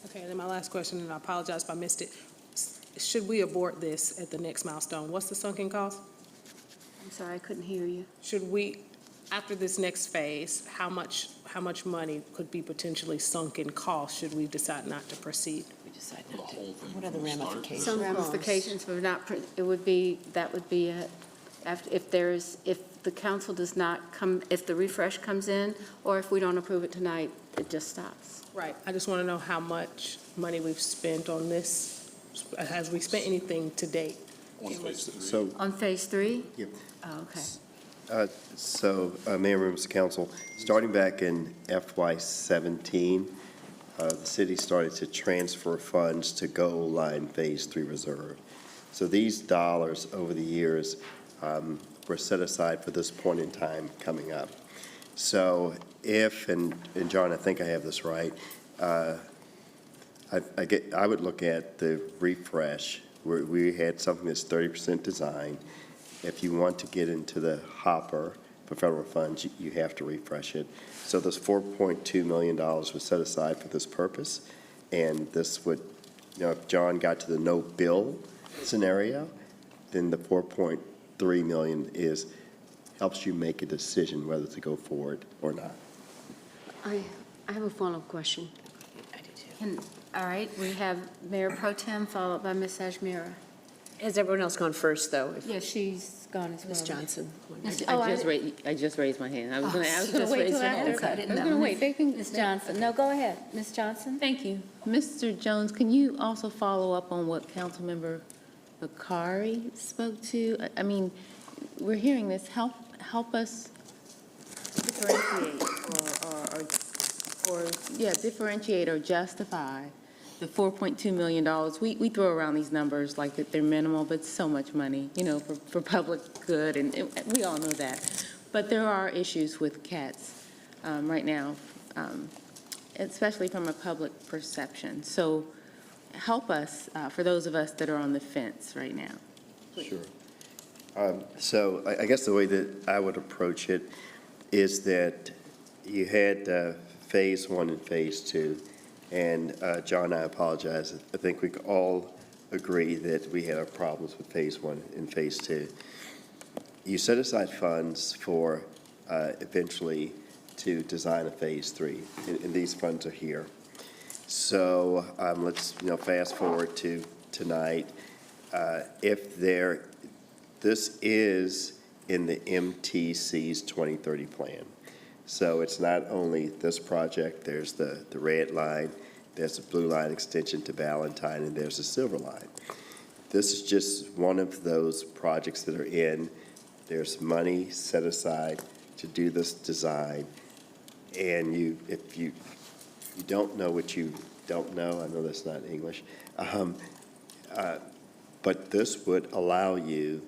Okay, and then my last question, and I apologize if I missed it. Should we abort this at the next milestone? What's the sunken cost? I'm sorry, I couldn't hear you. Should we, after this next phase, how much money could be potentially sunk in cost should we decide not to proceed? What are the ramifications? Some ramifications, but not, it would be, that would be it. If the council does not come, if the refresh comes in, or if we don't approve it tonight, it just stops. Right, I just want to know how much money we've spent on this. Has we spent anything to date? So, On Phase 3? Yep. Oh, okay. Mayor, members of council, starting back in FY17, the city started to transfer funds to Gold Line Phase 3 Reserve. So these dollars over the years were set aside for this point in time coming up. So if, and John, I think I have this right, I would look at the refresh, where we had something that's 30% design. If you want to get into the hopper for federal funds, you have to refresh it. So this $4.2 million was set aside for this purpose, and this would, if John got to the no bill scenario, then the $4.3 million helps you make a decision whether to go forward or not. I have a follow-up question. All right, we have Mayor Pro Tem, followed by Ms. Ajmira. Has everyone else gone first, though? Yes, she's gone as well. Ms. Johnson? I just raised my hand. I was going just to wait raised till her hand. after. I didn't was know. going to wait. They can- Ms. Johnson, no, go ahead. Ms. Johnson? Thank you. Mr. Jones, can you also follow up on what Councilmember Bakari spoke to? I mean, we're hearing this. Help us differentiate differentiate or justify the $4.2 million. We throw around these numbers like that they're minimal, but so much money, for public good, and we all know that. But there are issues with CATS right now, especially from a public perception. So help us, for those of us that are on the fence right now. Sure. So I guess the way that I would approach it is that you had Phase 1 and Phase 2. And John, I apologize. I think we all agree that we had our problems with Phase 1 and Phase 2. You set aside funds for eventually to design a Phase 3, and these funds are here. So let's fast forward to tonight. This is in the MTC's 2030 plan. So it's not only this project, there's the red line, there's the Blue Line extension to Valentine, and there's the Silver Line. This is just one of those projects that are in. There's money set aside to do this design. And if you don't know what you don't know, I know that's not English, but this would allow you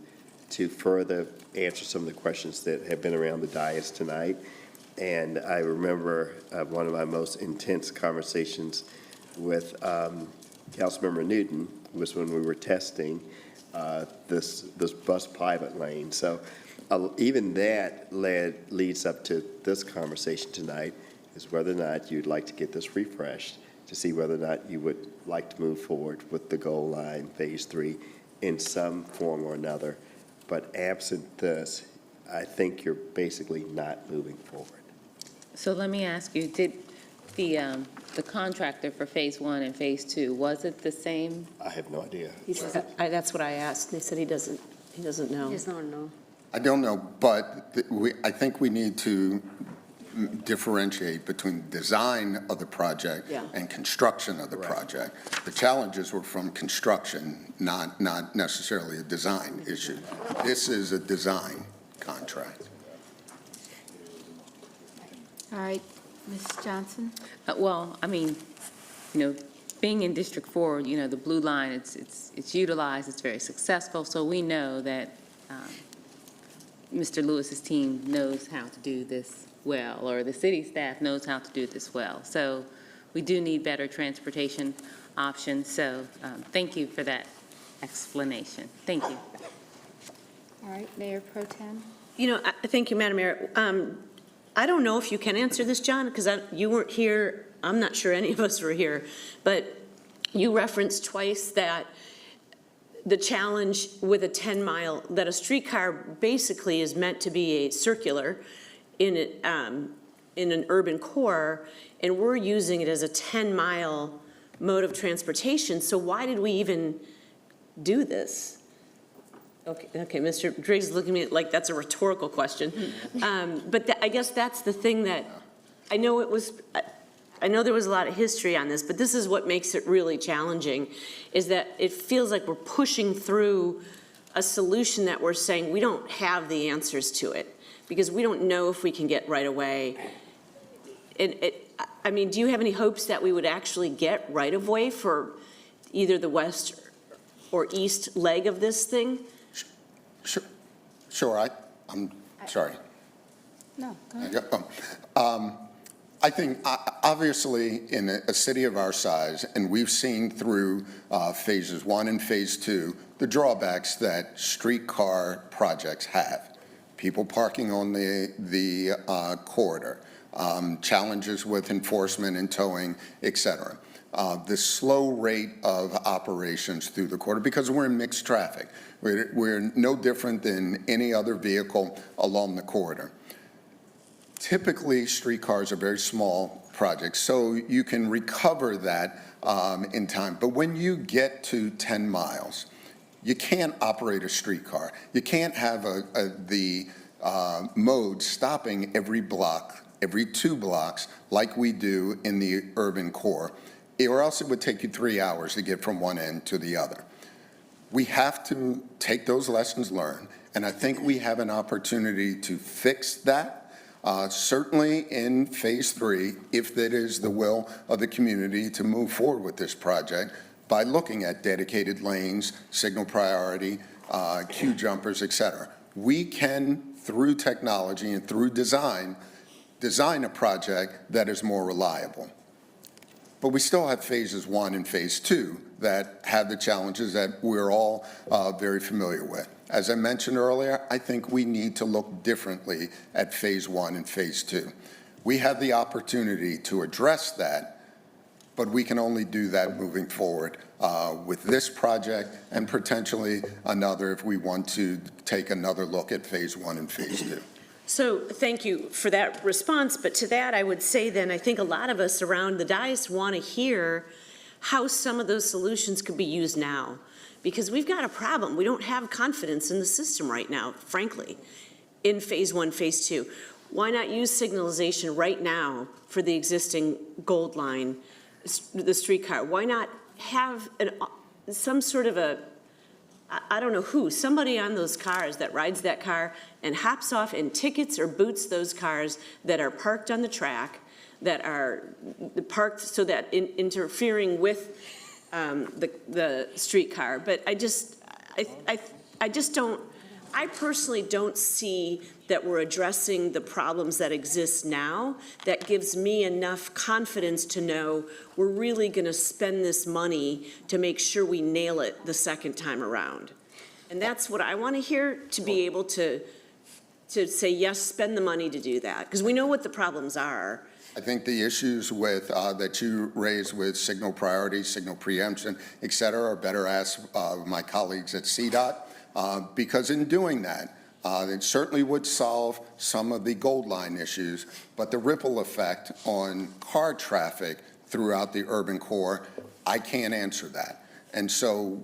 to further answer some of the questions that have been around the dais tonight. And I remember one of my most intense conversations with Councilmember Newton was when we were testing this bus pilot lane. So even that leads up to this conversation tonight, is whether or not you'd like to get this refreshed to see whether or not you would like to move forward with the goal line Phase 3 in some form or another. But absent this, I think you're basically not moving forward. So let me ask you, did the contractor for Phase 1 and Phase 2, was it the same? I have no idea. That's what I asked. They said he doesn't know. He does not know. I don't know, but I think we need to differentiate between design of the project and construction of the project. The challenges were from construction, not necessarily a design issue. This is a design contract. All right, Ms. Johnson? Well, I mean, being in District 4, the Blue Line, it's utilized, it's very successful, so we know that Mr. Lewis's team knows how to do this well, or the city staff knows how to do this well. So we do need better transportation options, so thank you for that explanation. Thank you. All right, Mayor Pro Tem? Thank you, Madam Mayor. I don't know if you can answer this, John, because you weren't here. I'm not sure any of us were here, but you referenced twice that the challenge with a 10-mile, that a streetcar basically is meant to be a circular in an urban core, and we're using it as a 10-mile mode of transportation. So why did we even do this? Okay, Mr. Driggs is looking at me like that's a rhetorical question. But I guess that's the thing that, I know there was a lot of history on this, but this is what makes it really challenging, is that it feels like we're pushing through a solution that we're saying we don't have the answers to it, because we don't know if we can get right away. I mean, do you have any hopes that we would actually get right of way for either the west or east leg of this thing? Sure, I'm sorry. No, go ahead. I think, obviously, in a city of our size, and we've seen through Phases 1 and Phase 2, the drawbacks that streetcar projects have. People parking on the corridor, challenges with enforcement and towing, et cetera. The slow rate of operations through the corridor, because we're in mixed traffic. We're no different than any other vehicle along the corridor. Typically, streetcars are very small projects, so you can recover that in time. But when you get to 10 miles, you can't operate a streetcar. You can't have the mode stopping every block, every 2 blocks, like we do in the urban core, or else it would take you 3 hours to get from one end to the other. We have to take those lessons learned, and I think we have an opportunity to fix that, certainly in Phase 3, if that is the will of the community to move forward with this project, by looking at dedicated lanes, signal priority, queue jumpers, et cetera. We can, through technology and through design a project that is more reliable. But we still have Phases 1 and Phase 2 that have the challenges that we're all very familiar with. As I mentioned earlier, I think we need to look differently at Phase 1 and Phase 2. We have the opportunity to address that, but we can only do that moving forward with this project and potentially another if we want to take another look at Phase 1 and Phase 2. So thank you for that response, but to that I would say then I think a lot of us around the dais want to hear how some of those solutions could be used now, because we've got a problem. We don't have confidence in the system right now, frankly, in Phase 1, Phase 2. Why not use signalization right now for the existing Gold Line, the streetcar? Why not have some sort of a, I don't know who, somebody on those cars that rides that car and hops off and tickets or boots those cars that are parked on the track, that are parked so that interfering with the streetcar. But I just don't, I personally don't see that we're addressing the problems that exist now. That gives me enough confidence to know we're really going to spend this money to make sure we nail it the second time around. And that's what I want to hear, to be able to say, yes, spend the money to do that, because we know what the problems are. I think the issues with, that you raised with signal priority, signal preemption, et cetera, are better asked my colleagues at CDOT, because in doing that, it certainly would solve some of the Gold Line issues, but the ripple effect on car traffic throughout the urban core, I can't answer that. And so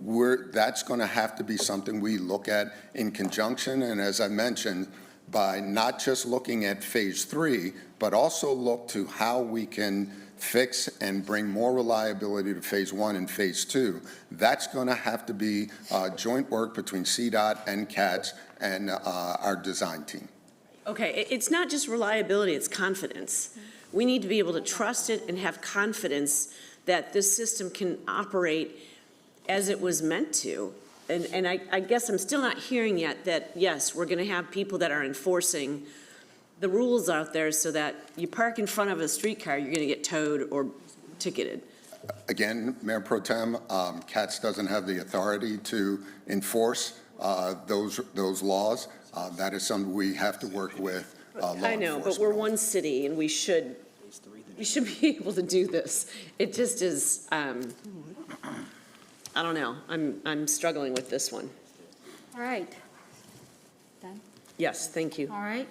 that's going to have to be something we look at in conjunction, and as I mentioned, by not just looking at Phase 3, but also look to how we can fix and bring more reliability to Phase 1 and Phase 2. That's going to have to be joint work between CDOT and CATS and our design team. Okay, it's not just reliability, it's confidence. We need to be able to trust it and have confidence that this system can operate as it was meant to. And I guess I'm still not hearing yet that, yes, we're going to have people that are enforcing the rules out there so that you park in front of a streetcar, you're going to get towed or ticketed. Again, Mayor Pro Tem, CATS doesn't have the authority to enforce those laws. That is something we have to work with law enforcement. I know, but we're one city and we should be able to do this. It just is, I don't know. I'm struggling with this one. All right. Done? Yes, thank you. All right.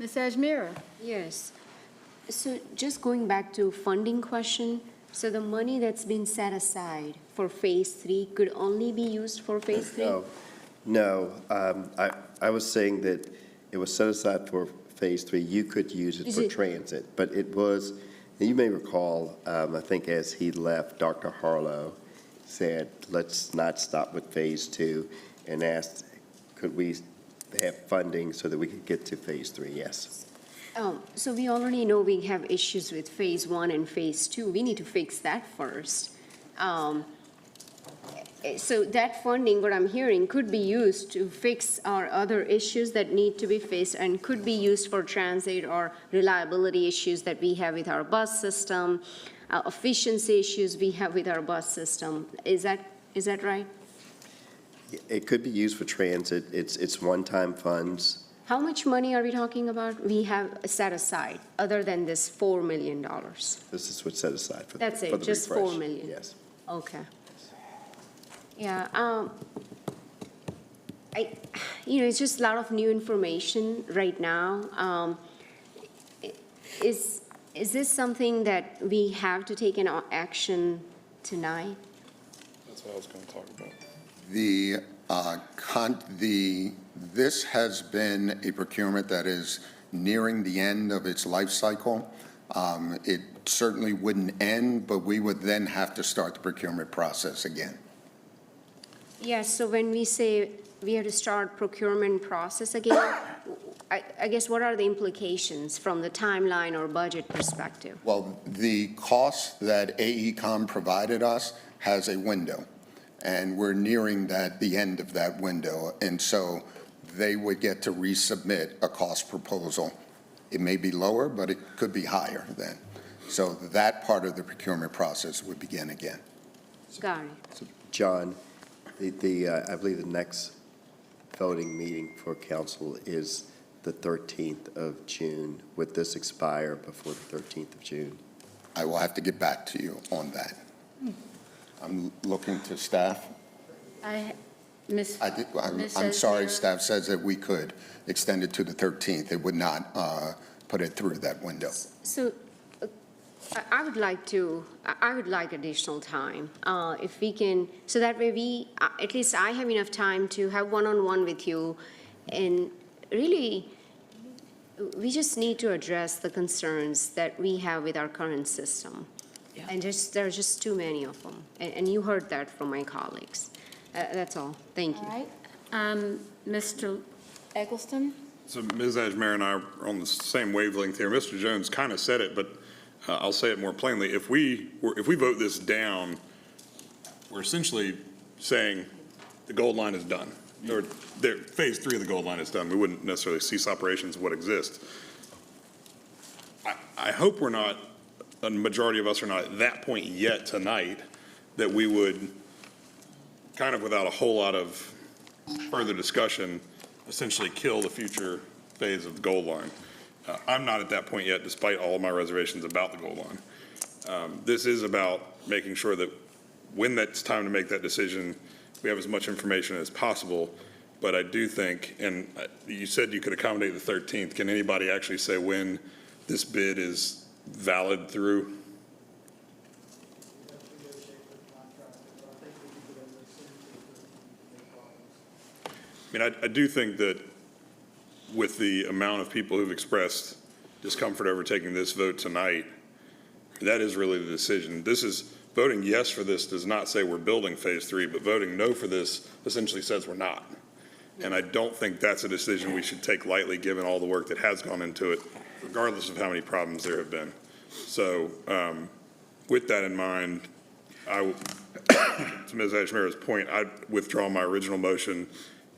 Ms. Ajmira? Yes. So just going back to funding question, so the money that's been set aside for Phase 3 could only be used for Phase 3? No, I was saying that it was set aside for Phase 3. You could use it for transit, but it was, you may recall, I think as he left, Dr. Harlow said, let's not stop with Phase 2, and asked, could we have funding so that we could get to Phase 3? Yes. So we already know we have issues with Phase 1 and Phase 2. We need to fix that first. So that funding, what I'm hearing, could be used to fix our other issues that need to be fixed and could be used for transit or reliability issues that we have with our bus system, efficiency issues we have with our bus system. Is that right? It could be used for transit. It's one-time funds. How much money are we talking about we have set aside, other than this $4 million? This is what's set aside for That's it, for the just refresh. $4 million? Yes. Okay. Yeah, it's just a lot of new information right now. Is this something that we have to take an action tonight? That's what I was going to talk about. This has been a procurement that is nearing the end of its life cycle. It certainly wouldn't end, but we would then have to start the procurement process again. Yes, so when we say we have to start procurement process again, I guess what are the implications from the timeline or budget perspective? Well, the cost that AECom provided us has a window, and we're nearing the end of that window. And so they would get to resubmit a cost proposal. It may be lower, but it could be higher then. So that part of the procurement process would begin again. Got it. So, John, I believe the next voting meeting for council is the 13th of June. Would this expire before the 13th of June? I will have to get back to you on that. I'm looking to staff. I'm sorry, staff says that we could extend it to the 13th. It would not put it through that window. So I would like additional time, if we can, so that way at least I have enough time to have one-on-one with you. And really, we just need to address the concerns that we have with our current system. Yeah. And there are just too many of them. And you heard that from my colleagues. That's all. Thank you. All right. Mr. Eggleston? So Ms. Ajmira and I are on the same wavelength here. Mr. Jones kind of said it, but I'll say it more plainly. If we vote this down, we're essentially saying the Gold Line is done. or phase 3 of the Gold Line is done, we wouldn't necessarily cease operations of what exists. I hope we're not, a majority of us are not at that point yet tonight, that we would, kind of without a whole lot of further discussion, essentially kill the future phase of the Gold Line. I'm not at that point yet, despite all of my reservations about the Gold Line. This is about making sure that when it's time to make that decision, we have as much information as possible. But I do think, and you said you could accommodate the 13th, can anybody actually say when this bid is valid through? I mean, I do think that with the amount of people who've expressed discomfort over taking this vote tonight, that is really the decision. This is, voting yes for this does not say we're building phase 3, but voting no for this essentially says we're not. And I don't think that's a decision we should take lightly, given all the work that has gone into it, regardless of how many problems there have been. So with that in mind, to Ms. Ashmera's point, I'd withdraw my original motion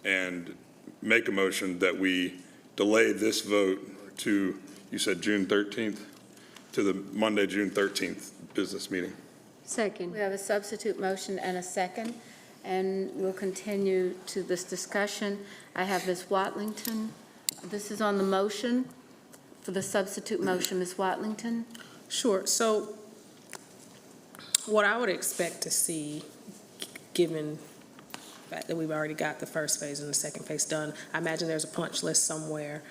and make a motion that we delay this vote to, you said June 13th, to the Monday, June 13th business meeting. Second. We have a substitute motion and a second, and we'll continue to this discussion. I have Ms. Watlington. This is on the motion for the substitute motion. Ms. Watlington? Sure. So what I would expect to see, given the fact that we've already got the first phase and the second phase done, I imagine there's a punch list somewhere.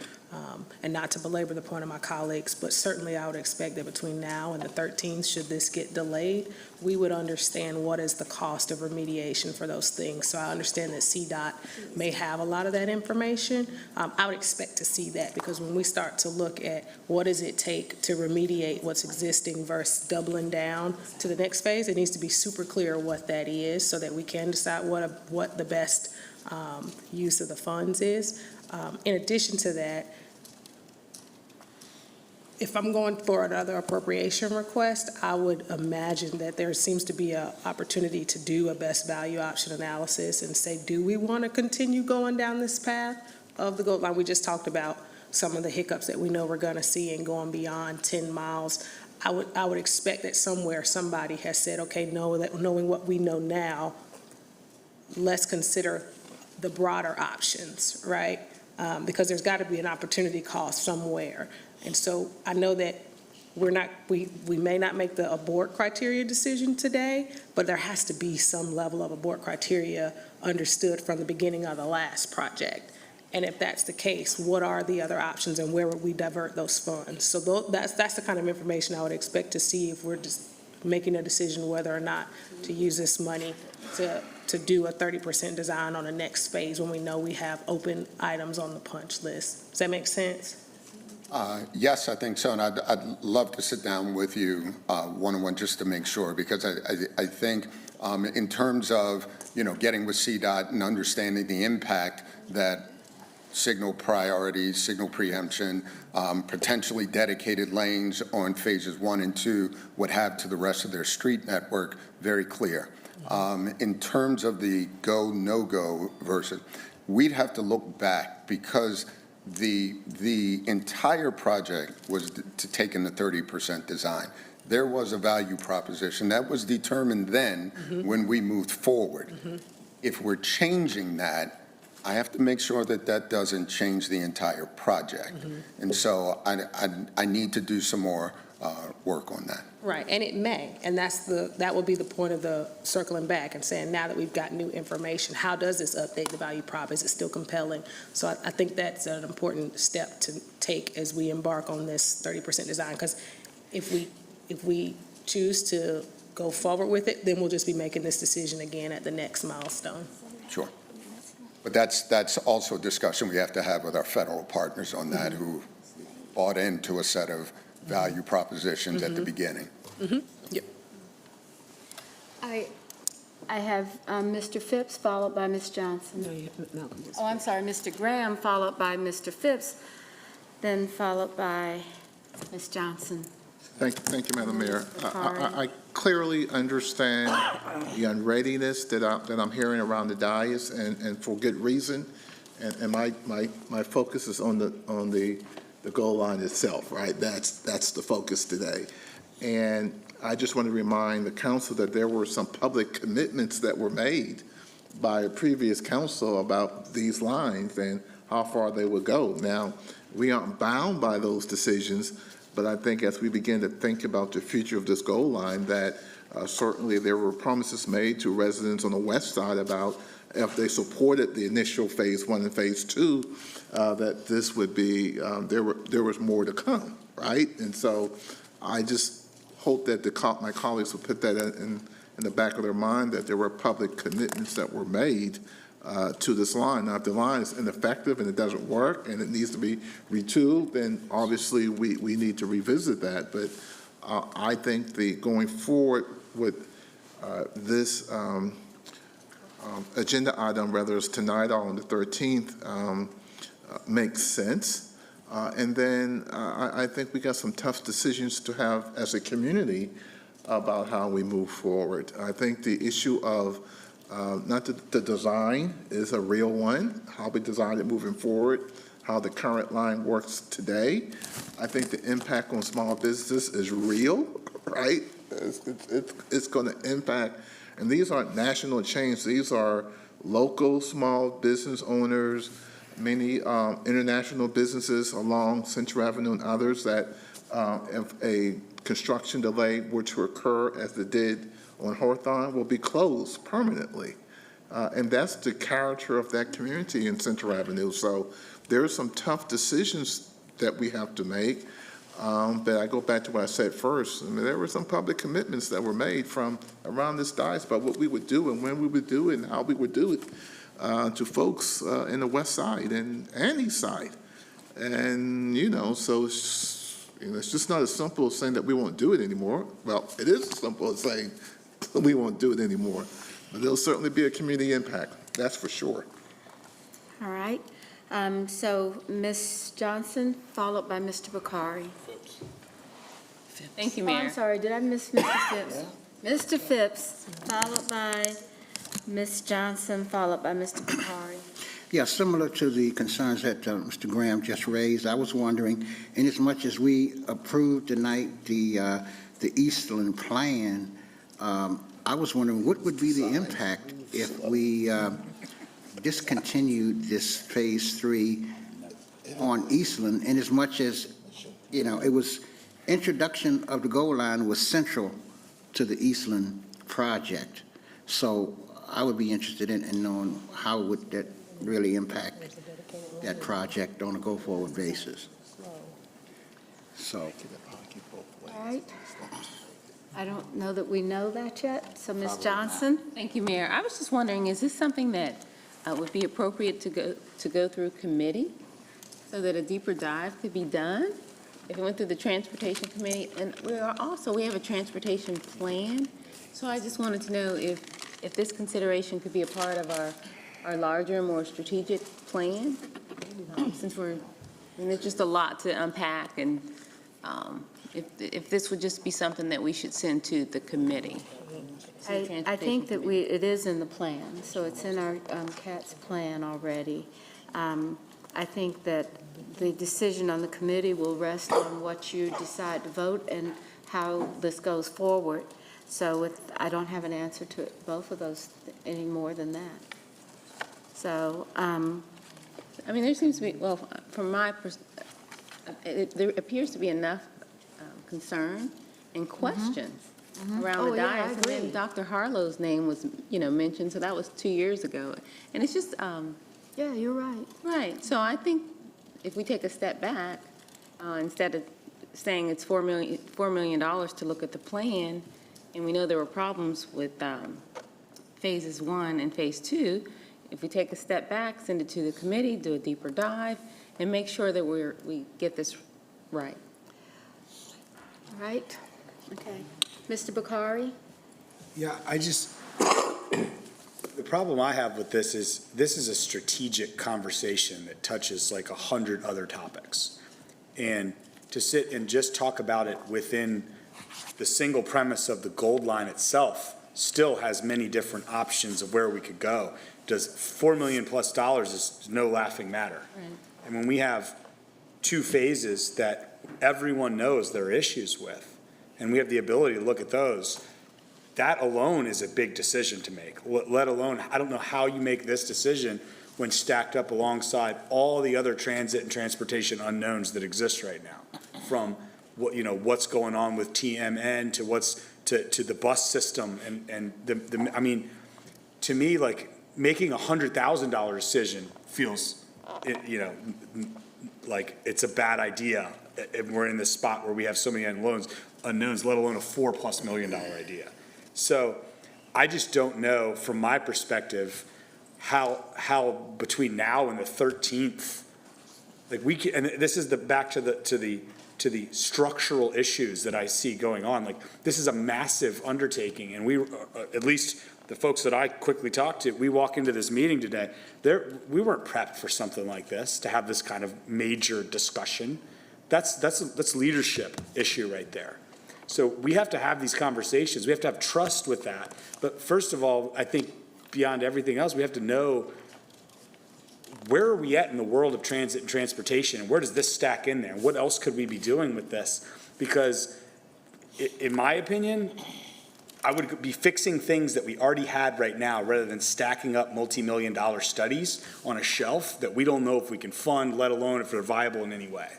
And not to belabor the point of my colleagues, but certainly I would expect that between now and the 13th, should this get delayed, we would understand what is the cost of remediation for those things. So I understand that CDOT may have a lot of that information. I would expect to see that, because when we start to look at what does it take to remediate what's existing versus doubling down to the next phase, it needs to be super clear what that is so that we can decide what the best use of the funds is. In addition to that, if I'm going for another appropriation request, I would imagine that there seems to be an opportunity to do a best value option analysis and say, do we want to continue going down this path of the Gold Line? We just talked about some of the hiccups that we know we're going to see and going beyond 10 miles. I would expect that somewhere somebody has said, okay, knowing what we know now, let's consider the broader options, right? Because there's got to be an opportunity cost somewhere. And so I know that we may not make the abort criteria decision today, but there has to be some level of abort criteria understood from the beginning of the last project. And if that's the case, what are the other options and where would we divert those funds? So that's the kind of information I would expect to see if we're just making a decision whether or not to use this money to do a 30% design on the next phase when we know we have open items on the punch list. Does that make sense? Yes, I think so, and I'd love to sit down with you one-on-one just to make sure, because I think in terms of, getting with CDOT and understanding the impact that signal priorities, signal preemption, potentially dedicated lanes on phases 1 and 2 would have to the rest of their street network, very clear. In terms of the go, no-go version, we'd have to look back, because the entire project was to take in the 30% design. There was a value proposition that was determined then when we moved forward. If we're changing that, I have to make sure that that doesn't change the entire project. And so I need to do some more work on that. Right, and it may, and that would be the point of the circling back and saying, now that we've got new information, how does this update the value prop? Is it still compelling? So I think that's an important step to take as we embark on this 30% design, because if we choose to go forward with it, then we'll just be making this decision again at the next milestone. Sure. But that's also a discussion we have to have with our federal partners on that, who bought into a set of value propositions at the beginning. Yep. I have Mr. Phipps, followed by Ms. Johnson. Oh, I'm sorry, Mr. Graham, followed by Mr. Phipps, then followed by Ms. Johnson. Thank you, Madam Mayor. I clearly understand the unreadiness that I'm hearing around the dais, and for good reason. And my focus is on the goal line itself, right? That's the focus today. And I just want to remind the council that there were some public commitments that were made by a previous council about these lines and how far they would go. Now, we aren't bound by those decisions, but I think as we begin to think about the future of this goal line, that certainly there were promises made to residents on the west side about if they supported the initial phase 1 and phase 2, that this would be, there was more to come, right? And so I just hope that my colleagues will put that in the back of their mind, that there were public commitments that were made to this line. Now, if the line is ineffective and it doesn't work and it needs to be retooled, then obviously we need to revisit that. But I think going forward with this agenda item, whether it's tonight or on the 13th, makes sense. And then I think we got some tough decisions to have as a community about how we move forward. I think the issue of not the design is a real one, how we design it moving forward, how the current line works today. I think the impact on small business is real, right? It's going to impact, and these aren't national chains, these are local small business owners, many international businesses along Central Avenue and others that if a construction delay were to occur as it did on Hawthorne, will be closed permanently. And that's the character of that community in Central Avenue. So there are some tough decisions that we have to make. But I go back to what I said first. I mean, there were some public commitments that were made from around this dais about what we would do and when we would do it and how we would do it to folks in the west side and east side. And, so it's just not as simple as saying that we won't do it anymore. Well, it is as simple as saying we won't do it anymore. But there'll certainly be a community impact, that's for sure. All right. So Ms. Johnson, followed by Mr. Bakari. Thank you, Oh, Mayor. I'm sorry, did I miss Mr. Phipps? Mr. Phipps, followed by Ms. Johnson, followed by Mr. Bakari. Yeah, similar to the concerns that Mr. Graham just raised, I was wondering, inasmuch as we approved tonight the Eastland plan, I was wondering what would be the impact if we discontinued this Phase 3 on Eastland, inasmuch as, it was introduction of the goal line was central to the Eastland project. So I would be interested in knowing how would that really impact that project on a go-forward basis. So. All right. I don't know that we know that yet. So Ms. Johnson? Thank you, Mayor. I was just wondering, is this something that would be appropriate to go through committee so that a deeper dive could be done? If it went through the Transportation Committee, and we have a transportation plan. So I just wanted to know if this consideration could be a part of our larger, more strategic plan, since there's just a lot to unpack, and if this would just be something that we should send to the committee. I think that it is in the plan, so it's in our CATS plan already. I think that the decision on the committee will rest on what you decide to vote and how this goes forward. So I don't have an answer to both of those any more than that. So, there seems to be, well, from my perspective, there appears to be enough concern and questions around the dais. And then Dr. Harlow's name was, mentioned, so that was 2 years ago. And it's just... yeah, you're right. Right. So I think if we take a step back, instead of saying it's $4 million to look at the plan, and we know there were problems with phases 1 and phase 2, if we take a step back, send it to the committee, do a deeper dive, and make sure that we get this right. All right. Okay. Mr. Bakari? Yeah, the problem I have with this is a strategic conversation that touches like 100 other topics. And to sit and just talk about it within the single premise of the Gold Line itself still has many different options of where we could go. Does $4 million plus is no laughing matter. Right. And when we have two phases that everyone knows there are issues with, and we have the ability to look at those, that alone is a big decision to make, let alone, I don't know how you make this decision when stacked up alongside all the other transit and transportation unknowns that exist right now, from what, what's going on with TMN to what's to the bus system and the I mean, to me, like making $100,000 decision feels, like it's a bad idea. If we're in this spot where we have so many unknowns, let alone a $4+ million idea. So I just don't know, from my perspective, how between now and the 13th, like we can, and this is back to the structural issues that I see going on. Like this is a massive undertaking, and we, at least the folks that I quickly talked to, we walk into this meeting today, we weren't prepped for something like this, to have this kind of major discussion. That's leadership issue right there. So we have to have these conversations. We have to have trust with that. But first of all, I think beyond everything else, we have to know where are we at in the world of transit and transportation, and where does this stack in there? What else could we be doing with this? Because in my opinion, I would be fixing things that we already had right now rather than stacking up multi-million-dollar studies on a shelf that we don't know if we can fund, let alone if they're viable in any way.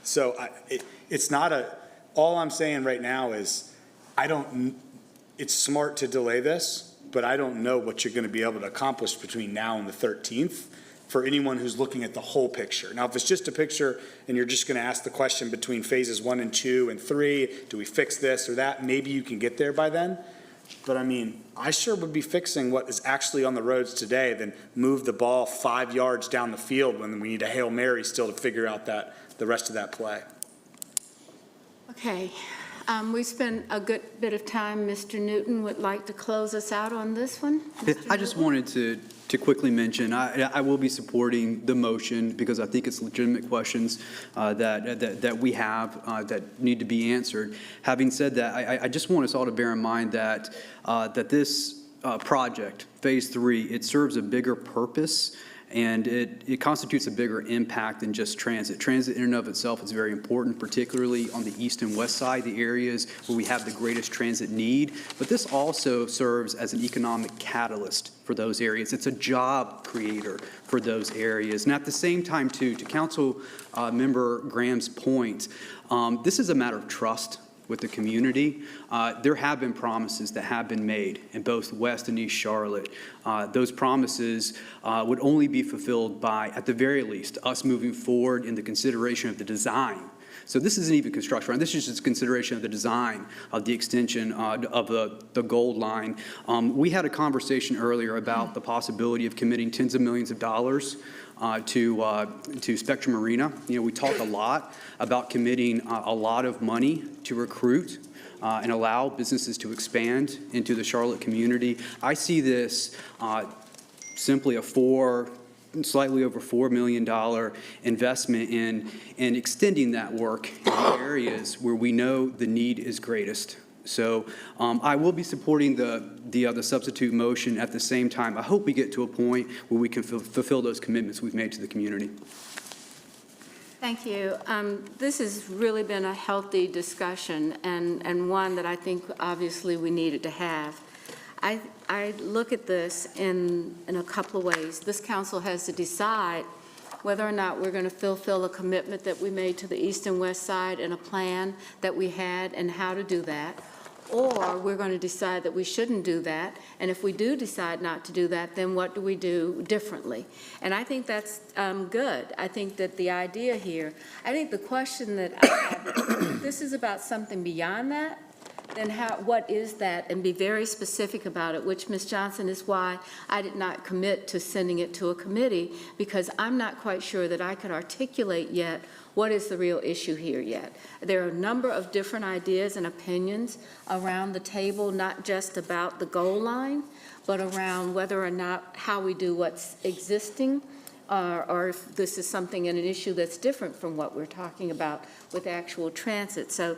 So it's not all I'm saying right now is it's smart to delay this, but I don't know what you're going to be able to accomplish between now and the 13th for anyone who's looking at the whole picture. Now, if it's just a picture and you're just going to ask the question between phases 1 and 2 and 3, do we fix this or that? Maybe you can get there by then. But I mean, I sure would be fixing what is actually on the roads today than move the ball 5 yards down the field when we need a Hail Mary still to figure out the rest of that play. Okay, we spent a good bit of time. Mr. Newton would like to close us out on this one. I just wanted to quickly mention, I will be supporting the motion because I think it's legitimate questions that we have that need to be answered. Having said that, I just want us all to bear in mind that this project, Phase 3, it serves a bigger purpose, and it constitutes a bigger impact than just transit. Transit in and of itself is very important, particularly on the east and west side, the areas where we have the greatest transit need. But this also serves as an economic catalyst for those areas. It's a job creator for those areas. And at the same time, too, to Council Member Graham's point, this is a matter of trust with the community. There have been promises that have been made in both West and East Charlotte. Those promises would only be fulfilled by, at the very least, us moving forward in the consideration of the design. So this isn't even construction, right? This is just consideration of the design of the extension of the Gold Line. We had a conversation earlier about the possibility of committing tens of millions of dollars to Spectrum Arena. We talk a lot about committing a lot of money to recruit and allow businesses to expand into the Charlotte community. I see this simply slightly over $4 million investment in extending that work in areas where we know the need is greatest. So I will be supporting the substitute motion. At the same time, I hope we get to a point where we can fulfill those commitments we've made to the community. Thank you. This has really been a healthy discussion and one that I think obviously we needed to have. I look at this in a couple of ways. This council has to decide whether or not we're going to fulfill a commitment that we made to the east and west side and a plan that we had and how to do that, or we're going to decide that we shouldn't do that, and if we do decide not to do that, then what do we do differently? And I think that's good. I think that the idea here, I think the question that I have, if this is about something beyond that, then what is that, and be very specific about it, which, Ms. Johnson, is why I did not commit to sending it to a committee, because I'm not quite sure that I could articulate yet what is the real issue here yet. There are a number of different ideas and opinions around the table, not just about the goal line, but around whether or not how we do what's existing or if this is something and an issue that's different from what we're talking about with actual transit. So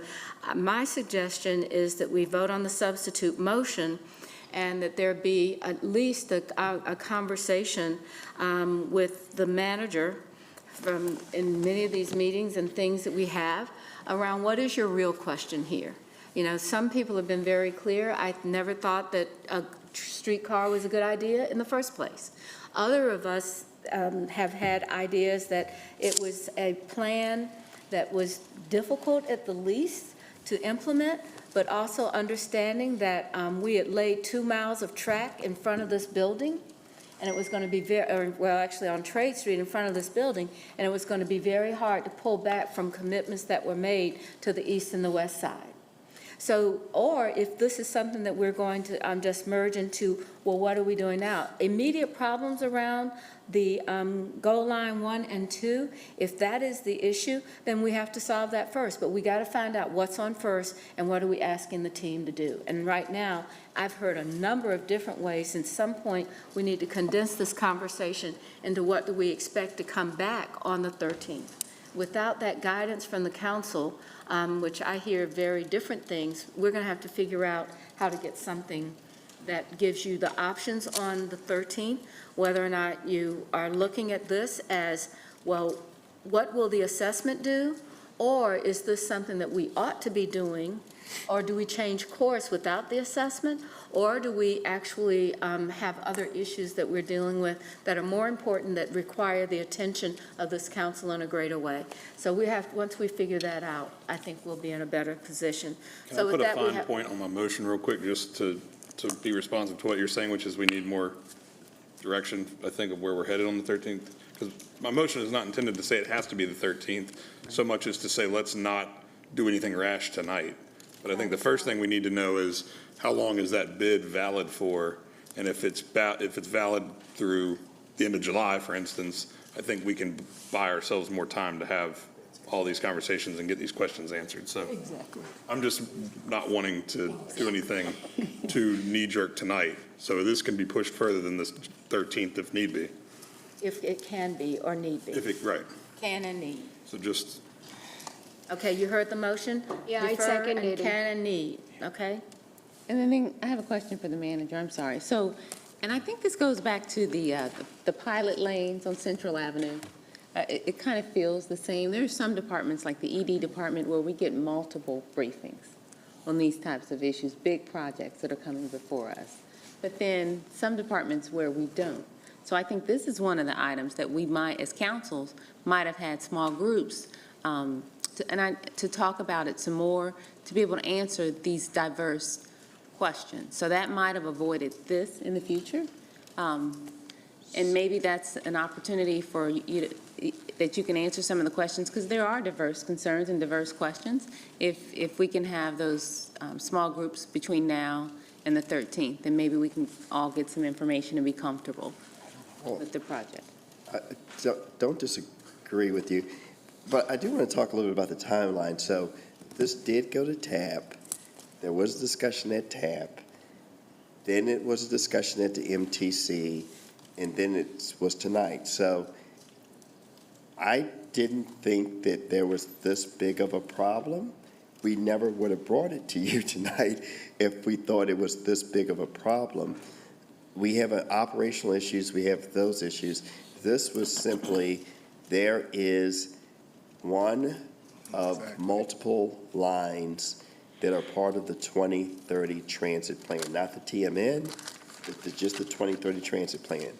my suggestion is that we vote on the substitute motion and that there be at least a conversation with the manager in many of these meetings and things that we have around what is your real question here. You know, some people have been very clear. I never thought that a streetcar was a good idea in the first place. Other of us have had ideas that it was a plan that was difficult at the least to implement, but also understanding that we had laid 2 miles of track in front of this building, and it was going to be actually on Trade Street in front of this building, and it was going to be very hard to pull back from commitments that were made to the east and the west side. So, or if this is something that we're going to just merge into, well, what are we doing now? Immediate problems around the goal line 1 and 2, if that is the issue, then we have to solve that first. But we got to find out what's on first and what are we asking the team to do. And right now, I've heard a number of different ways. At some point, we need to condense this conversation into what do we expect to come back on the 13th. Without that guidance from the council, which I hear very different things, we're going to have to figure out how to get something that gives you the options on the 13th, whether or not you are looking at this as, well, what will the assessment do? Or is this something that we ought to be doing? Or do we change course without the assessment? Or do we actually have other issues that we're dealing with that are more important, that require the attention of this council in a greater way? So we have, once we figure that out, I think we'll be in a better position. Can So I with put a that, we fine have. point on my motion real quick, just to be responsive to what you're saying, which is we need more direction, I think, of where we're headed on the 13th? Because my motion is not intended to say it has to be the 13th, so much as to say let's not do anything rash tonight. But I think the first thing we need to know is how long is that bid valid for? And if it's valid through the end of July, for instance, I think we can buy ourselves more time to have all these conversations and get these questions answered. So Exactly. I'm just not wanting to do anything too knee-jerk tonight. So this can be pushed further than this 13th if need be. If it can be or need be. Right. Can and need. So just, Okay, you heard the motion? Yeah, I Defer seconded and it. can and need, okay? And then I have a question for the manager, I'm sorry. So, and I think this goes back to the pilot lanes on Central Avenue. It kind of feels the same. There are some departments, like the ED department, where we get multiple briefings on these types of issues, big projects that are coming before us. But then some departments where we don't. So I think this is one of the items that we might, as councils, might have had small groups to talk about it some more, to be able to answer these diverse questions. So that might have avoided this in the future. And maybe that's an opportunity for you that you can answer some of the questions, because there are diverse concerns and diverse questions. If we can have those small groups between now and the 13th, then maybe we can all get some information and be comfortable with the project. I don't disagree with you, but I do want to talk a little bit about the timeline. So this did go to TAP. There was a discussion at TAP. Then it was a discussion at the MTC, and then it was tonight. So I didn't think that there was this big of a problem. We never would have brought it to you tonight if we thought it was this big of a problem. We have operational issues, we have those issues. This was simply, there is one of multiple lines that are part of the 2030 transit plan, not the TMN, but just the 2030 transit plan.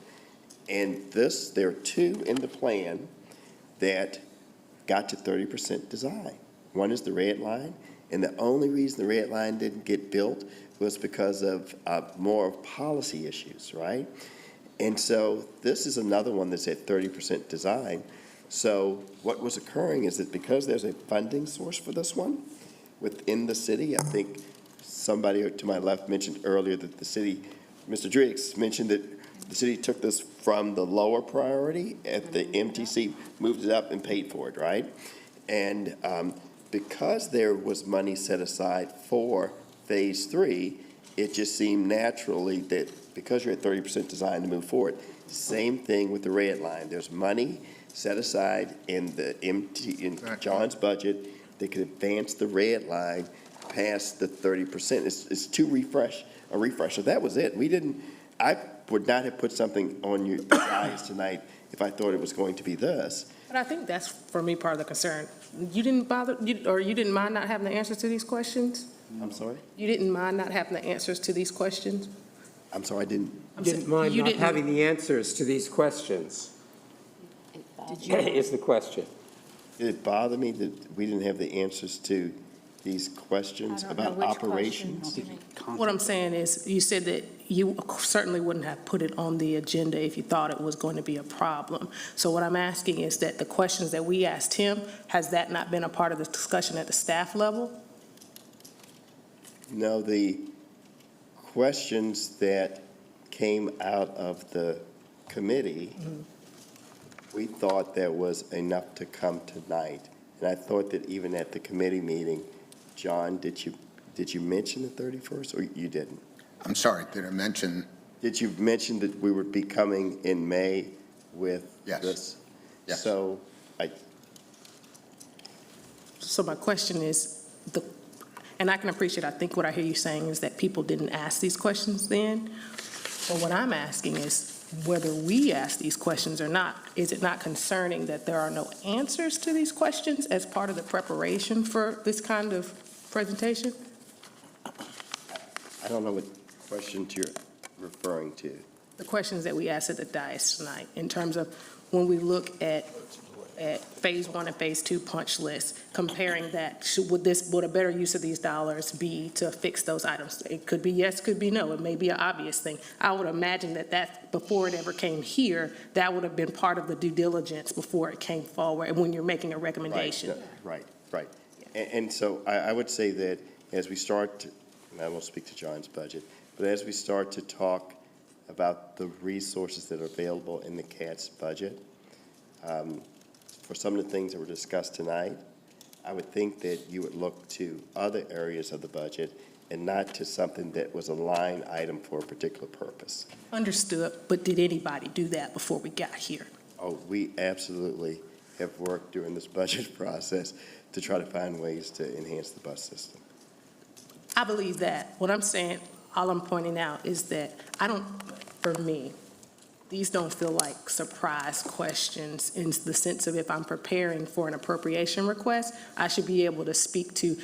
And there are two in the plan that got to 30% design. One is the red line, and the only reason the red line didn't get built was because of more of policy issues, right? And so this is another one that's at 30% design. So what was occurring is that because there's a funding source for this one within the city, I think somebody to my left mentioned earlier that the city, Mr. Driggs mentioned that the city took this from the lower priority at the MTC, moved it up and paid for it, right? And because there was money set aside for Phase 3, it just seemed naturally that because you're at 30% design to move forward, same thing with the red line. There's money set aside in John's budget that could advance the red line past the 30%. It's a refresh. So that was it. I would not have put something on your guys tonight if I thought it was going to be this. But I think that's, for me, part of the concern. You didn't you didn't mind not having the answers to these questions? I'm sorry? You didn't mind not having the answers to these questions? I'm sorry, I didn't. Didn't mind not having the answers to these questions, is the question. Did it bother me that we didn't have the answers to these questions about operations? What I'm saying is, you said that you certainly wouldn't have put it on the agenda if you thought it was going to be a problem. So what I'm asking is that the questions that we asked him, has that not been a part of the discussion at the staff level? No, the questions that came out of the committee, we thought there was enough to come tonight. And I thought that even at the committee meeting, John, did you mention the 31st, or you didn't? I'm sorry, did I mention? Did you mention that we would be coming in May with this? Yes. So So my question is, and I can appreciate, I think what I hear you saying is that people didn't ask these questions then. But what I'm asking is whether we ask these questions or not. Is it not concerning that there are no answers to these questions as part of the preparation for this kind of presentation? I don't know what questions you're referring to. The questions that we asked at the dais tonight, in terms of when we look at phase 1 and phase 2 punch lists, comparing that, would a better use of these dollars be to fix those items? It could be yes, could be no. It may be an obvious thing. I would imagine that before it ever came here, that would have been part of the due diligence before it came forward, and when you're making a recommendation. Right. And so I would say that as we start, and I won't speak to John's budget, but as we start to talk about the resources that are available in the CATS budget, for some of the things that were discussed tonight, I would think that you would look to other areas of the budget and not to something that was a line item for a particular purpose. Understood, but did anybody do that before we got here? Oh, we absolutely have worked during this budget process to try to find ways to enhance the bus system. I believe that. What I'm saying, all I'm pointing out is that for me, these don't feel like surprise questions in the sense of if I'm preparing for an appropriation request, I should be able to speak to,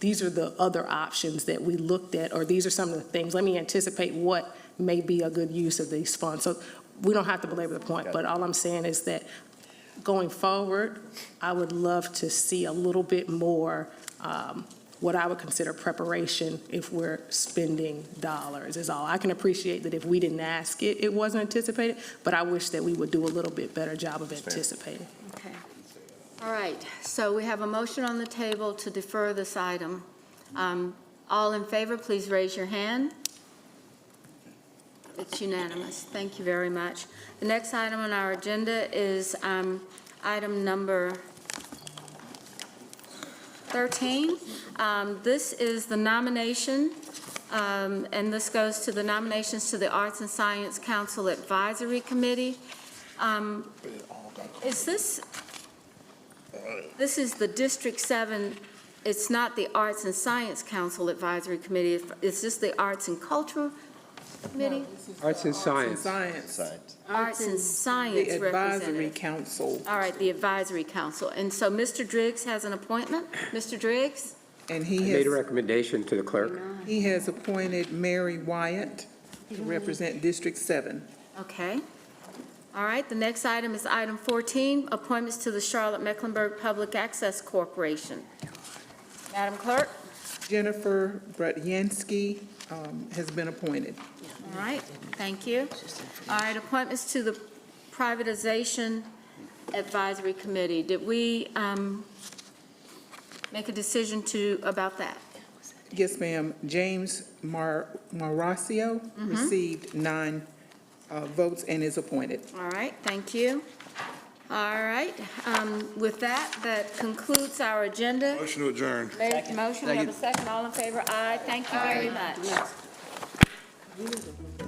these are the other options that we looked at, or these are some of the things. Let me anticipate what may be a good use of these funds. So we don't have to belabor the point, but all I'm saying is that going forward, I would love to see a little bit more what I would consider preparation if we're spending dollars is all. I can appreciate that if we didn't ask it, it wasn't anticipated, but I wish that we would do a little bit better job of anticipating. Okay. All right, so we have a motion on the table to defer this item. All in favor, please raise your hand. It's unanimous. Thank you very much. The next item on our agenda is item number 13. This is the nomination, and this goes to the nominations to the Arts and Science Council Advisory Committee. This is the District 7, it's not the Arts and Science Council Advisory Committee, is this the Arts and Cultural Committee? Arts and Science. Arts and Science The Advisory representative. Council. All right, the Advisory Council. And so Mr. Driggs has an appointment. Mr. Driggs? And I he made a has, recommendation to the clerk. he has appointed Mary Wyatt to represent District 7. Okay. All right, the next item is item 14, appointments to the Charlotte-Mecklenburg Public Access Corporation. Madam Clerk? Jennifer Brudyansky has been appointed. All right, thank you. All right, appointments to the Privatization Advisory Committee. Did we make a decision about that? Yes, ma'am. James Mauricio received 9 votes and is appointed. All right, thank you. All right, with that concludes our agenda. Motion to adjourn. Motion, we have a second. All in favor? Aye. Thank you very much. You need to-